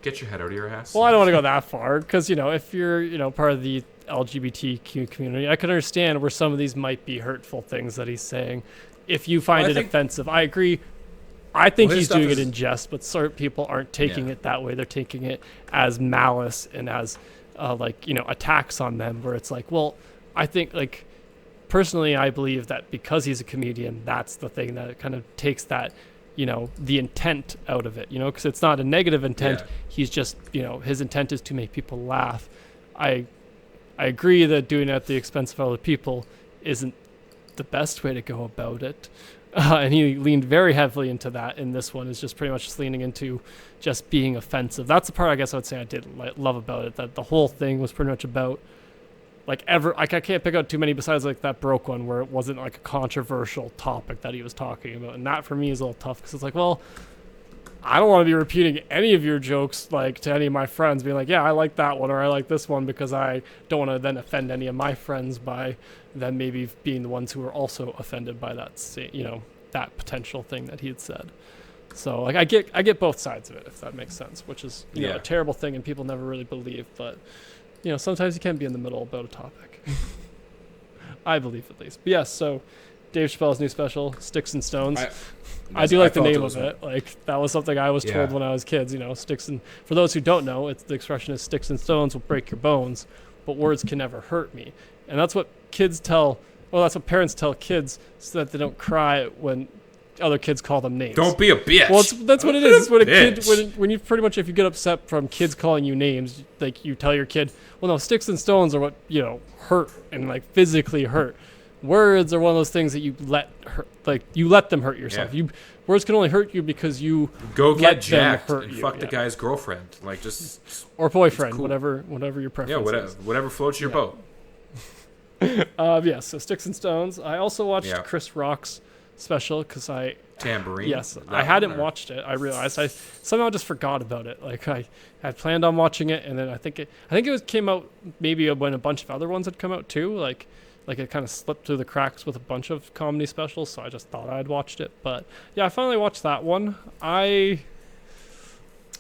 Speaker 3: get your head out of your ass.
Speaker 2: Well, I don't want to go that far because, if you're, part of the LGBTQ community, I can understand where some of these might be hurtful things that he's saying. If you find it offensive, I agree. I think he's doing it in jest, but certain people aren't taking it that way. They're taking it as malice and as, attacks on them, where it's like, well, I think, like, personally, I believe that because he's a comedian, that's the thing that kind of takes that, the intent out of it, because it's not a negative intent. Yeah. He's just, his intent is to make people laugh. I agree that doing it at the expense of other people isn't the best way to go about it. And he leaned very heavily into that in this one, is just pretty much just leaning into just being offensive. That's the part I guess I would say I did love about it, that the whole thing was pretty much about I can't pick out too many besides like that broke one where it wasn't like a controversial topic that he was talking about. And that for me is a little tough because it's like, well, I don't want to be repeating any of your jokes like to any of my friends, being like, yeah, I like that one or I like this one, because I don't want to then offend any of my friends by them maybe being the ones who are also offended by that, that potential thing that he had said. So like I get both sides of it, if that makes sense, which is a terrible thing and people never really believe, but sometimes you can be in the middle about a topic. I believe, at least. But yes, so Dave Chappelle's new special, Sticks and Stones. I do like the name of it. Like, that was something I was told when I was kids. Sticks and, for those who don't know, the expression is sticks and stones will break your bones, but words can never hurt me. And that's what that's what parents tell kids so that they don't cry when other kids call them names.
Speaker 3: Don't be a bitch.
Speaker 2: Well, that's what it is. It's when a kid, when you pretty much, if you get upset from kids calling you names, like you tell your kid, well, no, sticks and stones are what, hurt and like physically hurt. Words are one of those things that you let hurt, like you let them hurt yourself.
Speaker 3: Yeah.
Speaker 2: Words can only hurt you because you
Speaker 3: go get jacked and fuck the guy's girlfriend, like just
Speaker 2: or boyfriend,
Speaker 3: cool.
Speaker 2: whatever your preference.
Speaker 3: Yeah, whatever floats your boat.
Speaker 2: So Sticks and Stones. I also watched Chris Rock's special because
Speaker 3: Tambourine.
Speaker 2: Yes, I hadn't watched it. I realized I somehow just forgot about it. Like I had planned on watching it, and then I think it came out maybe when a bunch of other ones had come out too. Like it kind of slipped through the cracks with a bunch of comedy specials. So I just thought I'd watched it. But yeah, I finally watched that one. It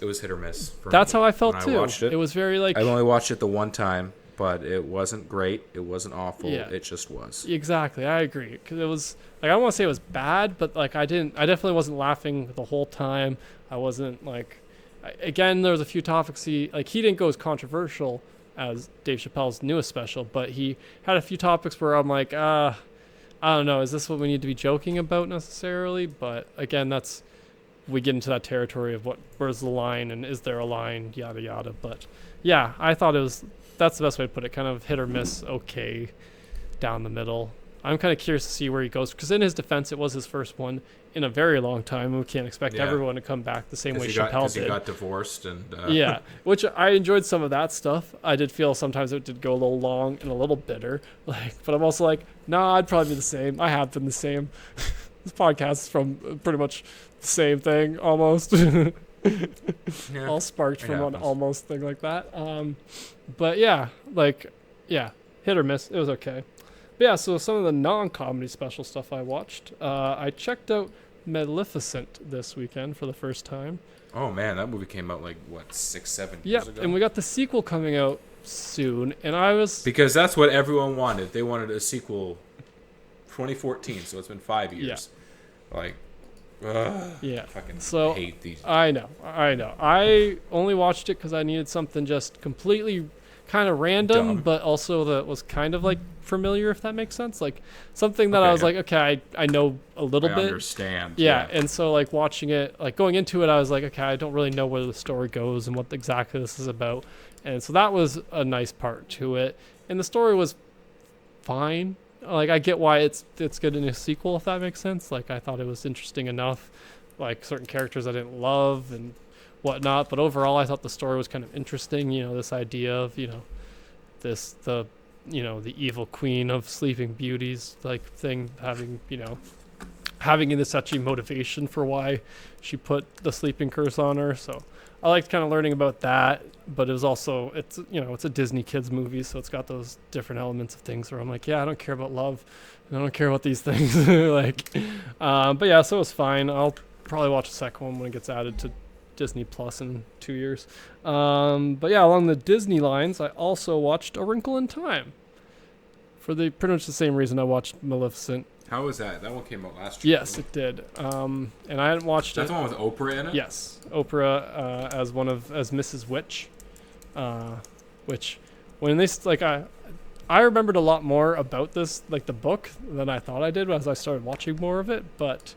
Speaker 3: was hit or miss.
Speaker 2: That's how I felt too. I watched it. It was very like,
Speaker 3: I've only watched it the one time, but it wasn't great. It wasn't awful.
Speaker 2: Yeah.
Speaker 3: It just was.
Speaker 2: Exactly. I agree. Because it was like, I don't want to say it was bad, but like I definitely wasn't laughing the whole time. I wasn't like, again, there was a few topics he didn't go as controversial as Dave Chappelle's newest special, but he had a few topics where I'm like, I don't know, is this what we need to be joking about necessarily? But again, we get into that territory of where's the line and is there a line, yada yada. But yeah, I thought that's the best way to put it, kind of hit or miss, okay, down the middle. I'm kind of curious to see where he goes, because in his defense, it was his first one in a very long time. We can't expect everyone to come back the same way Chappelle did.
Speaker 3: He got divorced and
Speaker 2: yeah, which I enjoyed some of that stuff. I did feel sometimes it did go a little long and a little bitter, but I'm also like, nah, I'd probably be the same. I have been the same. this podcast is from pretty much the same thing almost.
Speaker 3: Yeah.
Speaker 2: All sparked
Speaker 3: It
Speaker 2: from an
Speaker 3: happens.
Speaker 2: almost thing like that. But yeah, like, yeah, hit or miss. It was okay. But yeah, so some of the non-comedy special stuff I watched. I checked out Maleficent this weekend for the first time.
Speaker 3: Oh man, that movie came out like what 6-7 years
Speaker 2: Yep,
Speaker 3: ago.
Speaker 2: and we got the sequel coming out soon, and I was
Speaker 3: Because that's what everyone wanted. They wanted a sequel. 2014, so it's been 5 years. Like,
Speaker 2: yeah.
Speaker 3: fucking
Speaker 2: So
Speaker 3: hate these.
Speaker 2: I know. I only watched it because I needed something just completely kind of random,
Speaker 3: Dumb.
Speaker 2: but also that was kind of like familiar, if that makes sense. Like something that I
Speaker 3: Okay,
Speaker 2: was
Speaker 3: yeah.
Speaker 2: like, okay, I know a little
Speaker 3: I
Speaker 2: bit.
Speaker 3: understand.
Speaker 2: Yeah, and so like watching it, like going into it, I was like, okay, I don't really know where the story goes and what exactly this is about, and so that was a nice part to it. And the story was fine. Like I get why it's good in a sequel, if that makes sense. Like I thought it was interesting enough, like certain characters I didn't love and whatnot, but overall I thought the story was kind of interesting. You know, this idea of the evil queen of Sleeping Beauties like thing having such a motivation for why she put the sleeping curse on her. So I liked kind of learning about that, but it was also, it's a Disney kids movie, so it's got those different elements of things where I'm like, yeah, I don't care about love, and I don't care about these things. But yeah, so it was fine. I'll probably watch the second one when it gets added to Disney Plus in 2 years. But yeah, along the Disney lines, I also watched A Wrinkle in Time for pretty much the same reason I watched Maleficent.
Speaker 3: How was that? That one came out last year.
Speaker 2: Yes, it did. And I hadn't watched
Speaker 3: That's
Speaker 2: it.
Speaker 3: the one with Oprah in it.
Speaker 2: Yes, Oprah as Mrs. Witch, which when they I remembered a lot more about this like the book than I thought I did as I started watching more of it, but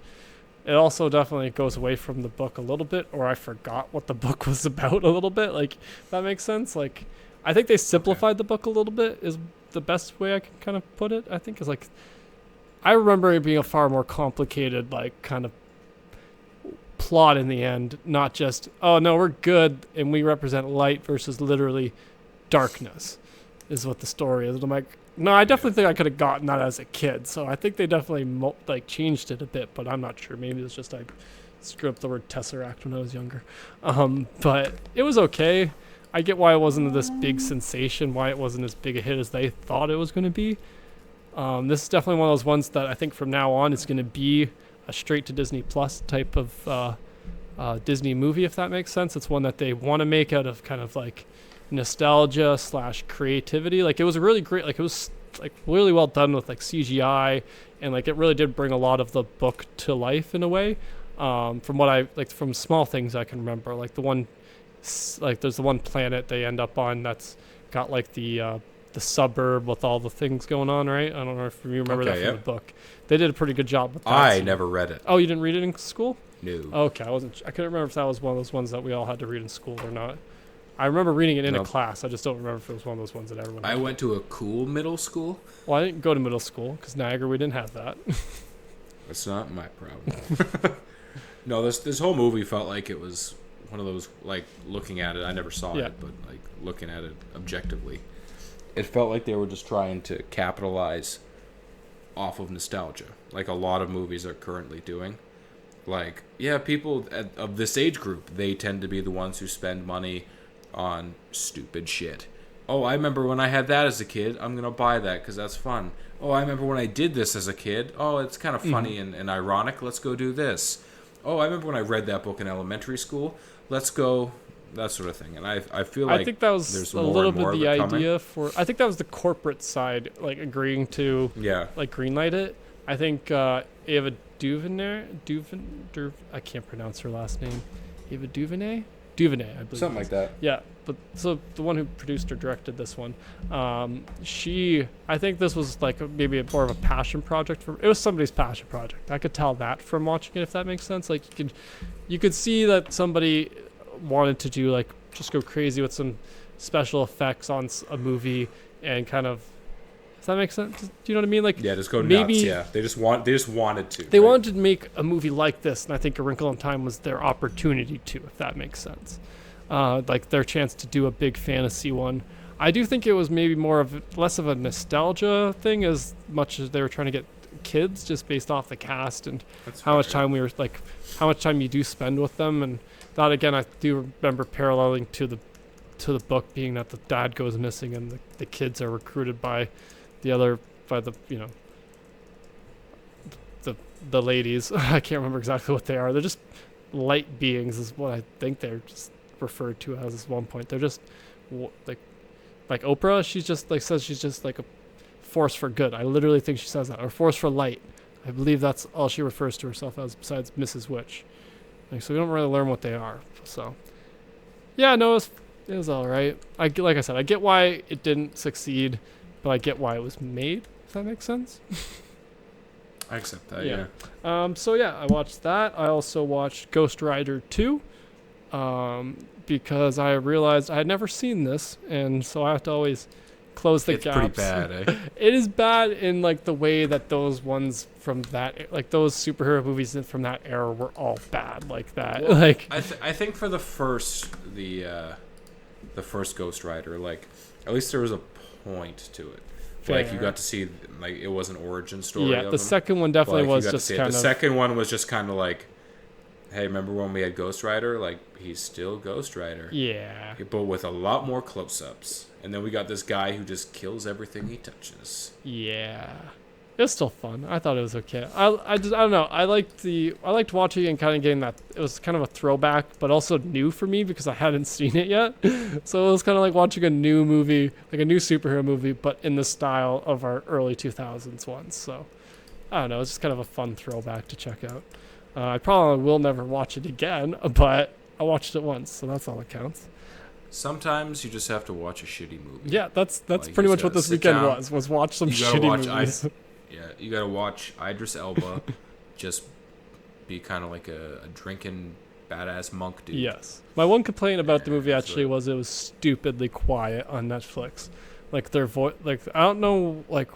Speaker 2: it also definitely goes away from the book a little bit, or I forgot what the book was about a little bit. Like if that makes sense. Like I think they simplified the book a little bit is the best way I can kind of put it. I think is like I remember it being a far more complicated like kind of plot in the end, not just, oh no, we're good and we represent light versus literally darkness is what the story is. And I'm like, no, I definitely think I could have gotten that as a kid. So I think they definitely changed it a bit, but I'm not sure. Maybe it's just I screwed up the word tesseract when I was younger. But it was okay. I get why it wasn't this big sensation, why it wasn't as big a hit as they thought it was going to be. This is definitely one of those ones that I think from now on is going to be a straight to Disney Plus type of Disney movie, if that makes sense. It's one that they want to make out of kind of like nostalgia / creativity. Like it was really great. Like it was like really well done with like CGI, and like it really did bring a lot of the book to life in a way. From what I like from small things I can remember, like there's the one planet they end up on that's got like the suburb with all the things going on, right? I don't know if you remember that from the book. They did a pretty good job with that.
Speaker 3: I never read it.
Speaker 2: Oh, you didn't read it in school?
Speaker 3: No.
Speaker 2: Okay, I couldn't remember if that was one of those ones that we all had to read in school or not. I remember reading it in a class. I just don't remember if it was one of those ones that everyone had.
Speaker 3: I went to a cool middle school.
Speaker 2: Well, I didn't go to middle school because Niagara, we didn't have that.
Speaker 3: That's not my problem. No, this whole movie felt like it was one of those, like, looking at it, I never saw it, but, like, looking at it objectively, it felt like they were just trying to capitalize off of nostalgia, like a lot of movies are currently doing. Like, yeah, people of this age group, they tend to be the ones who spend money on stupid shit. Oh, I remember when I had that as a kid. I'm going to buy that because that's fun. Oh, I remember when I did this as a kid. Oh, it's kind of funny and ironic. Let's go do this. Oh, I remember when I read that book in elementary school. Let's go, that sort of thing. And I feel like
Speaker 2: I think that was
Speaker 3: there's
Speaker 2: a
Speaker 3: more
Speaker 2: little
Speaker 3: and more
Speaker 2: bit
Speaker 3: of
Speaker 2: the
Speaker 3: it coming.
Speaker 2: idea for. I think that was the corporate side, like agreeing to, like greenlight it. I think Ava DuVernay, I can't pronounce her last name. Ava DuVernay, I believe.
Speaker 3: Something like that.
Speaker 2: Yeah, but so the one who produced or directed this one, I think this was like maybe more of a passion project it was somebody's passion project. I could tell that from watching it, if that makes sense. Like you could see that somebody wanted to do like just go crazy with some special effects on a movie and kind of. Does that make sense? Do you know what I mean? Like
Speaker 3: just go
Speaker 2: maybe,
Speaker 3: nuts. Yeah, they just wanted to.
Speaker 2: They wanted to make a movie like this, and I think A Wrinkle in Time was their opportunity to, if that makes sense. Like their chance to do a big fantasy one. I do think it was maybe less of a nostalgia thing as much as they were trying to get kids just based off the cast and
Speaker 3: That's
Speaker 2: how much
Speaker 3: fair.
Speaker 2: time how much time you do spend with them. And that, again, I do remember paralleling to the book, being that the dad goes missing and the kids are recruited by the the ladies. I can't remember exactly what they are. They're just light beings is what I think they're just referred to as at one point. They're just like Oprah, she's just like says she's just like a force for good. I literally think she says that, or force for light. I believe that's all she refers to herself as, besides Mrs. Witch. Like, so we don't really learn what they are. So yeah, no, it was all right. Like I said, I get why it didn't succeed, but I get why it was made. If that makes sense.
Speaker 3: I accept that.
Speaker 2: Yeah.
Speaker 3: Yeah.
Speaker 2: So yeah, I watched that. I also watched Ghost Rider 2, because I realized I had never seen this, and so I have to always close the
Speaker 3: It's
Speaker 2: gaps.
Speaker 3: pretty bad, eh?
Speaker 2: It is bad in like the way that those ones from that, like those superhero movies from that era, were all bad like that.
Speaker 3: Well,
Speaker 2: like
Speaker 3: I think for the first Ghost Rider, like at least there was a point to it. Like you
Speaker 2: Fair.
Speaker 3: got to see, like it was an origin story.
Speaker 2: yeah,
Speaker 3: of
Speaker 2: the
Speaker 3: him.
Speaker 2: second one definitely
Speaker 3: Like, you
Speaker 2: was
Speaker 3: got to
Speaker 2: just
Speaker 3: see it.
Speaker 2: kind
Speaker 3: The
Speaker 2: of
Speaker 3: second one was just kind of like, hey, remember when we had Ghost Rider? Like he's still Ghost Rider,
Speaker 2: yeah.
Speaker 3: but with a lot more close-ups. And then we got this guy who just kills everything he touches.
Speaker 2: Yeah, it was still fun. I thought it was okay. I don't know. I liked watching and kind of getting that. It was kind of a throwback, but also new for me because I hadn't seen it yet. So it was kind of like watching a new movie, like a new superhero movie, but in the style of our early 2000s ones. So I don't know. It's just kind of a fun throwback to check out. I probably will never watch it again, but I watched it once, so that's all that counts.
Speaker 3: Sometimes you just have to watch a shitty movie.
Speaker 2: Yeah, that's
Speaker 3: Like,
Speaker 2: pretty
Speaker 3: you
Speaker 2: much
Speaker 3: just
Speaker 2: what
Speaker 3: gotta
Speaker 2: this
Speaker 3: sit
Speaker 2: weekend
Speaker 3: down.
Speaker 2: was watch some
Speaker 3: You gotta
Speaker 2: shitty
Speaker 3: watch
Speaker 2: movies.
Speaker 3: Yeah, you gotta watch Idris Elba just be kind of like a drinking badass monk dude.
Speaker 2: Yes. My one complaint about the movie
Speaker 3: Yeah,
Speaker 2: actually
Speaker 3: so-
Speaker 2: was it was stupidly quiet on Netflix. Like their voice, like I don't know, like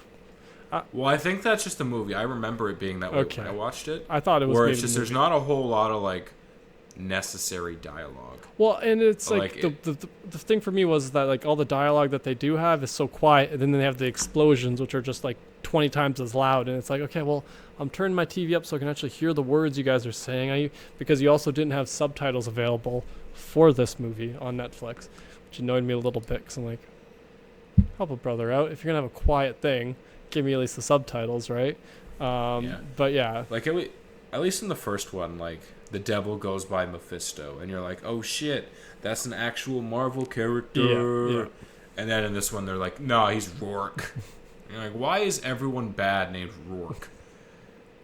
Speaker 3: Well, I think that's just the movie. I remember it being that way
Speaker 2: Okay.
Speaker 3: when I watched it.
Speaker 2: I thought it was
Speaker 3: Where
Speaker 2: maybe
Speaker 3: it's just
Speaker 2: the
Speaker 3: there's
Speaker 2: movie.
Speaker 3: not a whole lot of like necessary dialogue.
Speaker 2: Well, and it's
Speaker 3: Like,
Speaker 2: like the thing for me was that like all the dialogue that they do have is so quiet, and then they have the explosions, which are just like 20 times as loud, and it's like, okay, well, I'm turning my TV up so I can actually hear the words you guys are saying. Because you also didn't have subtitles available for this movie on Netflix, which annoyed me a little bit because I'm like, help a brother out. If you're gonna have a quiet thing, give me at least the subtitles, right?
Speaker 3: Yeah.
Speaker 2: But yeah,
Speaker 3: Like at least in the first one, like the devil goes by Mephisto, and you're like, oh shit, that's an actual Marvel character.
Speaker 2: Yeah.
Speaker 3: And then in this one, they're like, no, he's Rourke. And you're like, why is everyone bad named Rourke?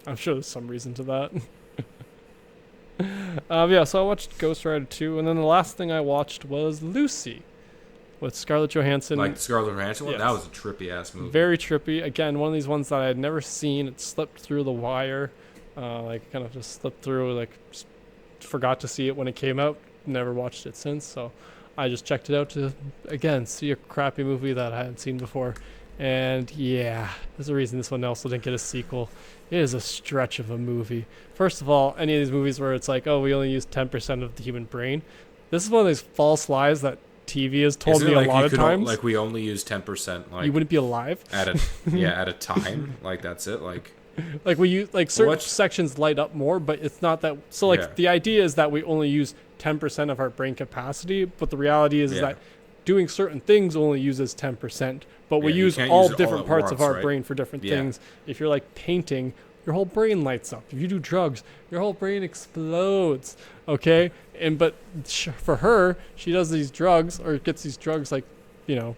Speaker 2: I'm sure there's some reason to that. Yeah, so I watched Ghost Rider 2, and then the last thing I watched was Lucy with Scarlett Johansson.
Speaker 3: Like the Scarlett Johansson one,
Speaker 2: Yes.
Speaker 3: that was a trippy ass movie.
Speaker 2: Very trippy. Again, one of these ones that I had never seen. It slipped through the wire. Like kind of just slipped through, like just forgot to see it when it came out. Never watched it since. So I just checked it out to, again, see a crappy movie that I hadn't seen before. And yeah, there's a reason this one also didn't get a sequel. It is a stretch of a movie. First of all, any of these movies where it's like, oh, we only use 10% of the human brain. This is one of those false lies that TV has told
Speaker 3: Isn't
Speaker 2: me
Speaker 3: it like
Speaker 2: a lot
Speaker 3: you
Speaker 2: of
Speaker 3: could
Speaker 2: times.
Speaker 3: like we only use 10%. Like
Speaker 2: you wouldn't be alive.
Speaker 3: at a at a time. Like that's it. Like
Speaker 2: Like we use like certain
Speaker 3: What?
Speaker 2: sections light up more, but it's not that. So like
Speaker 3: Yeah.
Speaker 2: the idea is that we only use 10% of our brain capacity, but the reality is
Speaker 3: Yeah.
Speaker 2: that doing certain things only uses 10%. But we
Speaker 3: Yeah, you
Speaker 2: use
Speaker 3: can't
Speaker 2: all
Speaker 3: use it all
Speaker 2: different
Speaker 3: at
Speaker 2: parts of
Speaker 3: once,
Speaker 2: our
Speaker 3: right?
Speaker 2: brain for different
Speaker 3: Yeah.
Speaker 2: things. If you're like painting, your whole brain lights up. If you do drugs, your whole brain explodes. Okay, and but for her, she does these drugs or gets these drugs like, you know,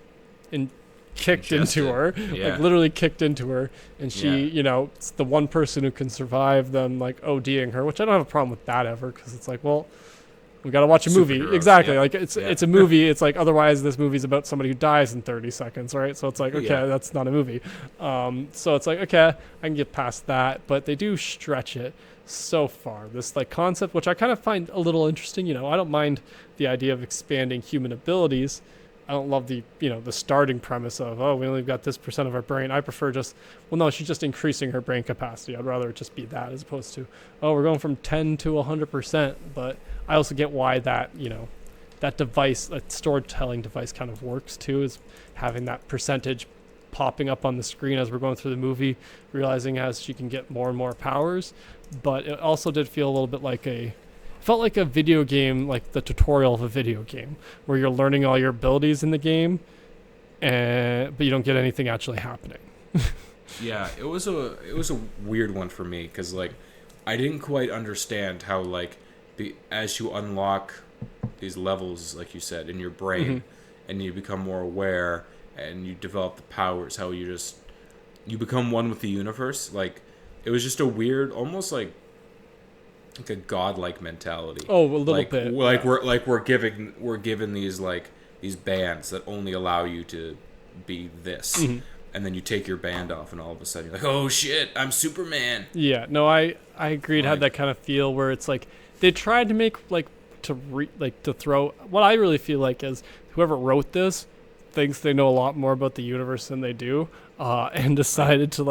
Speaker 2: kicked into
Speaker 3: Ingested.
Speaker 2: her,
Speaker 3: Yeah.
Speaker 2: like literally kicked into her, and she,
Speaker 3: Yeah.
Speaker 2: you know, it's the one person who can survive them like ODing her, which I don't have a problem with that ever, because it's like, well, we got to watch a movie.
Speaker 3: Superheroes,
Speaker 2: Exactly.
Speaker 3: yeah.
Speaker 2: Like it's
Speaker 3: Yeah.
Speaker 2: a movie. It's like otherwise this movie's about somebody who dies in 30 seconds, right? So it's like, okay,
Speaker 3: Yeah.
Speaker 2: that's not a movie. So it's like, okay, I can get past that, but they do stretch it so far. This like concept, which I kind of find a little interesting. You know, I don't mind the idea of expanding human abilities. I don't love the, you know, the starting premise of, oh, we only got this % of our brain. I prefer just, well, no, she's just increasing her brain capacity. I'd rather it just be that as opposed to, oh, we're going from 10 to 100%. But I also get why that, you know, that device, that storytelling device kind of works too, is having that percentage popping up on the screen as we're going through the movie, realizing as she can get more and more powers. But it also did feel a little bit like felt like a video game, like the tutorial of a video game, where you're learning all your abilities in the game, but you don't get anything actually happening.
Speaker 3: Yeah, it was a weird one for me because like I didn't quite understand how like as you unlock these levels, like you said, in your brain, and you become more aware and you develop the powers, how you become one with the universe. Like it was just a weird, almost like a godlike mentality.
Speaker 2: Oh, a little bit.
Speaker 3: Like we're given these bands that only allow you to be this. And then you take your band off, and all of a sudden you're like, "Oh shit, I'm Superman."
Speaker 2: Yeah, no, I agreed. Had that kind of feel where it's like they tried to make to throw. What I really feel like is whoever wrote this thinks they know a lot more about the universe than they do, and decided to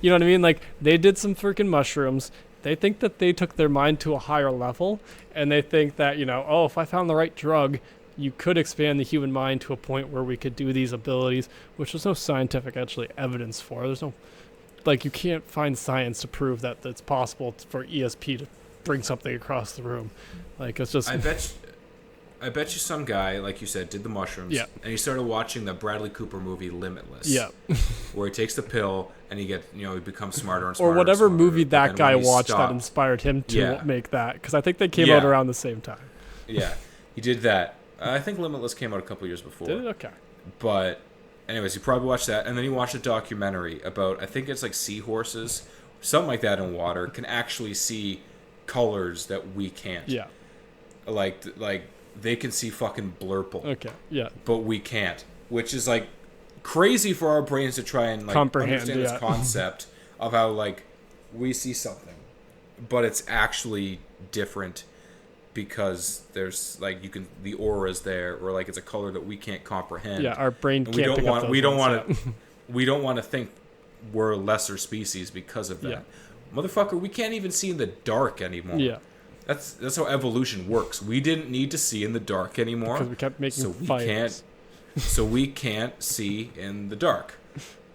Speaker 2: you know what I mean? Like they did some freaking mushrooms. They think that they took their mind to a higher level, and they think that if I found the right drug, you could expand the human mind to a point where we could do these abilities, which there's no scientific actually evidence for. There's no, you can't find science to prove that it's possible for ESP to bring something across the room. It's just.
Speaker 3: I bet you some guy, like you said, did the mushrooms.
Speaker 2: Yeah.
Speaker 3: And he started watching the Bradley Cooper movie Limitless.
Speaker 2: Yeah.
Speaker 3: Where he takes the pill and he becomes smarter and smarter.
Speaker 2: Or whatever
Speaker 3: and smarter,
Speaker 2: movie that guy watched that
Speaker 3: stopped,
Speaker 2: inspired him to make that, because I think they came out around the same time.
Speaker 3: Yeah, he did that. I think Limitless came out a couple years before.
Speaker 2: Did it? Okay.
Speaker 3: But, anyways, you probably watched that, and then you watched a documentary about, I think it's like seahorses, something like that in water, can actually see colors that we can't.
Speaker 2: Yeah.
Speaker 3: Like they can see fucking blurple.
Speaker 2: Okay. Yeah.
Speaker 3: But we can't, which is crazy for our brains to try and
Speaker 2: comprehend
Speaker 3: understand this concept of how we see something, but it's actually different because there's the aura's there, or it's a color that we can't comprehend.
Speaker 2: Yeah, our brain can't.
Speaker 3: We don't want to think we're a lesser species because of that.
Speaker 2: Yeah.
Speaker 3: Motherfucker, we can't even see in the dark anymore.
Speaker 2: Yeah.
Speaker 3: That's how evolution works. We didn't need to see in the dark anymore
Speaker 2: because we kept making fires.
Speaker 3: So we can't see in the dark.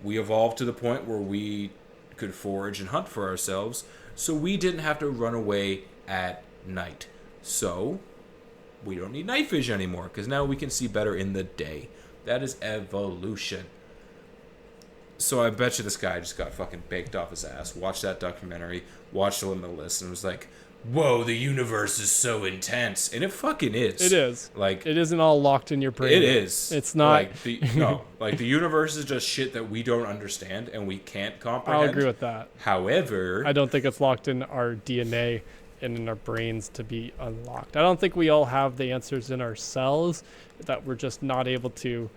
Speaker 3: We evolved to the point where we could forage and hunt for ourselves, so we didn't have to run away at night. So we don't need night vision anymore because now we can see better in the day. That is evolution. So I bet you this guy just got fucking baked off his ass, watched that documentary, watched the Limitless, and was like, whoa, the universe is so intense. And it fucking is.
Speaker 2: It is. It isn't all locked in your brain.
Speaker 3: It is.
Speaker 2: It's not.
Speaker 3: The universe is just shit that we don't understand and we can't comprehend.
Speaker 2: I'll agree with that.
Speaker 3: However,
Speaker 2: I don't think it's locked in our DNA and in our brains to be unlocked. I don't think we all have the answers in ourselves, that we're just not able to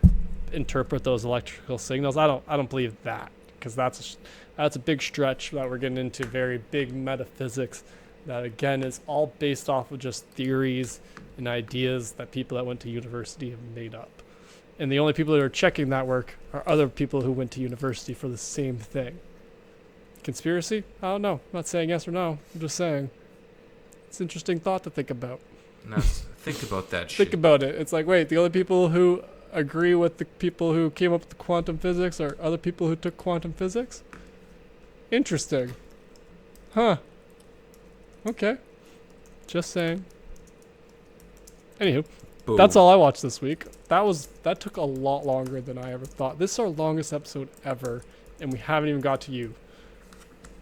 Speaker 2: interpret those electrical signals. I don't believe that, because that's a big stretch that we're getting into very big metaphysics that again is all based off of just theories and ideas that people that went to university have made up. And the only people that are checking that work are other people who went to university for the same thing. Conspiracy? I don't know. I'm not saying yes or no. I'm just saying it's an interesting thought to think about.
Speaker 3: No, think about that shit.
Speaker 2: Think about it. It's wait, the only people who agree with the people who came up with the quantum physics are other people who took quantum physics? Interesting. Huh. Okay. Just saying. Anywho,
Speaker 3: Boom.
Speaker 2: That's all I watched this week. That took a lot longer than I ever thought. This is our longest episode ever, and we haven't even got to you.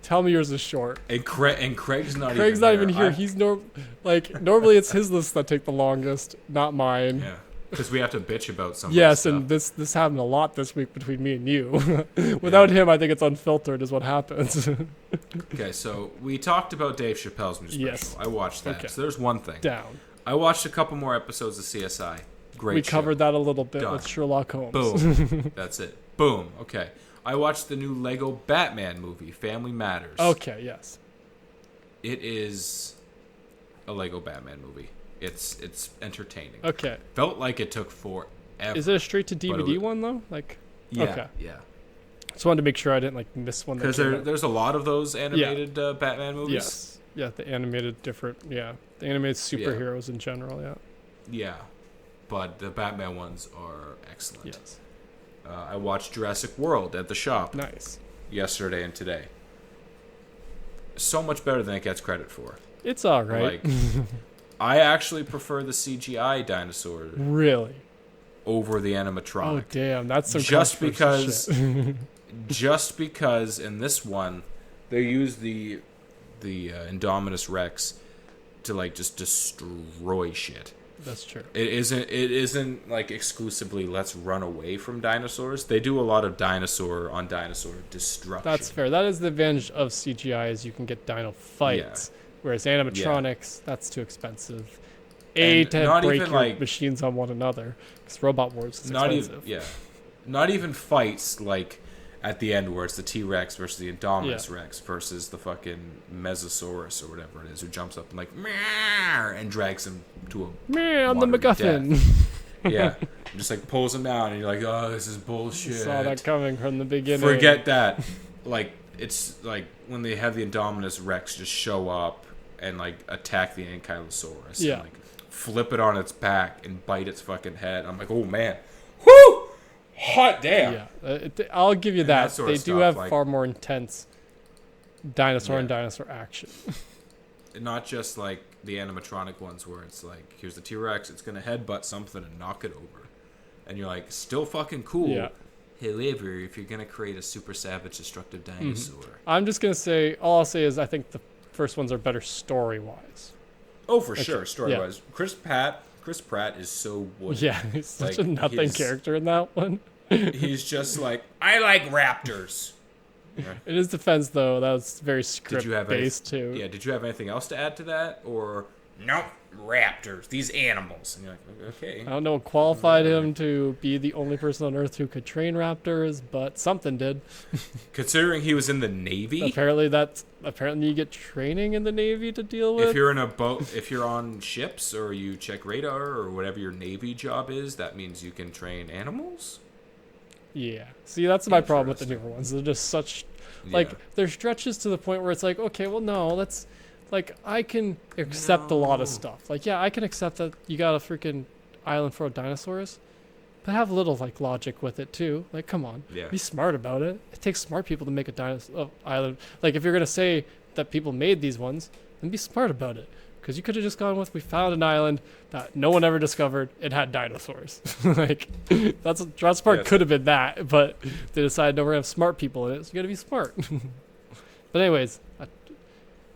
Speaker 2: Tell me yours is short.
Speaker 3: And Craig's not
Speaker 2: even here. He's normally it's his lists that take the longest, not mine.
Speaker 3: Yeah. Because we have to bitch about something.
Speaker 2: Yes, and this happened a lot this week between me and you. Without him, I think it's unfiltered is what happens.
Speaker 3: Okay, so we talked about Dave Chappelle's new special.
Speaker 2: Yes.
Speaker 3: I watched that.
Speaker 2: Okay.
Speaker 3: So there's one thing.
Speaker 2: Down.
Speaker 3: I watched a couple more episodes of CSI. Great
Speaker 2: We
Speaker 3: show.
Speaker 2: covered that a little bit
Speaker 3: Done.
Speaker 2: with Sherlock Holmes.
Speaker 3: Boom. That's it. Boom. Okay. I watched the new Lego Batman movie, Family Matters.
Speaker 2: Okay, yes.
Speaker 3: It is a Lego Batman movie. It's entertaining.
Speaker 2: Okay.
Speaker 3: Felt like it took forever.
Speaker 2: Is it a straight to DVD one though?
Speaker 3: Yeah.
Speaker 2: Okay.
Speaker 3: Yeah.
Speaker 2: Just wanted to make sure I didn't miss one.
Speaker 3: Because there's a lot of those animated Batman movies.
Speaker 2: Yes. Yeah, the animated the animated superheroes in general. Yeah.
Speaker 3: Yeah. But the Batman ones are excellent.
Speaker 2: Yes.
Speaker 3: I watched Jurassic World at the shop
Speaker 2: Nice.
Speaker 3: yesterday and today. So much better than it gets credit for.
Speaker 2: It's all right.
Speaker 3: Like, I actually prefer the CGI dinosaur
Speaker 2: Really?
Speaker 3: over the
Speaker 2: Oh
Speaker 3: animatronic.
Speaker 2: damn, that's some
Speaker 3: Just
Speaker 2: controversial
Speaker 3: because,
Speaker 2: shit.
Speaker 3: just because in this one they use the Indominus Rex to like just destroy shit.
Speaker 2: That's true.
Speaker 3: It isn't like exclusively let's run away from dinosaurs. They do a lot of dinosaur on dinosaur destruction.
Speaker 2: That's fair. That is the advantage of CGI is you can get dino fights, whereas animatronics that's too expensive.
Speaker 3: And
Speaker 2: To
Speaker 3: not
Speaker 2: break
Speaker 3: even,
Speaker 2: your
Speaker 3: like-
Speaker 2: machines on one another because Robot Wars is
Speaker 3: not
Speaker 2: expensive.
Speaker 3: even not even fights like at the end where it's the T-Rex versus the Indominus Rex versus the fucking Mesosaurus or whatever it is who jumps up and like "Meow," and drags him to a
Speaker 2: Man, I'm the
Speaker 3: watery
Speaker 2: MacGuffin.
Speaker 3: yeah, just like pulls him down and you're like, oh, this is bullshit.
Speaker 2: Saw that coming from the beginning.
Speaker 3: Forget that. Like, it's like when they have the Indominus Rex just show up and like attack the Ankylosaurus
Speaker 2: Yeah.
Speaker 3: and like flip it on its back and bite its fucking head. I'm like, oh man, whoo, hot damn.
Speaker 2: Yeah, I'll give you
Speaker 3: And
Speaker 2: that.
Speaker 3: that sort
Speaker 2: They
Speaker 3: of
Speaker 2: do
Speaker 3: stuff,
Speaker 2: have
Speaker 3: like-
Speaker 2: far more intense dinosaur and
Speaker 3: Yeah.
Speaker 2: dinosaur action.
Speaker 3: Not just like the animatronic ones where it's like, here's the T-Rex, it's gonna headbutt something and knock it over, and you're like, still fucking cool.
Speaker 2: Yeah.
Speaker 3: However, if you're gonna create a super savage, destructive dinosaur,
Speaker 2: I'm just gonna say, all I'll say is I think the first ones are better story-wise.
Speaker 3: oh for
Speaker 2: Okay,
Speaker 3: sure, story-wise, Chris Pratt is so wooden.
Speaker 2: Yeah, he's such
Speaker 3: Like,
Speaker 2: a nothing
Speaker 3: his-
Speaker 2: character in that one.
Speaker 3: He's just like, I like raptors.
Speaker 2: In his defense, though, that was very
Speaker 3: Did you have
Speaker 2: script-based too.
Speaker 3: Yeah, did you have anything else to add to that, or
Speaker 4: Nope, raptors, these animals.
Speaker 3: and you're like, okay,
Speaker 2: I don't know what qualified him to be the only person on Earth who could train raptors, but something did.
Speaker 3: considering he was in the Navy.
Speaker 2: Apparently you get training in the Navy to deal with.
Speaker 3: If you're in a boat, if you're on ships or you check radar or whatever your Navy job is, that means you can train animals.
Speaker 2: Yeah. See, that's my problem with the newer ones. They're just such like
Speaker 3: Yeah.
Speaker 2: there's stretches to the point where it's like, okay, well no, let's like I can accept a lot of stuff. Like, yeah, I can accept that you got a freaking island full of dinosaurs, but have a little like logic with it too. Like, come on.
Speaker 3: Yeah.
Speaker 2: Be smart about it. It takes smart people to make a dinosaur island. Like, if you're gonna say that people made these ones, then be smart about it. Because you could have just gone with, we found an island that no one ever discovered. It had dinosaurs. Like, that's Jurassic Park
Speaker 3: Yes.
Speaker 2: could have been that, but they decided no, we're gonna have smart people in it. So you gotta be smart. But anyways,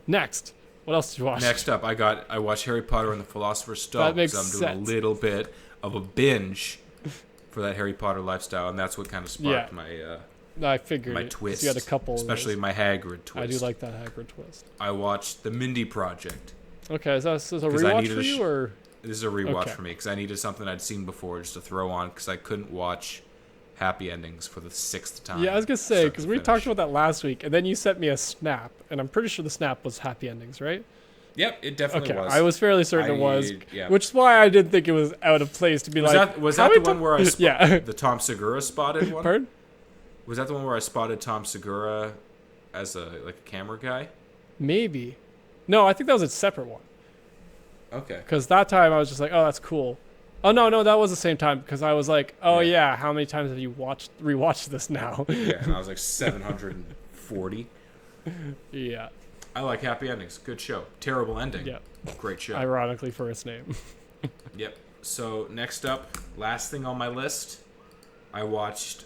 Speaker 2: next, what else did you watch?
Speaker 3: Next up, I watched Harry Potter and the Philosopher's Stone.
Speaker 2: That makes
Speaker 3: 'cause I'm doing
Speaker 2: sense.
Speaker 3: a little bit of a binge for that Harry Potter lifestyle, and that's what kind of sparked
Speaker 2: Yeah.
Speaker 3: my
Speaker 2: I figured
Speaker 3: my
Speaker 2: it, 'cause
Speaker 3: twist.
Speaker 2: You had a couple, of
Speaker 3: especially
Speaker 2: those.
Speaker 3: my Hagrid twist.
Speaker 2: I do like that Hagrid twist.
Speaker 3: I watched the Mindy Project.
Speaker 2: Okay, is this a
Speaker 3: 'Cause I
Speaker 2: rewatch
Speaker 3: needed
Speaker 2: for
Speaker 3: a
Speaker 2: you or?
Speaker 3: This is a rewatch
Speaker 2: Okay.
Speaker 3: for me because I needed something I'd seen before just to throw on because I couldn't watch Happy Endings for the 6th time.
Speaker 2: Yeah, I was gonna say
Speaker 3: start
Speaker 2: because
Speaker 3: to
Speaker 2: we
Speaker 3: finish.
Speaker 2: talked about that last week, and then you sent me a snap, and I'm pretty sure the snap was happy endings, right?
Speaker 3: Yep, it definitely
Speaker 2: Okay,
Speaker 3: was.
Speaker 2: I was fairly certain it was,
Speaker 3: yeah.
Speaker 2: which is why I didn't think it was out of place to be
Speaker 3: Was
Speaker 2: like.
Speaker 3: that was
Speaker 2: how
Speaker 3: that the
Speaker 2: many
Speaker 3: one where I
Speaker 2: Yeah.
Speaker 3: the Tom Segura spotted one?
Speaker 2: Pardon?
Speaker 3: Was that the one where I spotted Tom Segura as a camera guy?
Speaker 2: Maybe. No, I think that was a separate one.
Speaker 3: Okay.
Speaker 2: Because that time I was just like, oh, that's cool. Oh no, that was the same time because I was like, oh
Speaker 3: Yeah.
Speaker 2: yeah, how many times have you rewatched this now?
Speaker 3: Yeah, and I was like 740.
Speaker 2: Yeah.
Speaker 3: I like Happy Endings. Good show. Terrible ending.
Speaker 2: Yeah.
Speaker 3: Great show.
Speaker 2: Ironically, first name.
Speaker 3: Yep. So next up, last thing on my list, I watched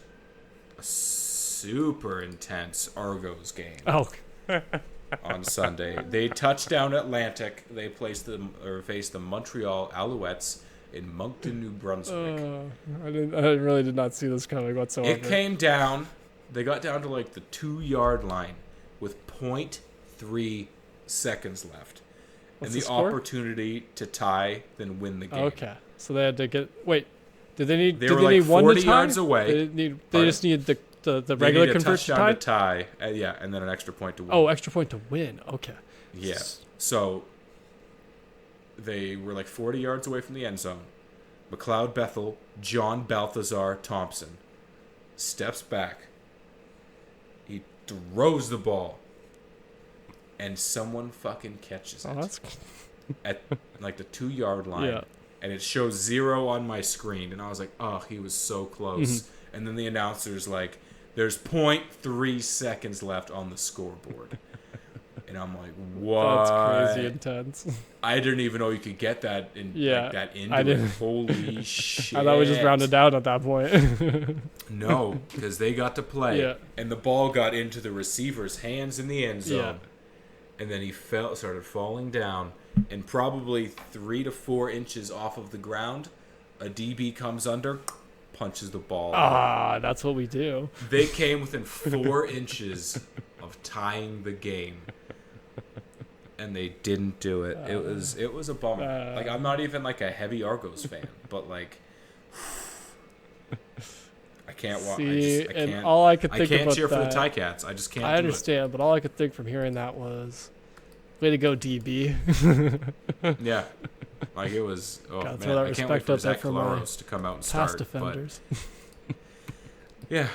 Speaker 3: a super intense Argos game
Speaker 2: Oh.
Speaker 3: on Sunday. They touched down Atlantic. They faced the Montreal Alouettes in Moncton, New Brunswick.
Speaker 2: I really did not see this coming whatsoever.
Speaker 3: It came down. They got down to like the 2-yard line with 0.3 seconds left.
Speaker 2: What's
Speaker 3: and
Speaker 2: the
Speaker 3: the
Speaker 2: score?
Speaker 3: opportunity to tie, then win the game.
Speaker 2: Okay, so they had to get. Wait, did they need?
Speaker 3: They
Speaker 2: did
Speaker 3: were
Speaker 2: they
Speaker 3: like
Speaker 2: need one
Speaker 3: 40
Speaker 2: to tie?
Speaker 3: yards away.
Speaker 2: They, didn't need, they
Speaker 3: Pardon?
Speaker 2: just needed the
Speaker 3: They
Speaker 2: regular
Speaker 3: need a
Speaker 2: conversion
Speaker 3: touchdown
Speaker 2: tie.
Speaker 3: to tie, yeah, and then an extra point to win.
Speaker 2: Oh, extra point to win. Okay.
Speaker 3: Yeah. So they were like 40 yards away from the end zone. McLeod Bethel, John Balthazar Thompson steps back. He throws the ball. And someone fucking catches it
Speaker 2: Oh, that's
Speaker 3: at like the 2-yard line.
Speaker 2: Yeah.
Speaker 3: And it shows 0 on my screen. And I was like, oh, he was so close. and then the announcer's like, "There's 0.3 seconds left on the scoreboard," and I'm like, "What?"
Speaker 2: That's crazy intense.
Speaker 3: I didn't even know you could get that in like that into
Speaker 2: I didn't.
Speaker 3: it. Holy shit!
Speaker 2: I thought we just rounded down at that point.
Speaker 3: No, because they got to play,
Speaker 2: Yeah.
Speaker 3: and the ball got into the receiver's hands in the end zone,
Speaker 2: Yeah.
Speaker 3: and then he started falling down, and probably 3 to 4 inches off of the ground, a DB comes under, punches the ball.
Speaker 2: That's what we do.
Speaker 3: They came within 4 inches of tying the game, and they didn't do it. It was a bummer. Like, I'm not even like a heavy Argos fan, but like, I can't watch.
Speaker 2: See,
Speaker 3: I
Speaker 2: and
Speaker 3: can't.
Speaker 2: all I could
Speaker 3: I
Speaker 2: think
Speaker 3: can't
Speaker 2: about
Speaker 3: cheer for the
Speaker 2: that-
Speaker 3: Ticats. I just can't.
Speaker 2: I understand, but all I could think from hearing that was, way to go, DB.
Speaker 3: Do it. Yeah, like it was. Oh
Speaker 2: Gotta
Speaker 3: man,
Speaker 2: throw that
Speaker 3: I can't wait
Speaker 2: respect
Speaker 3: for
Speaker 2: up there
Speaker 3: Zach
Speaker 2: for my
Speaker 3: Colaros to come out and start.
Speaker 2: Past defenders.
Speaker 3: But yeah,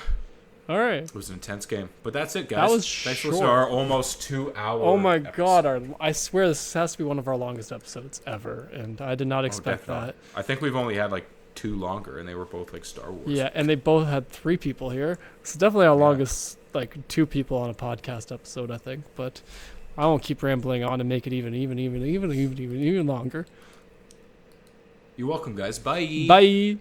Speaker 2: All right.
Speaker 3: it was an intense game. But that's it, guys.
Speaker 2: That was
Speaker 3: Thanks for listening to
Speaker 2: short.
Speaker 3: our almost 2-hour.
Speaker 2: Oh my
Speaker 3: episode.
Speaker 2: God! I swear this has to be one of our longest episodes ever, and I did not
Speaker 3: Oh,
Speaker 2: expect
Speaker 3: definitely.
Speaker 2: that.
Speaker 3: I think we've only had like 2 longer, and they were both like Star Wars.
Speaker 2: Yeah, and they both had 3 people here. It's definitely our longest, like 2 people on a podcast episode, I think. But I won't keep rambling on and make it even longer.
Speaker 3: You're welcome, guys. Bye.
Speaker 2: Bye.